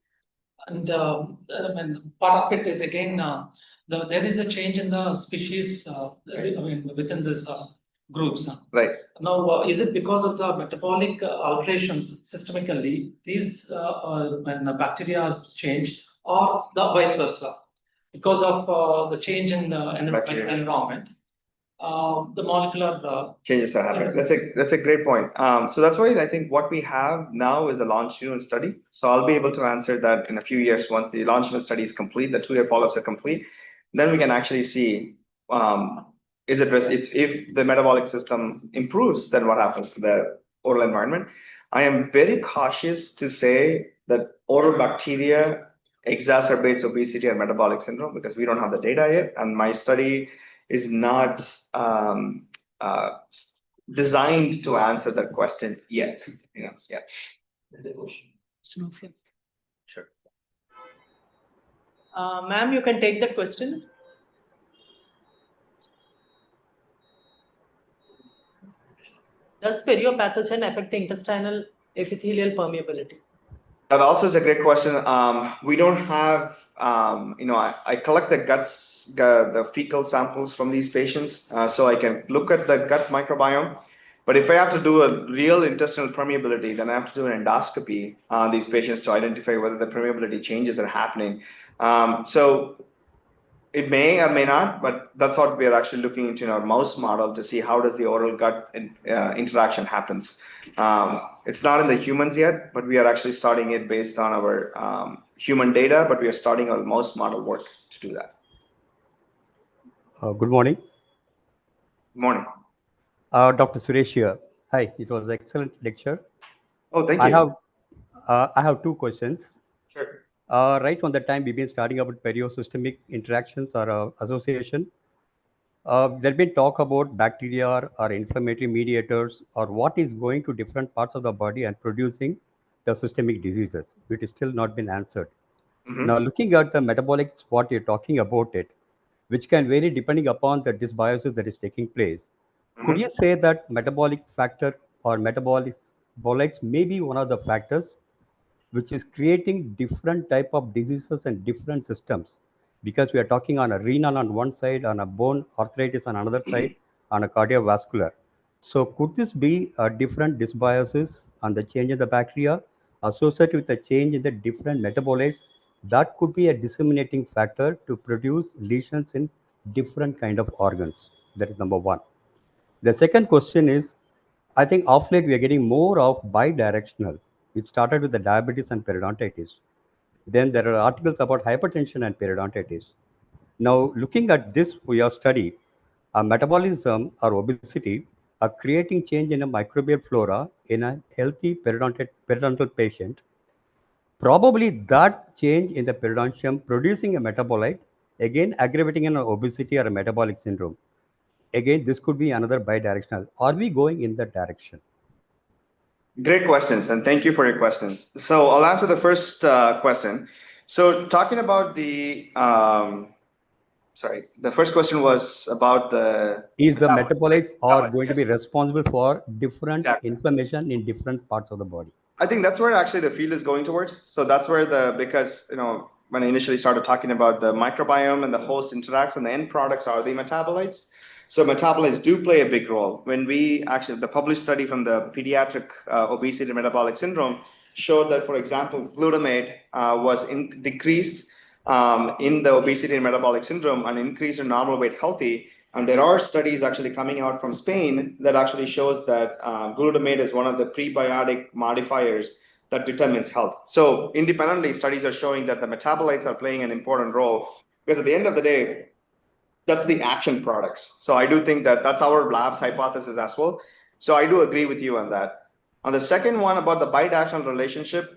And I mean, part of it is again, there is a change in the species, within this groups. Right. Now, is it because of the metabolic alterations systemically, these when the bacteria has changed, or the vice versa, because of the change in the environment, the molecular changes are happening. That's a great point. So that's why I think what we have now is a longitudinal study. So I'll be able to answer that in a few years once the longitudinal study is complete, the 2-year follow-ups are complete. Then we can actually see is it if the metabolic system improves, then what happens to the oral environment. I am very cautious to say that oral bacteria exacerbates obesity and metabolic syndrome because we don't have the data yet, and my study is not designed to answer that question yet. Yeah. Sure. Ma'am, you can take that question. Does periopathogen affect the intestinal epithelial permeability? That also is a great question. We don't have, I collect the the fecal samples from these patients, so I can look at the gut microbiome. But if I have to do a real intestinal permeability, then I have to do an endoscopy on these patients to identify whether the permeability changes are happening. So it may or may not, but that's what we are actually looking into in our mouse model to see how does the oral gut interaction happens. It's not in the humans yet, but we are actually starting it based on our human data, but we are starting our mouse model work to do that. Good morning. Good morning. Dr. Suresh here. Hi, it was an excellent lecture. Oh, thank you. I have 2 questions. Sure. Right from the time we've been studying about periosystemic interactions or association, there's been talk about bacteria or inflammatory mediators or what is going to different parts of the body and producing the systemic diseases, which is still not been answered. Now, looking at the metabolics, what you're talking about it, which can vary depending upon the dysbiosis that is taking place. Could you say that metabolic factor or metabolics may be one of the factors which is creating different type of diseases and different systems? Because we are talking on a renal on one side, on a bone arthritis on another side, on a cardiovascular. So could this be a different dysbiosis on the change in the bacteria associated with the change in the different metabolites that could be a disseminating factor to produce lesions in different kind of organs? That is number 1. The second question is, I think of late we are getting more of bidirectional. It started with the diabetes and periodontitis. Then there are articles about hypertension and periodontitis. Now, looking at this for your study, metabolism or obesity are creating change in a microbial flora in a healthy periodontal patient. Probably that change in the periodontium producing a metabolite, again aggravating an obesity or a metabolic syndrome. Again, this could be another bidirectional. Are we going in that direction? Great questions, and thank you for your questions. So I'll answer the first question. So talking about the first question was about the metabolites are going to be responsible for different inflammation in different parts of the body? I think that's where actually the field is going towards. So that's where because when I initially started talking about the microbiome and the host interacts and the end products are the metabolites. So metabolites do play a big role. When we actually, the published study from the pediatric obesity and metabolic syndrome showed that, for example, glutamate was decreased in the obesity and metabolic syndrome and increased in normal weight healthy. And there are studies actually coming out from Spain that actually shows that glutamate is one of the prebiotic modifiers that determines health. So independently, studies are showing that the metabolites are playing an important role, because at the end of the day, that's the action products. So I do think that that's our lab's hypothesis as well. So I do agree with you on that. On the second one about the bidirectional relationship,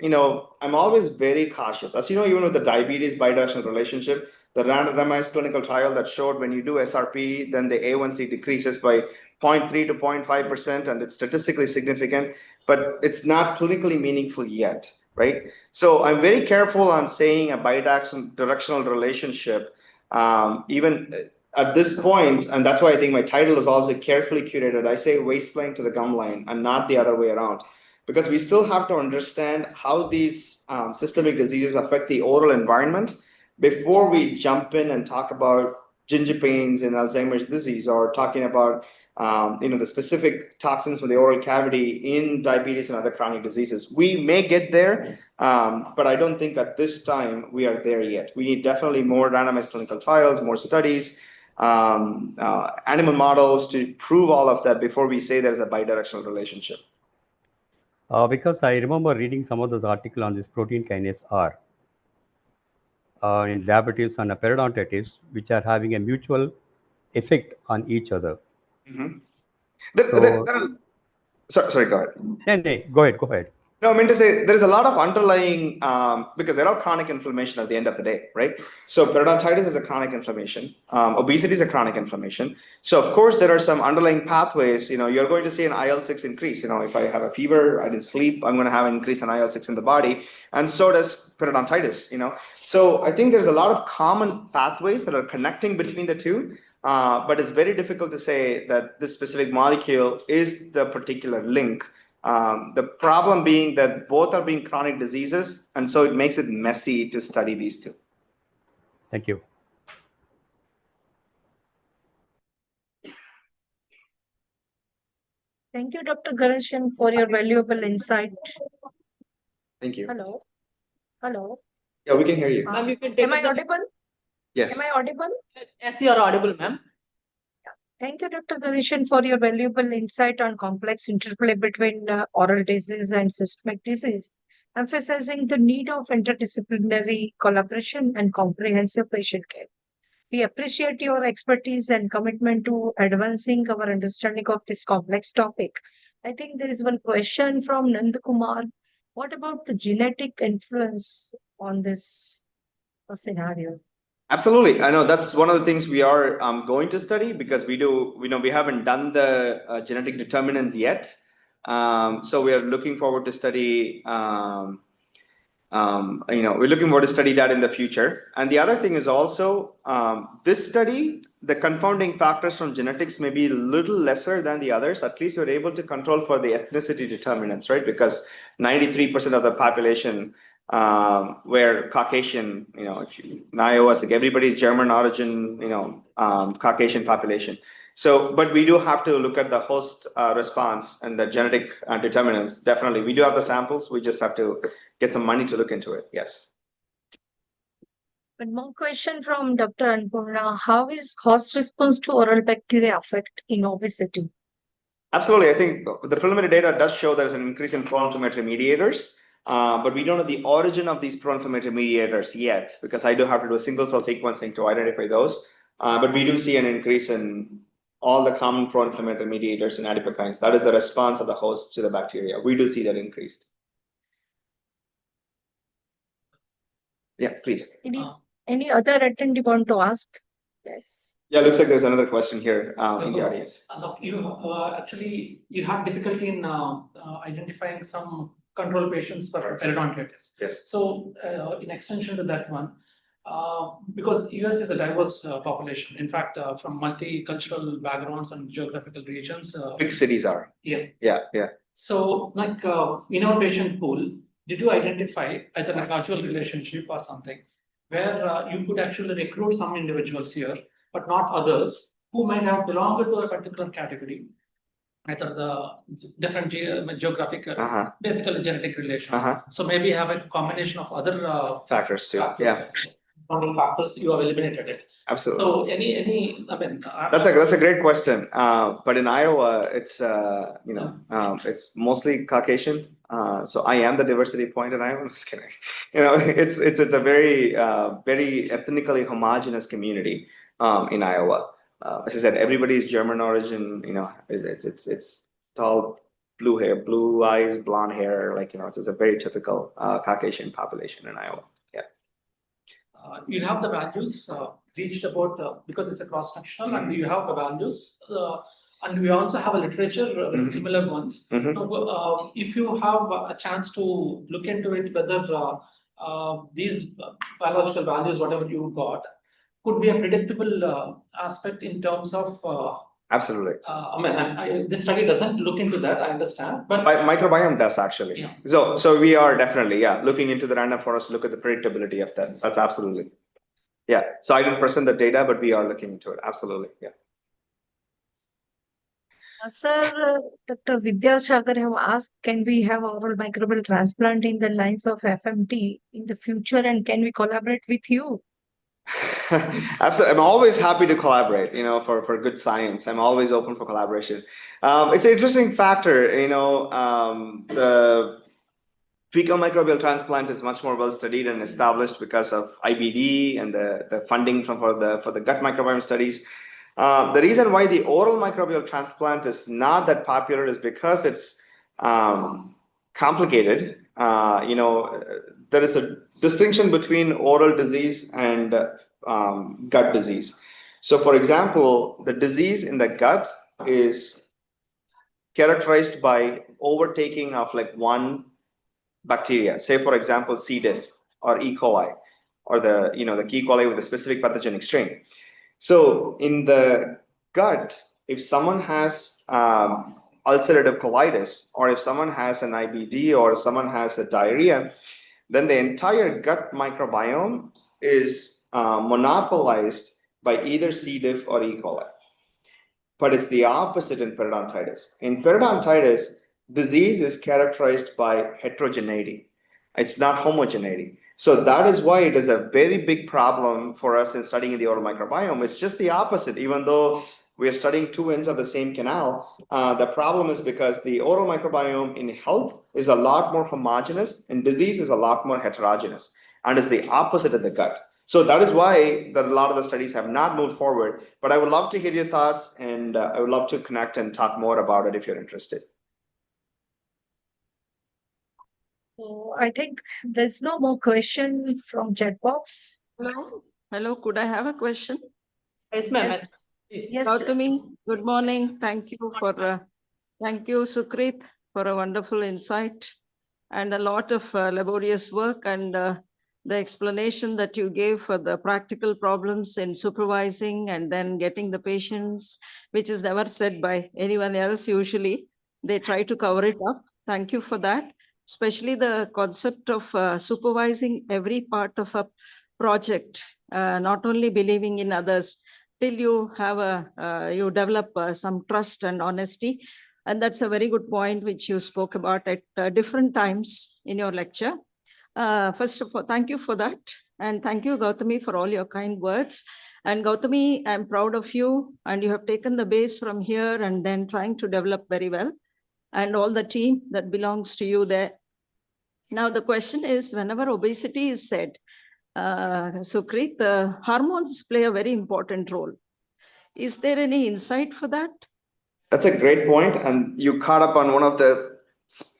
I'm always very cautious. As you know, even with the diabetes bidirectional relationship, the randomized clinical trial that showed when you do SRP, then the A1C decreases by 0.3 to 0.5%, and it's statistically significant, but it's not clinically meaningful yet, right? So I'm very careful on saying a bidirectional relationship, even at this point, and that's why I think my title is also carefully curated. I say waistline to the gum line and not the other way around, because we still have to understand how these systemic diseases affect the oral environment before we jump in and talk about ginger pains in Alzheimer's disease, or talking about the specific toxins from the oral cavity in diabetes and other chronic diseases. We may get there, but I don't think at this time we are there yet. We need definitely more randomized clinical trials, more studies, animal models to prove all of that before we say there's a bidirectional relationship. Because I remember reading some of those articles on this protein kinase R in diabetes and periodontitis, which are having a mutual effect on each other. Mm-hmm. So, sorry, go ahead. No, go ahead. No, I mean to say there's a lot of underlying, because they're all chronic inflammation at the end of the day, right? So periodontitis is a chronic inflammation. Obesity is a chronic inflammation. So of course, there are some underlying pathways. You're going to see an IL-6 increase. If I have a fever, I didn't sleep, I'm going to have an increase in IL-6 in the body. And so does periodontitis, So I think there's a lot of common pathways that are connecting between the two. But it's very difficult to say that this specific molecule is the particular link. The problem being that both are being chronic diseases, and so it makes it messy to study these two. Thank you. Thank you, Dr. Ganeshan, for your valuable insight. Thank you. Hello. Hello. Yeah, we can hear you. Ma'am, you can take Am I audible? Yes. Am I audible? Yes, you are audible, ma'am. Thank you, Dr. Ganeshan, for your valuable insight on complex interplay between oral disease and systemic disease, emphasizing the need of interdisciplinary collaboration and comprehensive patient care. We appreciate your expertise and commitment to advancing our understanding of this complex topic. I think there is one question from Nandakumar. What about the genetic influence on this scenario? Absolutely. I know that's one of the things we are going to study, because we haven't done the genetic determinants yet. So we are looking forward to study, we're looking forward to study that in the future. And the other thing is also, this study, the confounding factors from genetics may be a little lesser than the others. At least we're able to control for the ethnicity determinants, right? Because 93% of the population were Caucasian, in Iowa, like everybody's German origin, Caucasian population. So, but we do have to look at the host response and the genetic determinants. Definitely, we do have the samples. We just have to get some money to look into it. Yes. One more question from Dr. Anpurna. How is host response to oral bacteria affect in obesity? Absolutely. I think the preliminary data does show there's an increase in pro-inflammatory mediators. But we don't know the origin of these pro-inflammatory mediators yet, because I do have to do a single cell sequencing to identify those. But we do see an increase in all the common pro-inflammatory mediators and adipokines. That is the response of the host to the bacteria. We do see that increased. Yeah, please. Any other attendee want to ask? Yes. Yeah, looks like there's another question here in the audience. You have difficulty in identifying some control patients for periodontitis. Yes. So, in extension to that one, because US is a diverse population. In fact, from multicultural backgrounds and geographical regions. Big cities are. Yeah. Yeah. So, like in our patient pool, did you identify either a causal relationship or something where you could actually recruit some individuals here, but not others who might have belonged to a particular category, either the different geographic, basically genetic relation. So maybe have a combination of other factors too. Factors, you have eliminated it. Absolutely. So any, I mean, that's a great question. But in Iowa, it's it's mostly Caucasian. So I am the diversity point in Iowa. I'm just kidding. It's a very very ethnically homogeneous community in Iowa. As I said, everybody's German origin. It's all blue hair, blue eyes, blonde hair. It's a very typical Caucasian population in Iowa. Yeah. You have the values reached about because it's a cross-functional, and you have the values, and we also have a literature with similar ones. So, if you have a chance to look into it, whether these biological values, whatever you got, could be a predictable aspect in terms of. Absolutely. This study doesn't look into that, I understand. But microbiome does actually. Yeah. So we are definitely looking into the random forest, look at the predictability of that. That's absolutely. Yeah. So I didn't present the data, but we are looking into it. Absolutely. Yeah. Sir, Dr. Vidyasagar have asked, can we have oral microbial transplant in the lines of FMT in the future, and can we collaborate with you? Absolutely. I'm always happy to collaborate, for good science. I'm always open for collaboration. It's an interesting factor, the fecal microbial transplant is much more well studied and established because of IBD and the funding for the gut microbiome studies. The reason why the oral microbial transplant is not that popular is because it's complicated. There is a distinction between oral disease and gut disease. So, for example, the disease in the gut is characterized by overtaking of one bacteria, say for example C. diff or E. coli, or the E. coli with a specific pathogenic strain. So in the gut, if someone has ulcerative colitis, or if someone has an IBD, or someone has a diarrhea, then the entire gut microbiome is monopolized by either C. diff or E. coli. But it's the opposite in periodontitis. In periodontitis, disease is characterized by heterogeneity. It's not homogeneity. So that is why it is a very big problem for us in studying the oral microbiome. It's just the opposite. Even though we are studying two ends of the same canal, the problem is because the oral microbiome in health is a lot more homogeneous and disease is a lot more heterogeneous, and is the opposite of the gut. So that is why a lot of the studies have not moved forward. But I would love to hear your thoughts, and I would love to connect and talk more about it if you're interested. So I think there's no more question from chat box. Hello, could I have a question? Yes, ma'am. Yes, Gautami, good morning. Thank you, Sukrit, for a wonderful insight and a lot of laborious work, and the explanation that you gave for the practical problems in supervising and then getting the patients, which is never said by anyone else usually. They try to cover it up. Thank you for that. Especially the concept of supervising every part of a project, not only believing in others, till you have you develop some trust and honesty. And that's a very good point which you spoke about at different times in your lecture. First of all, thank you for that. And thank you, Gautami, for all your kind words. And Gautami, I'm proud of you, and you have taken the base from here and then trying to develop very well, and all the team that belongs to you there. Now, the question is, whenever obesity is said, Sukrit, hormones play a very important role. Is there any insight for that? That's a great point, and you caught up on one of the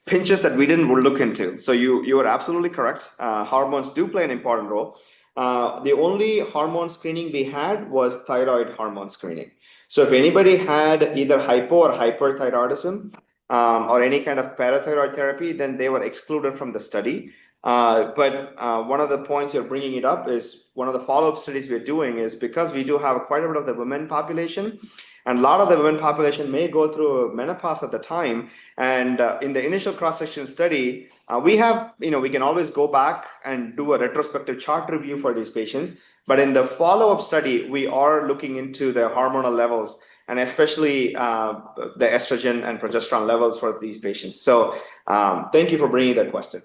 pinches that we didn't look into. So you are absolutely correct. Hormones do play an important role. The only hormone screening we had was thyroid hormone screening. So if anybody had either hypo or hyperthyroidism, or any kind of parathyroid therapy, then they were excluded from the study. But one of the points you're bringing it up is one of the follow-up studies we're doing is because we do have quite a bit of the women population, and a lot of the women population may go through menopause at the time. And in the initial cross-section study, we can always go back and do a retrospective chart review for these patients. But in the follow-up study, we are looking into the hormonal levels and especially the estrogen and progesterone levels for these patients. So thank you for bringing that question.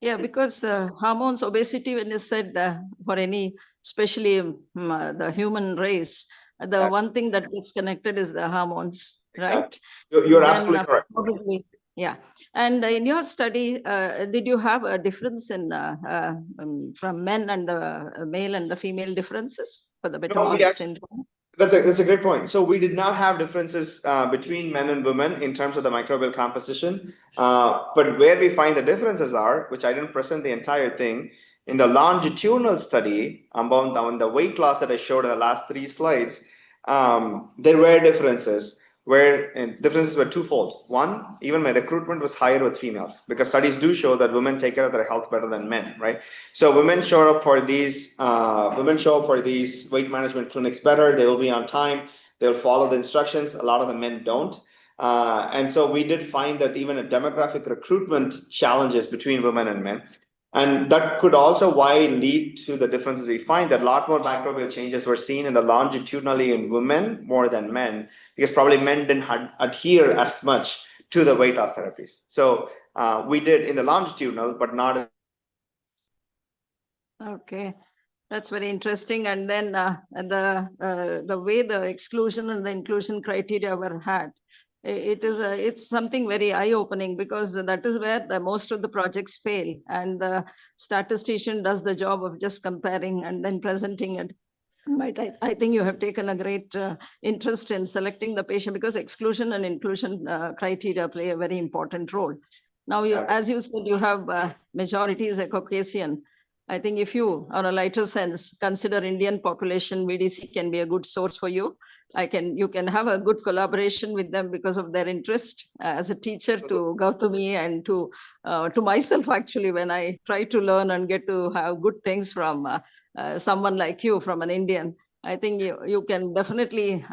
Yeah, because hormones, obesity, when you said for any, especially the human race, the one thing that gets connected is the hormones, right? You're Then, absolutely correct. probably, yeah. And in your study, did you have a difference in from men and the male and the female differences for the metabolic syndrome? That's a great point. So we did not have differences between men and women in terms of the microbial composition, but where we find the differences are, which I didn't present the entire thing, in the longitudinal study about on the weight loss that I showed in the last 3 slides, there were differences where differences were twofold. One, even my recruitment was higher with females because studies do show that women take care of their health better than men, right? So women show up for these weight management clinics better. They will be on time. They'll follow the instructions. A lot of the men don't. And so we did find that even a demographic recruitment challenges between women and men. And that could also lead to the differences we find that a lot more microbial changes were seen in the longitudinally in women more than men, because probably men didn't adhere as much to the weight loss therapies. So we did in the longitudinal, but not in. Okay, that's very interesting. And then the way the exclusion and the inclusion criteria were had, it's something very eye-opening, because that is where most of the projects fail, and the statistician does the job of just comparing and then presenting it. But I think you have taken a great interest in selecting the patient, because exclusion and inclusion criteria play a very important role. Now, as you said, you have majority is a Caucasian. I think if you, on a lighter sense, consider Indian population, VDC can be a good source for you. You can have a good collaboration with them because of their interest. As a teacher to Gautami and to myself, actually, when I try to learn and get to have good things from someone like you, from an Indian, I think you can definitely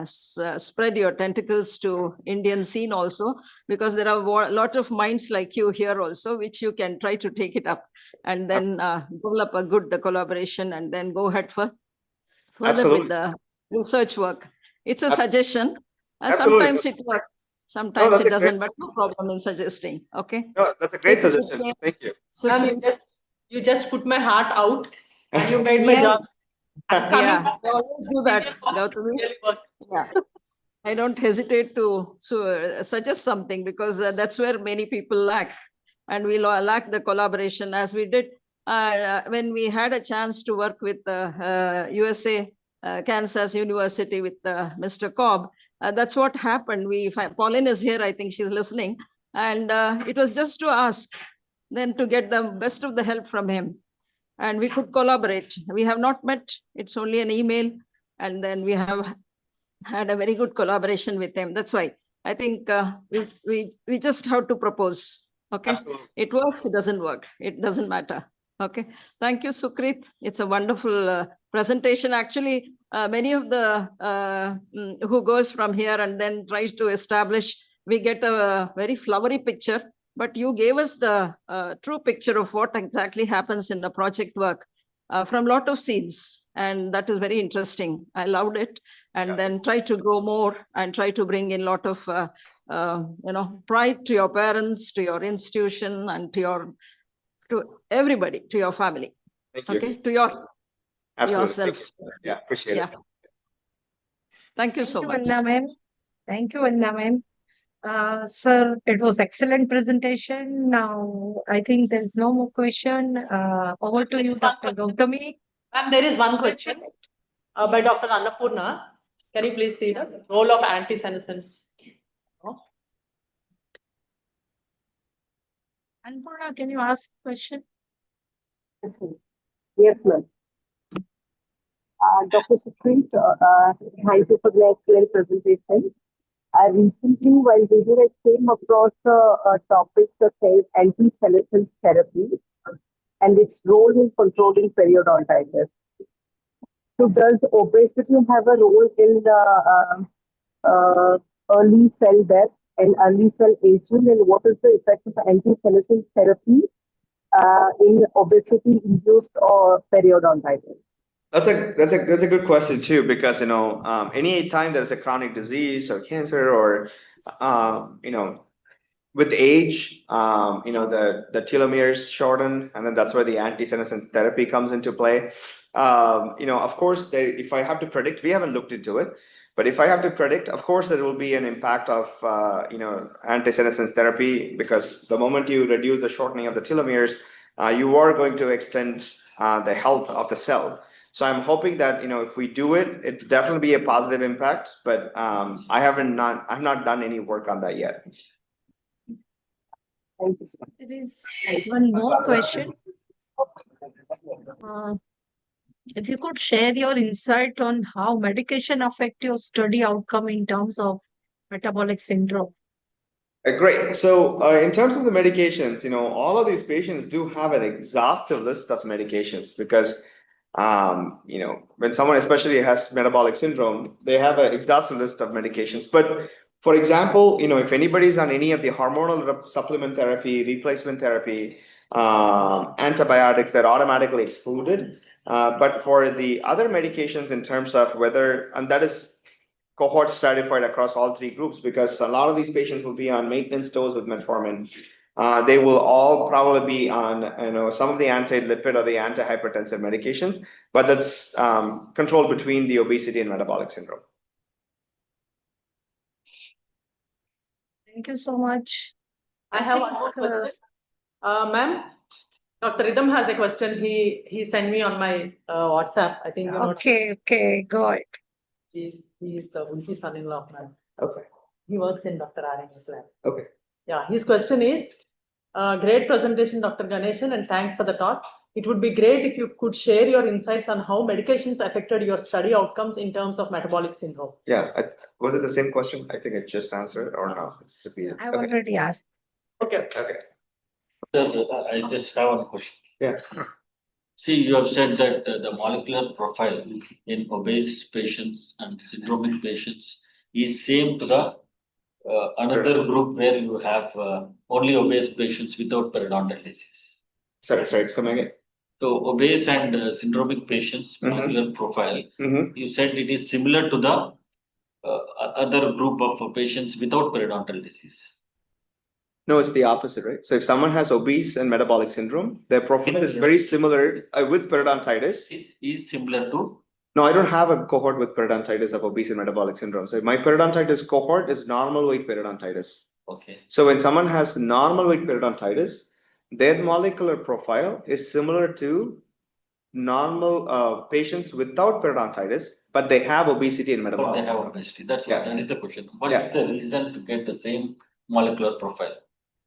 spread your tentacles to Indian scene also, because there are a lot of minds like you here also, which you can try to take it up and then develop a good collaboration and then go ahead further with the research work. It's a suggestion. Sometimes it works, sometimes it doesn't, but no problem in suggesting. Okay. No, that's a great suggestion. Thank you. You just put my heart out and you made my job. Yeah, I always do that, Gautami. Yeah. I don't hesitate to suggest something, because that's where many people lack. And we lack the collaboration, as we did when we had a chance to work with USA, Kansas University with Mr. Cobb. That's what happened. Pauline is here, I think she's listening. And it was just to ask, then to get the best of the help from him. And we could collaborate. We have not met, it's only an email. And then we have had a very good collaboration with them. That's why I think we just have to propose. Okay. Absolutely. It works, it doesn't work. It doesn't matter. Okay. Thank you, Sukrit. It's a wonderful presentation. Actually, many of the who goes from here and then tries to establish, we get a very flowery picture, but you gave us the true picture of what exactly happens in the project work from a lot of scenes. And that is very interesting. I loved it. And then try to grow more and try to bring in a lot of pride to your parents, to your institution, and to everybody, to your family. Thank you. Okay, to yourself. Yeah, appreciate it. Thank you so much. Thank you, Vandana ma'am. Sir, it was excellent presentation. Now, I think there's no more question. Over to you, Dr. Gautami. Ma'am, there is one question by Dr. Annapurna. Can you please see the role of antisenescence? Annapurna, can you ask a question? Yes, ma'am. Dr. Sukrit, thank you for the excellent presentation. Recently, while reading, I came across a topic of anti-senescence therapy and its role in controlling periodontitis. So, does obesity have a role in the early cell death and early cell aging, and what is the effect of anti-senescence therapy in obesity-induced or periodontitis? That's a good question too, because any time there's a chronic disease or cancer or with age, the telomeres shorten, and then that's where the anti-senescence therapy comes into play. Of course, if I have to predict, we haven't looked into it, but if I have to predict, of course, there will be an impact of anti-senescence therapy, because the moment you reduce the shortening of the telomeres, you are going to extend the health of the cell. So I'm hoping that if we do it, it definitely be a positive impact. But I've not done any work on that yet. There is one more question. If you could share your insight on how medication affect your study outcome in terms of metabolic syndrome. Great. So in terms of the medications, all of these patients do have an exhaustive list of medications, because when someone especially has metabolic syndrome, they have an exhaustive list of medications. But for example, if anybody's on any of the hormonal supplement therapy, replacement therapy, antibiotics, they're automatically excluded. But for the other medications, in terms of whether, and that is cohort stratified across all three groups, because a lot of these patients will be on maintenance dose with metformin. They will all probably be on some of the anti-lipid or the antihypertensive medications, but that's controlled between the obesity and metabolic syndrome. Thank you so much. I have one more question. Ma'am, Dr. Rhythm has a question. He sent me on my WhatsApp. I think Okay, go ahead. He is the would-be son-in-law of ma'am. Okay. He works in Dr. Arin's lab. Okay. Yeah, his question is, great presentation, Dr. Ganeshan, and thanks for the talk. It would be great if you could share your insights on how medications affected your study outcomes in terms of metabolic syndrome. Yeah, was it the same question? I think I just answered, or no? It's repeated. I've already asked. Okay. I just have one question. Yeah. See, you have said that the molecular profile in obese patients and syndromic patients is same to the another group where you have only obese patients without periodontal disease. Sorry, come again. So obese and syndromic patients molecular profile, you said it is similar to the other group of patients without periodontal disease. No, it's the opposite, right? So if someone has obese and metabolic syndrome, their profile is very similar with periodontitis. Is similar to? No, I don't have a cohort with periodontitis of obese and metabolic syndrome. So my periodontitis cohort is normal weight periodontitis. Okay. So when someone has normal weight periodontitis, their molecular profile is similar to normal patients without periodontitis, but they have obesity and metabolic. But they have obesity. That's what that is the question. What is the reason to get the same molecular profile?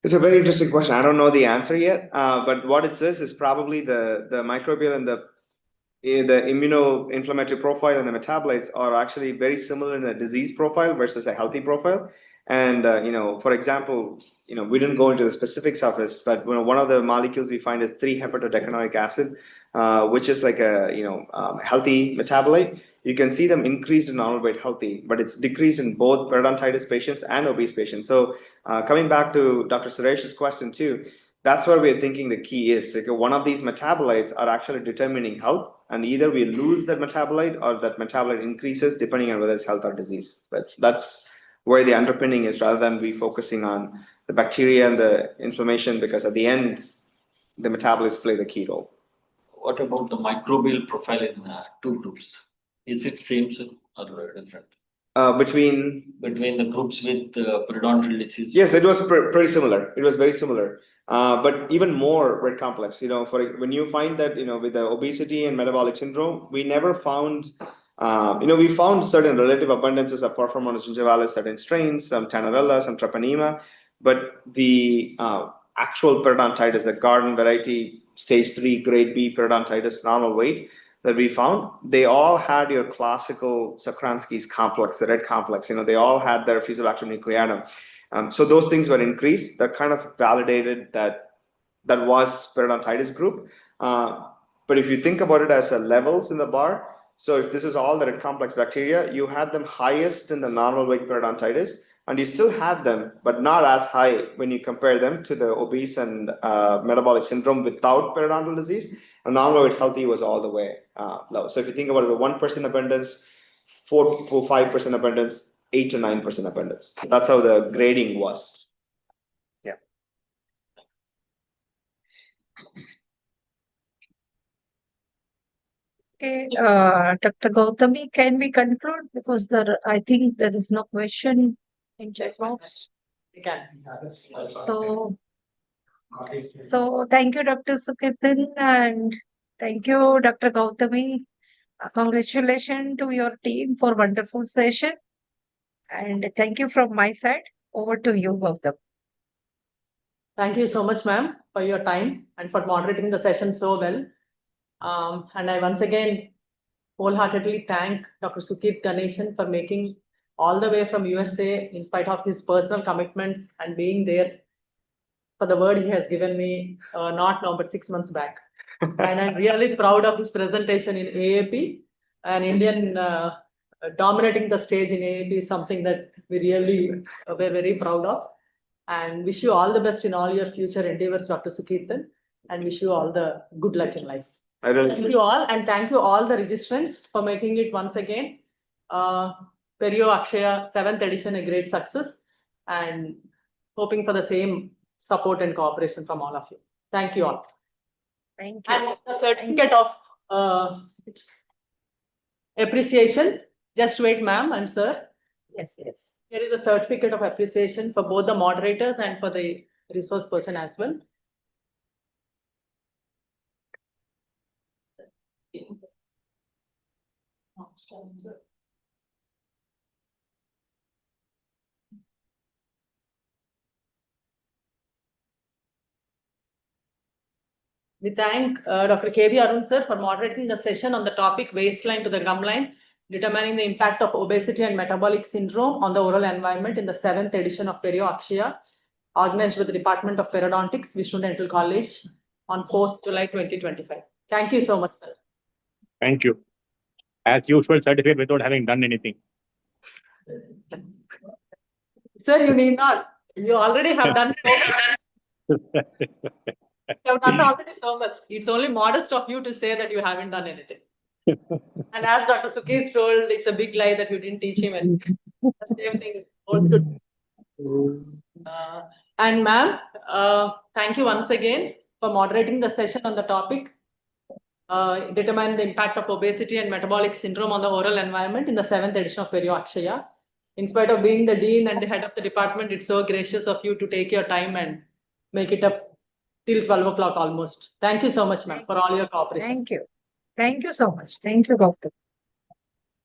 It's a very interesting question. I don't know the answer yet, but what it says is probably the microbial and the immunoinflammatory profile and the metabolites are actually very similar in a disease profile versus a healthy profile. And for example, we didn't go into the specifics of this, but one of the molecules we find is 3-hepatodecanoic acid, which is like a healthy metabolite. You can see them increased in normal weight healthy, but it's decreased in both periodontitis patients and obese patients. So coming back to Dr. Suresh's question too, that's where we're thinking the key is. Like one of these metabolites are actually determining health, and either we lose that metabolite or that metabolite increases depending on whether it's health or disease. But that's where the underpinning is, rather than we focusing on the bacteria and the inflammation, because at the end, the metabolites play the key role. What about the microbial profile in two groups? Is it same or different? Between the groups with periodontal disease? Yes, it was pretty similar. It was very similar, but even more very complex. When you find that with the obesity and metabolic syndrome, we never found. We found certain relative abundances of Porphyromonas gingivalis, certain strains, some Tannerella, some Treponema, but the actual periodontitis, the garden variety, stage 3, grade B periodontitis, normal weight that we found, they all had your classical Sokransky's complex, the red complex. They all had their Fusilactum nucleatum. So those things were increased. That kind of validated that was periodontitis group. But if you think about it as levels in the bar, so if this is all the red complex bacteria, you had them highest in the normal weight periodontitis, and you still had them, but not as high when you compare them to the obese and metabolic syndrome without periodontal disease. And non-COVID healthy was all the way low. So if you think about it, the 1% abundance, 4 to 5% abundance, 8 to 9% abundance. So that's how the grading was. Yeah. Okay, Dr. Gautami, can we conclude? Because I think there is no question in chat box. We can. So thank you, Dr. Sukirtan, and thank you, Dr. Gautami. Congratulations to your team for wonderful session. And thank you from my side. Over to you, Gautam. Thank you so much, ma'am, for your time and for moderating the session so well. And I once again wholeheartedly thank Dr. Sukrit Ganeshan for making all the way from USA in spite of his personal commitments and being there for the word he has given me not now but 6 months back. And I'm really proud of his presentation in AAP. An Indian dominating the stage in AAP is something that we really were very proud of. And wish you all the best in all your future endeavors, Dr. Sukirtan, and wish you all the good luck in life. Thank you all, and thank you all the registrants for making it once again Perio Akshaya 7th edition a great success, and hoping for the same support and cooperation from all of you. Thank you all. Thank you. And the certificate of appreciation, just wait, ma'am and sir. Yes. Here is a certificate of appreciation for both the moderators and for the resource person as well. We thank Dr. K.V. Arun sir for moderating the session on the topic waistline to the gum line, determining the impact of obesity and metabolic syndrome on the oral environment in the 7th edition of Perio Akshaya, organized with the Department of Periodontics, Vishnu Dental College on 4th July 2025. Thank you so much, sir. Thank you. As usual, certificate without having done anything. Sir, you need not. You already have done so much. You have done already so much. It's only modest of you to say that you haven't done anything. And as Dr. Sukrit told, it's a big lie that you didn't teach him anything. The same thing holds good. And ma'am, thank you once again for moderating the session on the topic, determine the impact of obesity and metabolic syndrome on the oral environment in the 7th edition of Perio Akshaya. In spite of being the dean and the head of the department, it's so gracious of you to take your time and make it up till 12 o'clock almost. Thank you so much, ma'am, for all your cooperation. Thank you. Thank you so much. Thank you, Gautam.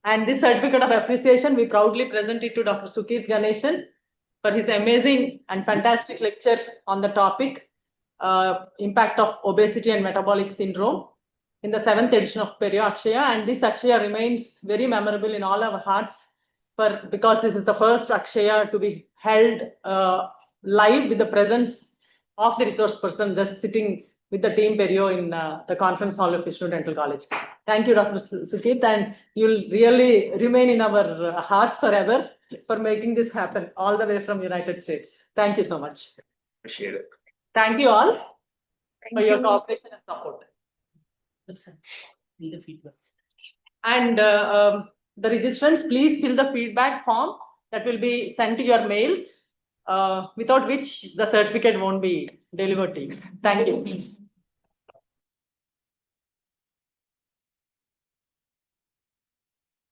And this certificate of appreciation, we proudly present it to Dr. Sukrit Ganeshan for his amazing and fantastic lecture on the topic, impact of obesity and metabolic syndrome in the 7th edition of Perio Akshaya. And this Akshaya remains very memorable in all our hearts because this is the first Akshaya to be held live with the presence of the resource person just sitting with the team Perio in the conference hall of Vishnu Dental College. Thank you, Dr. Sukrit, and you'll really remain in our hearts forever for making this happen all the way from United States. Thank you so much. Appreciate it. Thank you all for your you. cooperation and support. Need the feedback. And the registrants, please fill the feedback form that will be sent to your mails, without which the certificate won't be delivered to you. Thank you.